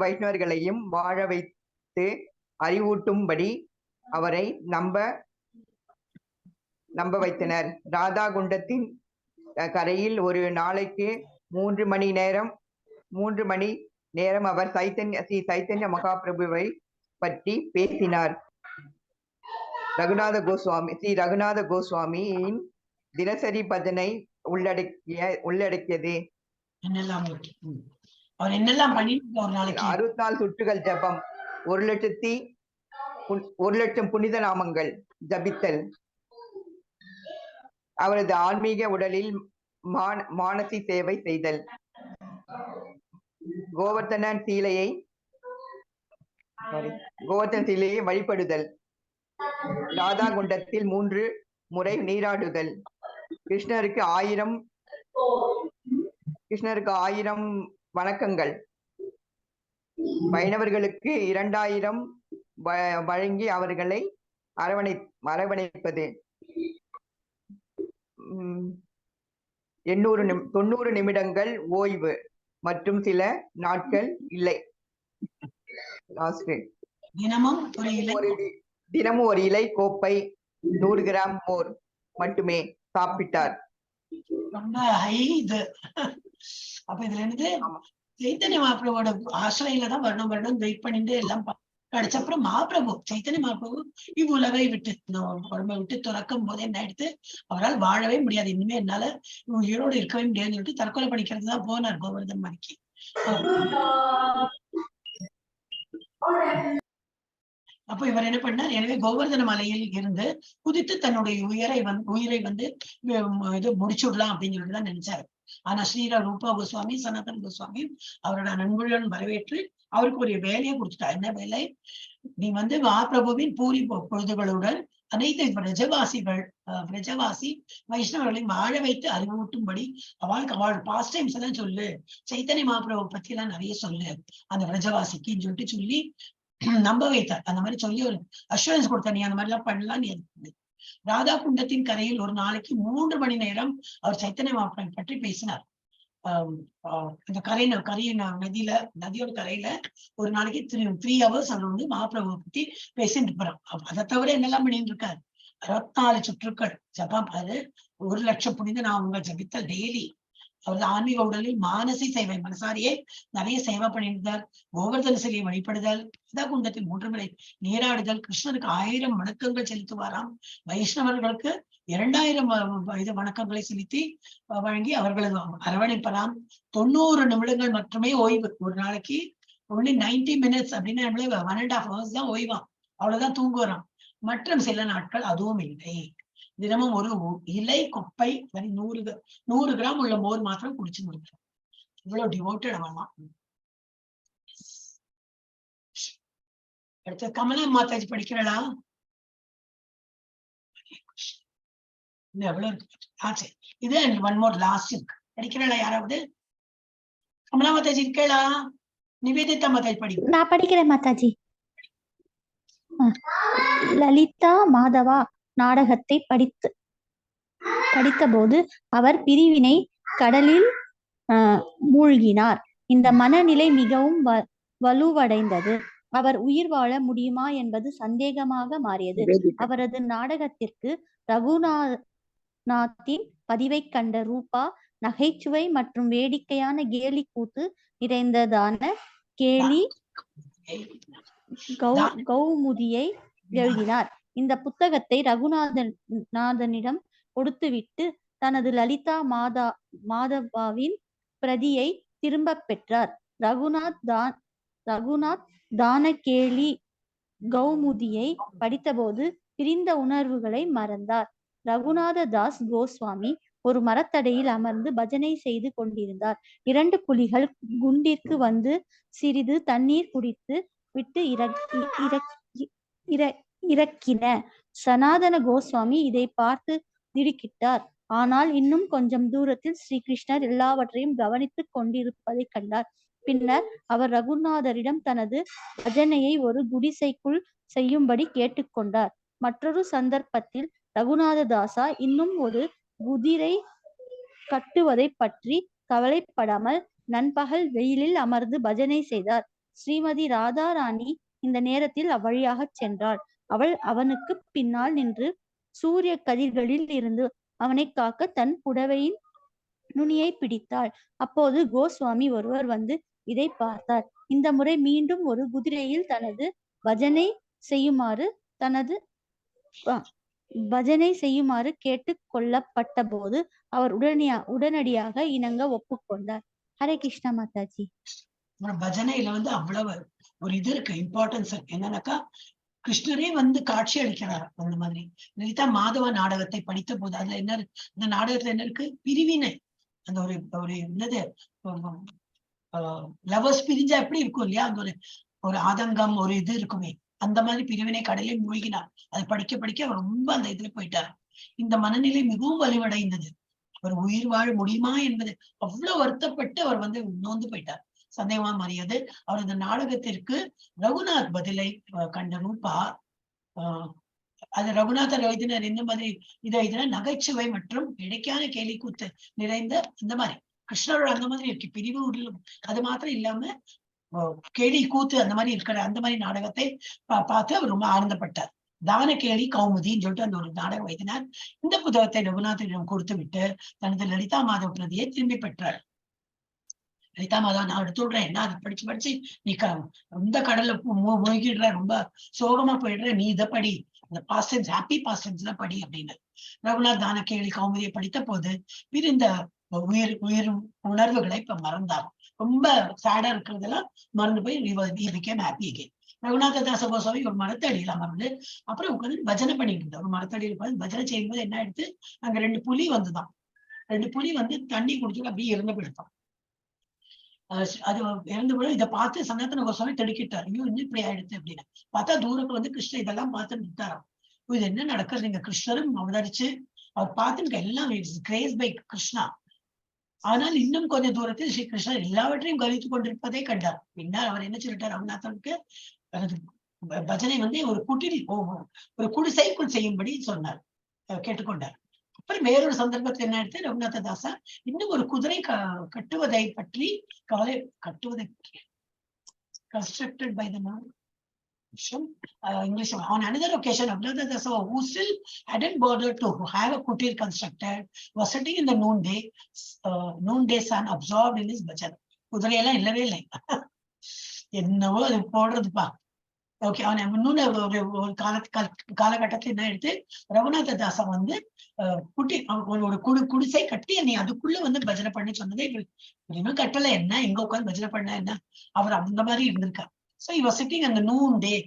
வைஷ்ணவர்களையும் வாழ வைத்து அறிவூட்டும்படி அவரை நம்ப வைத்தனர். ராதா குண்டத்தின் கரையில் ஒரு நாளைக்கு 3 மணி நேரம் அவர் ஸ்ரீ சைத்தன்ய மகாபிரபுவை பற்றி பேசினார். ஸ்ரீ ரகுநாத கோஸ்வாமியின் தினசரி பஜனை உள்ளடக்கியது 64 சுற்றுகள் ஜபம், 1,00,000 புனித நாமங்கள் ஜபித்தல், அவரது ஆன்மீக உடலில் மானசி சேவை செய்தல், கோவர்த்தன சீலையை வழிபடுதல், ராதா குண்டத்தில் 3 முறை நீராடுதல், கிருஷ்ணருக்கு 1000 வணக்கங்கள். வைணவர்களுக்கு 2000 வழங்கி அவர்களை அரவணைப்பது. 90 நிமிடங்கள் ஓய்வு மற்றும் சில நாட்கள் இல்லை. தினமும் ஒரு இலை கோப்பை 100 கிராம் மோர் மட்டுமே சாப்பிட்டார். ரொம்ப ஹை இது. அப்ப இதுல இருந்து சைத்தன்ய மகாபிரபுவோட ஆசிரியில தான் வருடம் வெயிட் பண்ணிட்டு எல்லாம் கிடைச்சப்புறம் மகாபிரபு சைத்தன்ய மகாபிரபு இவ்வுலகை விட்டு உடம்பை விட்டு துறக்கும் போது என்ன எடுத்து அவரால் வாழவே முடியாது, இனிமே என்னால உயிரோடு இருக்கவே முடியாதுன்னு சொல்லிட்டு தற்கொலை பண்ணிக்கிறது தான் போனார் கோவர்தன் மலைக்கு. அப்ப இவர் என்ன பண்ணார், எனவே கோவர்தன மலையில் இருந்து குதித்து தன்னுடைய உயிரை வந்து இது முடிச்சுடலாம் அப்படின்னு சொல்லிட்டுதான் நினைச்சாரு. ஆனா ஸ்ரீரா ரூபா கோஸ்வாமி சனாதன் கோஸ்வாமி அவரோட நண்பர்களுடன் வரவேற்று அவருக்கு ஒரு வேலையை கொடுத்துட்டா. என்ன வேலை? நீ வந்து மகாபிரபுவின் பூரி பொழுதுகளுடன் அனைத்து பிரஜவாசி வைஷ்ணவர்களையும் வாழ வைத்து அறிவூட்டும்படி அவள் பாஸ்ட் டைம்ஸ் தான் சொல்லு, சைத்தன்ய மகாபிரபு பத்தி எல்லாம் நிறைய சொல்லு அந்த பிரஜவாசிக்குன்னு சொல்லிட்டு சொல்லி நம்ப வைத்தார். அந்த மாதிரி சொல்லி ஒரு அஷூரன்ஸ் கொடுத்தார், நீ அந்த மாதிரி எல்லாம் பண்ணலாம். நீ ராதா குண்டத்தின் கரையில் ஒரு நாளைக்கு 3 மணி நேரம் அவர் சைத்தன்ய மகாபிரபு பற்றி பேசினார். இந்த நதியோட கரையில ஒரு நாளைக்கு 3 hours அவர் வந்து மகாபிரபுவை பத்தி பேசிட்டு இருப்பார். அதை தவிர என்னெல்லாம் பண்ணிட்டு இருக்காரு, 64 சுற்றுக்கள் ஜபம், அது 1,00,000 புனித நான் உங்க ஜபித்தல் டெய்லி. அவரது ஆன்மீக உடலில் மானசி சேவை, மனசாரியே நிறைய சேவை பண்ணியிருந்தார். கோவர்தன சிலையை வழிபடுதல், குண்டத்தில் 3 முறை நீராடுதல், கிருஷ்ணருக்கு 1000 வணக்கங்கள் செலுத்துவாராம், வைஷ்ணவர்களுக்கு 2000 வணக்கங்களை செலுத்தி வழங்கி அவர்களது அரவணைப்பராம். 90 நிமிடங்கள் மட்டுமே ஓய்வு, ஒரு நாளைக்கு only 90 minutes அப்படின்னா 1.5 hours தான் ஓய்வாம், அவ்வளவுதான் தூங்குவாராம். மற்றும் சில நாட்கள் அதுவும் இல்லை. தினமும் ஒரு இலை கொப்பை 100 கிராம் உள்ள மோர் மாத்திரம் குடிச்சு முடிக்கிறோம். இவ்வளவு டிவோட்டட் ஆகலாம். அடுத்த கமலா மாதாஜி படிக்கிறா? எவ்வளவு இருக்கு? இது ஒன் மோர் லாஸ்ட் இருக்கு, படிக்கிறா யாராவது? கமலா மாதாஜி இருக்கா? நிவேதிதா மாதாஜி படிக்க? நான் படிக்கிறேன் மாதாஜி. லலிதா மாதவா நாடகத்தை படித்தபோது அவர் பிரிவினை கடலில் மூழ்கினார். இந்த மனநிலை மிகவும் வலுவடைந்தது. அவர் உயிர் வாழ முடியுமா என்பது சந்தேகமாக மாறியது. அவரது நாடகத்திற்கு ரகுநாத்தின் பதிவை கண்ட ரூபா நகைச்சுவை மற்றும் வேடிக்கையான கேலி கூத்து நிறைந்ததான கேலி கௌமுதியை எழுதினார். இந்த புத்தகத்தை ரகுநாதனிடம் கொடுத்துவிட்டு தனது லலிதா மாதவாவின் பிரதியை திரும்ப பெற்றார். ரகுநாத் தான கேலி கௌமுதியை படித்தபோது பிரிந்த உணர்வுகளை மறந்தார். ரகுநாத தாஸ் கோஸ்வாமி ஒரு மரத்தடையில் அமர்ந்து பஜனை செய்து கொண்டிருந்தார். 2 புலிகள் குண்டிற்கு வந்து சிறிது தண்ணீர் குடித்து விட்டு இறக்கின. சனாதன கோஸ்வாமி இதை பார்த்து திடுக்கிட்டார். ஆனால் இன்னும் கொஞ்சம் தூரத்தில் ஸ்ரீகிருஷ்ணர் எல்லாவற்றையும் கவனித்துக் கொண்டிருப்பதை கண்டார். பின்னர் அவர் ரகுநாதரிடம் தனது பஜனையை ஒரு குடிசைக்குள் செய்யும்படி கேட்டுக்கொண்டார். மற்றொரு சந்தர்ப்பத்தில் ரகுநாததாசா இன்னும் ஒரு குதிரை கட்டுவதை பற்றி கவலைப்படாமல் நண்பகல் வெயிலில் அமர்ந்து பஜனை செய்தார். ஸ்ரீமதி ராதாராணி இந்த நேரத்தில் அவ்வழியாக சென்றாள். அவள் அவனுக்கு பின்னால் நின்று சூரிய கதிர்களில் இருந்து அவனை காக்க தன் புடவையின் நுனியை பிடித்தாள். அப்போது கோஸ்வாமி ஒருவர் வந்து இதை பார்த்தார். இந்த முறை மீண்டும் ஒரு குதிரையில் தனது பஜனை செய்யுமாறு கேட்டு கொள்ளப்பட்ட போது அவர் உடனடியாக இணங்க ஒப்புக்கொண்டார். ஹரே கிருஷ்ணா மாதாஜி. பஜனையில வந்து அவ்வளவு ஒரு இது இருக்கு, இம்பார்ட்டன்ஸ் இருக்கு. என்னன்னாக்கா கிருஷ்ணரே வந்து காட்சி அளிக்கிறார். அந்த மாதிரி லலிதா மாதவ நாடகத்தை படித்த போது அதுல என்ன, இந்த நாடகத்துல என்ன இருக்கு, பிரிவினை. அந்த ஒரு என்னது லவர்ஸ் பிரிஞ்சா எப்படி இருக்கும் இல்லையா, அந்த ஒரு ஆதங்கம், ஒரு இது இருக்குமே, அந்த மாதிரி பிரிவினை கடலில் மூழ்கினார். அதை படிக்க அவர் ரொம்ப அந்த இதுல போயிட்டார். இந்த மனநிலை மிகவும் வலுவடைந்தது. அவர் உயிர் வாழ முடியுமா என்பது அவ்வளவு வருத்தப்பட்டு அவர் வந்து நொந்து போயிட்டார். சந்தேகமா மாறியது. அவர் இந்த நாடகத்திற்கு ரகுநாத் பதிலை கண்ட ரூபா அது ரகுநாதர் எழுதினார். இந்த மாதிரி இதை எழுதின நகைச்சுவை மற்றும் இடைக்கான கேலி கூத்து நிறைந்த இந்த மாதிரி கிருஷ்ணரோட அந்த மாதிரி இருக்கு பிரிவு அது மாத்திரம் இல்லாம கேலி கூத்து அந்த மாதிரி இருக்கிற அந்த மாதிரி நாடகத்தை பார்த்து அவர் ரொம்ப ஆனந்தப்பட்டார். தான கேலி கௌமுதின்னு சொல்லிட்டு அந்த ஒரு நாடகம் எழுதினார். இந்த புத்தகத்தை ரகுநாதரிடம் கொடுத்து விட்டு தனது லலிதா மாதவ பிரதியை திரும்பி பெற்றார். லலிதா மாதவ நான் எடுத்து விடுறேன், என்ன அதை படிச்சு நீ இந்த கடல்ல மூழ்கிடுற, ரொம்ப சோகமா போயிடுற, நீ இதை படி, இந்த பாஸ்டன்ஸ் ஹாப்பி பாஸ்டன்ஸ் தான் படி அப்படின்னு. ரகுநாத் தான கேலி கௌமுதியை படித்த போது இந்த உயிர் உணர்வுகளை இப்ப மறந்தார். ரொம்ப சேடா இருக்கிறதெல்லாம் மறந்து போய் ஹாப்பி அகெயின். ரகுநாத தாச கோஸ்வாமி ஒரு மரத்தடியில் அமர்ந்து அப்புறம் உட்காந்து பஜனை பண்ணிட்டு இருந்தார். ஒரு மரத்தடியில் உட்காந்து பஜனை செய்யும்போது என்ன ஆயிடுத்து, அங்க 2 புலி வந்துதான். 2 புலி வந்து தண்ணி குடிச்சுட்டு அப்படியே இறந்து போயிடுத்தான். அது இறந்து போய் இதை பார்த்து சனாதன கோஸ்வாமி திடுக்கிட்டார். ஐயோ இன்னும் இப்படி ஆயிடுச்சு அப்படின்னு பார்த்தா தூரத்துல வந்து கிருஷ்ணர் இதெல்லாம் பார்த்து நிற்கிறாராம். இது என்ன நடக்குது, இங்க கிருஷ்ணரும் அவதரிச்சு அவர் பார்த்து எல்லாம் கிரேஸ் பை கிருஷ்ணா. ஆனால் இன்னும் கொஞ்சம் தூரத்தில் ஸ்ரீ கிருஷ்ணர் எல்லாவற்றையும் கவனித்துக் கொண்டிருப்பதை கண்டார். பின்னர் அவர் என்ன சொல்லிட்டார், ரகுநாதனுக்கு பஜனை வந்து ஒரு ஒரு குடிசைக்குள் செய்யும்படி சொன்னார், கேட்டுக்கொண்டார். அப்புறம் வேறொரு சந்தர்ப்பத்தில் என்ன எடுத்து ரகுநாத தாசா இன்னும் ஒரு குதிரை கட்டுவதை பற்றி கட்டுவதை constructed by the English. On another occasion, Raghunath Dasa, who still hadn't bothered to have a kutir constructed, was sitting in the noonday sun, absorbed in his bhajan. குதிரையெல்லாம் இல்லவே இல்லை, என்னவோ அது போடுறதுப்பா. ஓகே, அவன் இன்னொன்னு ஒரு காலகட்டத்துல என்ன எடுத்து ரகுநாத தாசா வந்து ஒரு குடிசை கட்டி நீ அதுக்குள்ள வந்து பஜனை பண்ணி சொன்னதே இன்னும் கட்டல, என்ன இங்க உட்காந்து பஜனை பண்ண என்ன, அவர் அந்த மாதிரி இருந்திருக்கார். So he was sitting in the noonday,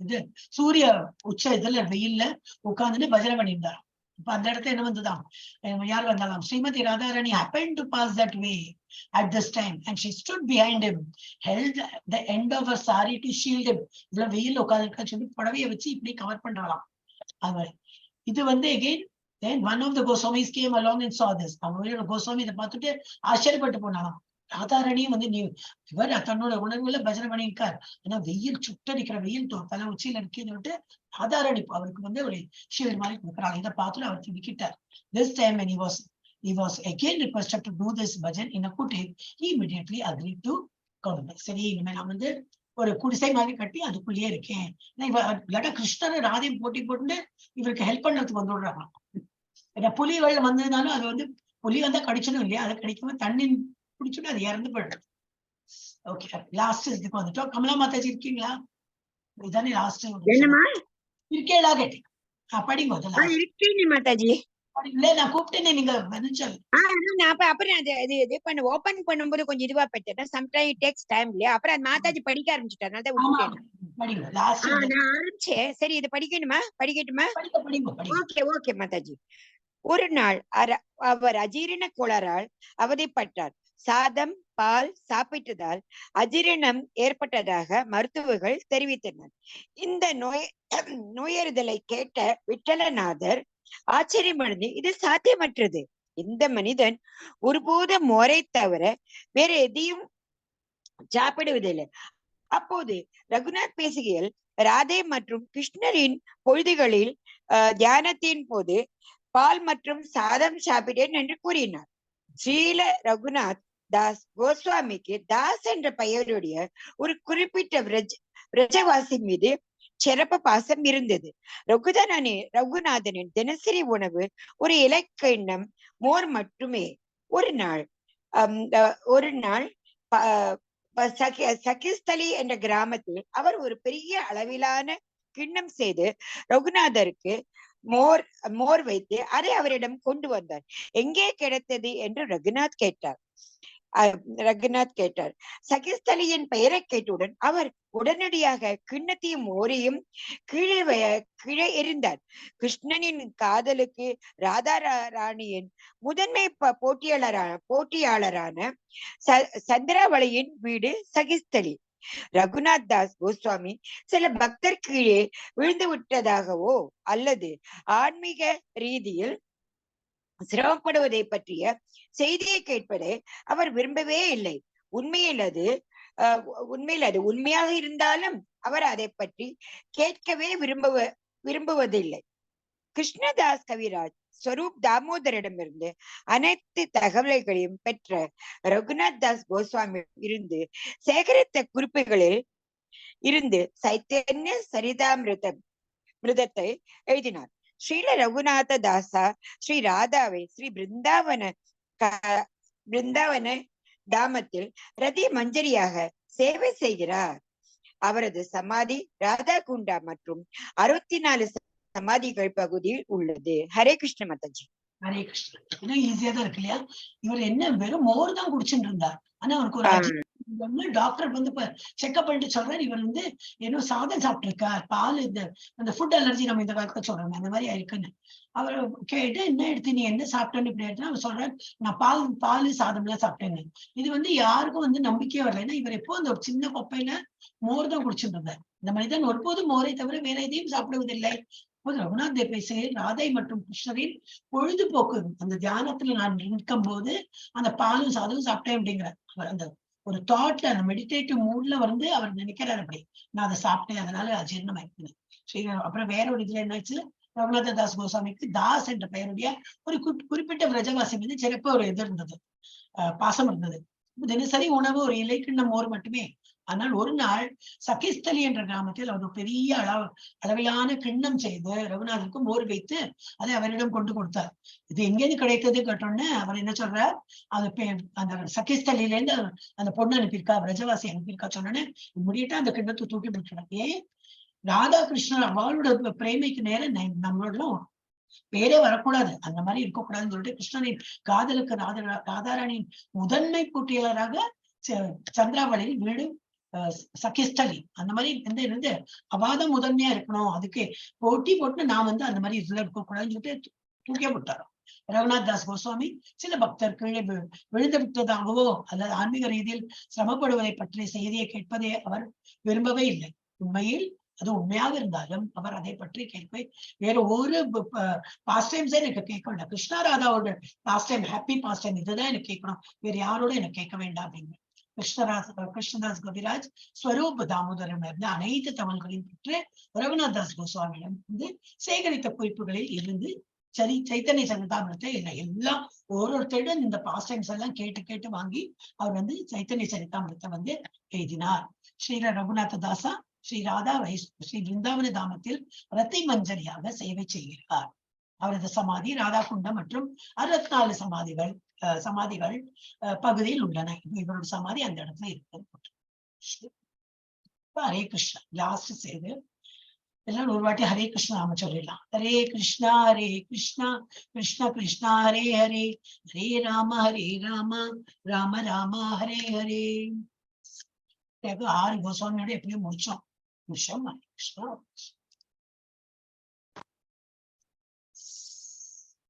இது சூரிய உச்ச இதுல வெயில்ல உட்கார்ந்துட்டு பஜனை பண்ணியிருந்தார். இப்ப அந்த இடத்துல என்ன வந்துதான், யார் வந்தாலும் Srimathi Radharani happened to pass that way at this time and she stood behind him, held the end of her sari to shield him. இவ்வளவு வெயில் உட்கார்ந்து சொல்லி புடவையை வச்சு இப்படி கவர் பண்றாளாம் அவர். இது வந்து again then one of the Goswamis came along and saw this. அவங்களோட கோஸ்வாமி இதை பார்த்துட்டு ஆச்சரியப்பட்டு போனாலாம். ராதாரணியும் வந்து இவர் தன்னோட உணர்வுல பஜனை பண்ணியிருக்கார். ஆனா வெயில் சுட்டடிக்கிற வெயில் தலை உச்சியில இருக்குன்னு சொல்லிட்டு ராதாரணி அவருக்கு வந்து ஒரு ஷீல்டு மாதிரி கொடுக்குறாங்க. இதை பார்த்துட்டு அவர் திடுக்கிட்டார். This time when he was again requested to do this bhajan in a kutir, he immediately agreed to come. சரி, இனிமே நான் வந்து ஒரு குடிசை மாதிரி கட்டி அதுக்குள்ளேயே இருக்கேன். இல்லாட்டா கிருஷ்ணர் ராதையும் போட்டி போட்டு இவருக்கு ஹெல்ப் பண்ணதுக்கு வந்து விடுறாங்க. புலி வெள்ளம் வந்ததுனாலும் அது வந்து புலி வந்தா கடிச்சணும் இல்லையா, அதை கடிக்காம தண்ணி குடிச்சுட்டு அது இறந்து போயிடும். ஓகே, லாஸ்ட் இதுக்கு வந்துட்டோம். கமலா மாதாஜி இருக்கீங்களா? இதுதானே லாஸ்ட் இருக்கேளா கேட்டேன். படிங்க மாதாஜி. இல்ல நான் கூப்பிட்டேனே, நீங்க வந்துச்சல். அப்புறம் ஓபன் பண்ணும்போது கொஞ்சம் இதுவா போயிட்டேன். சம்டைம் இட் டேக்ஸ் டைம் இல்லையா, அப்புறம் அது மாதாஜி படிக்க ஆரம்பிச்சுட்டாரு. ஆரம்பிச்சேன். சரி, இது படிக்கட்டுமா? Okay okay Mataji. ஒரு நாள் அவர் அஜீரண கோளாறால் அவதிப்பட்டார். சாதம் பால் சாப்பிட்டதால் அஜீரணம் ஏற்பட்டதாக மருத்துவர்கள் தெரிவித்தனர். இந்த நோயறிதலை கேட்ட விட்டலநாதர் ஆச்சரியமடைந்து, இது சாத்தியமற்றது, இந்த மனிதன் ஒருபோதும் மோரை தவிர வேற எதையும் சாப்பிடுவதில்லை. அப்போது ரகுநாத் பேசுகையில், ராதே மற்றும் கிருஷ்ணரின் பொழுதுகளில் தியானத்தின் போது பால் மற்றும் சாதம் சாப்பிட்டேன் என்று கூறினார். ஸ்ரீல ரகுநாத் தாஸ் கோஸ்வாமிக்கு தாஸ் என்ற பெயருடைய ஒரு குறிப்பிட்ட விரஜவாசி மீது சிறப்பு பாசம் இருந்தது. ரகுநாதனின் தினசரி உணவு ஒரு இலக்கிண்ணம் மோர் மட்டுமே. ஒரு நாள் சகிஸ்தலி என்ற கிராமத்தில் அவர் ஒரு பெரிய அளவிலான கிண்ணம் செய்து ரகுநாதருக்கு மோர் வைத்து அதை அவரிடம் கொண்டு வந்தார். எங்கே கிடைத்தது என்று ரகுநாத் கேட்டார். சகிஸ்தலியின் பெயரை கேட்டவுடன் அவர் உடனடியாக கிண்ணத்தையும் மோரையும் கீழே எறிந்தார். கிருஷ்ணனின் காதலுக்கு ராதா ராணியின் முதன்மை போட்டியாளரான சந்திராவளியின் வீடு சகிஸ்தலி. ரகுநாத் தாஸ் கோஸ்வாமி சில பக்தர் கீழே விழுந்து விட்டதாகவோ அல்லது ஆன்மீக ரீதியில் சிரமப்படுவதை பற்றிய செய்தியை கேட்பதை அவர் விரும்பவே இல்லை. உண்மையில் அது உண்மையாக இருந்தாலும் அவர் அதை பற்றி கேட்கவே விரும்புவதில்லை. கிருஷ்ணதாஸ் கவிராஜ் ஸ்வரூப் தாமோதரிடமிருந்து அனைத்து தகவல்களையும் பெற்ற ரகுநாத் தாஸ் கோஸ்வாமி இருந்து சேகரித்த குறிப்புகளில் இருந்து சைத்தன்ய சரிதாமிருதத்தை எழுதினார். ஸ்ரீல ரகுநாத தாசா ஸ்ரீ ராதாவை ஸ்ரீ பிருந்தாவன தாமத்தில் ரதி மஞ்சரியாக சேவை செய்கிறார். அவரது சமாதி ராதா குண்டா மற்றும் 64 சமாதிகள் பகுதியில் உள்ளது. ஹரே கிருஷ்ண மாதாஜி. ஹரே கிருஷ்ணா. ஈஸியா தான் இருக்கு இல்லையா? இவர் என்ன வெறும் மோர் தான் குடிச்சுட்டு இருந்தார். ஆனா அவருக்கு ஒரு டாக்டர் வந்து செக்அப் பண்ணிட்டு சொல்றாரு, இவர் வந்து ஏதோ சாதம் சாப்பிட்டிருக்கார், பால் அந்த ஃபுட் அலர்ஜி நம்ம இந்த காலத்துல சொல்றாங்க அந்த மாதிரி இருக்குன்னு. அவர் கேட்டு என்ன எடுத்து நீ என்ன சாப்பிட்டேன்னு இப்படி எடுத்து அவர் சொல்றாரு, நான் பால் சாதம் எல்லாம் சாப்பிட்டேன்னு. இது வந்து யாருக்கும் வந்து நம்பிக்கையே வரல. ஏன்னா இவர் எப்போ அந்த ஒரு சின்ன கொப்பையில மோர் தான் குடிச்சுட்டு இருந்தார். இந்த மனிதன் ஒருபோதும் மோரை தவிர வேற எதையும் சாப்பிடுவதில்லை. ரகுநாத் தேவ் பேசுகிறேன், ராதை மற்றும் கிருஷ்ணரின் பொழுதுபோக்கு அந்த தியானத்துல நான் நிற்கும் போது அந்த பாலும் சாதமும் சாப்பிட்டேன் அப்படிங்கிறார். அவர் அந்த ஒரு தாட்ல அந்த மெடிடேட்டிவ் மூட்ல வந்து அவர் நினைக்கிறார், அப்படி நான் அதை சாப்பிட்டேன் அதனால அஜீர்ணம் ஆயிடுச்சு. சரி, அப்புறம் வேற ஒரு இதுல என்னாச்சு, ரகுநாத தாஸ் கோஸ்வாமிக்கு தாஸ் என்ற பெயருடைய ஒரு குறிப்பிட்ட விரஜவாசி மீது சிறப்பு ஒரு இது இருந்தது, பாசம் இருந்தது. தினசரி உணவு ஒரு இலை கிண்ணம் மோர் மட்டுமே. ஆனால் ஒரு நாள் சகிஸ்தலி என்ற கிராமத்தில் அவர் பெரிய அளவிலான கிண்ணம் செய்து ரகுநாதருக்கு மோர் வைத்து அதை அவரிடம் கொண்டு கொடுத்தார். இது எங்கேருந்து கிடைத்தது கேட்டோன்னே அவர் என்ன சொல்றார், அந்த சகிஸ்தலில இருந்து அந்த பொண்ணு அனுப்பியிருக்கா, பிரஜவாசி அனுப்பியிருக்கா சொன்னோன்னே முடியிட்டா அந்த கிண்ணத்தை தூக்கி போட்டுறாங்க. ஏன் ராதாகிருஷ்ணன் அவளோட பிரேமைக்கு நேரம் நம்மளோட பேரே வரக்கூடாது, அந்த மாதிரி இருக்கக்கூடாதுன்னு சொல்லிட்டு கிருஷ்ணனின் காதலுக்கு ராதாராணியின் முதன்மை போட்டியாளராக சந்திராவளியில் வீடு சகிஸ்தலி அந்த மாதிரி இருந்து அவாதம் முதன்மையா இருக்கணும், அதுக்கு போட்டி போட்டு நான் வந்து அந்த மாதிரி இதுல இருக்கக்கூடாதுன்னு சொல்லிட்டு தூக்கி போட்டாரோ. ரகுநாத் தாஸ் கோஸ்வாமி சில பக்தர் கீழே விழுந்து விட்டதாகவோ அல்லது ஆன்மீக ரீதியில் சிரமப்படுவதை பற்றிய செய்தியை கேட்பதை அவர் விரும்பவே இல்லை. உண்மையில் அது உண்மையாக இருந்தாலும் அவர் அதை பற்றி கேட்பை வேற ஒரு பாஸ்ட் டைம்ஸே எனக்கு கேட்க வேண்டாம். கிருஷ்ணா ராதாவோட pastime, happy pastime இதுதான் எனக்கு கேட்கணும், வேற யாரோட எனக்கு கேட்க வேண்டாம் அப்படின்னு கிருஷ்ணதாஸ் கவிராஜ் ஸ்வரூப் தாமோதரம் இருந்து அனைத்து தகவல்களையும் பெற்று ரகுநாத் தாஸ் கோஸ்வாமியிடம் வந்து சேகரித்த குறிப்புகளில் இருந்து சைத்தன்ய சரிதாமிரத்தை எல்லாம் ஒருத்தரிடம் இந்த பாஸ்ட் டைம்ஸ் எல்லாம் கேட்டு வாங்கி அவர் வந்து சைத்தன்ய சரிதாமிரத்தை வந்து எழுதினார். ஸ்ரீல ரகுநாத தாசா ஸ்ரீ ராதா ஸ்ரீ பிருந்தாவன தாமத்தில் ரத்தி மஞ்சரியாக சேவை செய்கிறார். அவரது சமாதி ராதாகுண்டம் மற்றும் 64 சமாதிகள் பகுதியில் உள்ளன. இவரோட சமாதி அந்த இடத்துல இருக்கு. ஹரே கிருஷ்ணா. லாஸ்ட் செய்து எல்லாரும் ஒரு வாட்டி ஹரே கிருஷ்ணா நாம சொல்லிடலாம். ஹரே கிருஷ்ணா கிருஷ்ணா கிருஷ்ணா ஹரே ஹரே, ஹரே ராம ராம ராம ஹரே ஹரே. 6 கோஸ்வாமியோட எப்படியும் முடிச்சோம். ஹரே கிருஷ்ணா.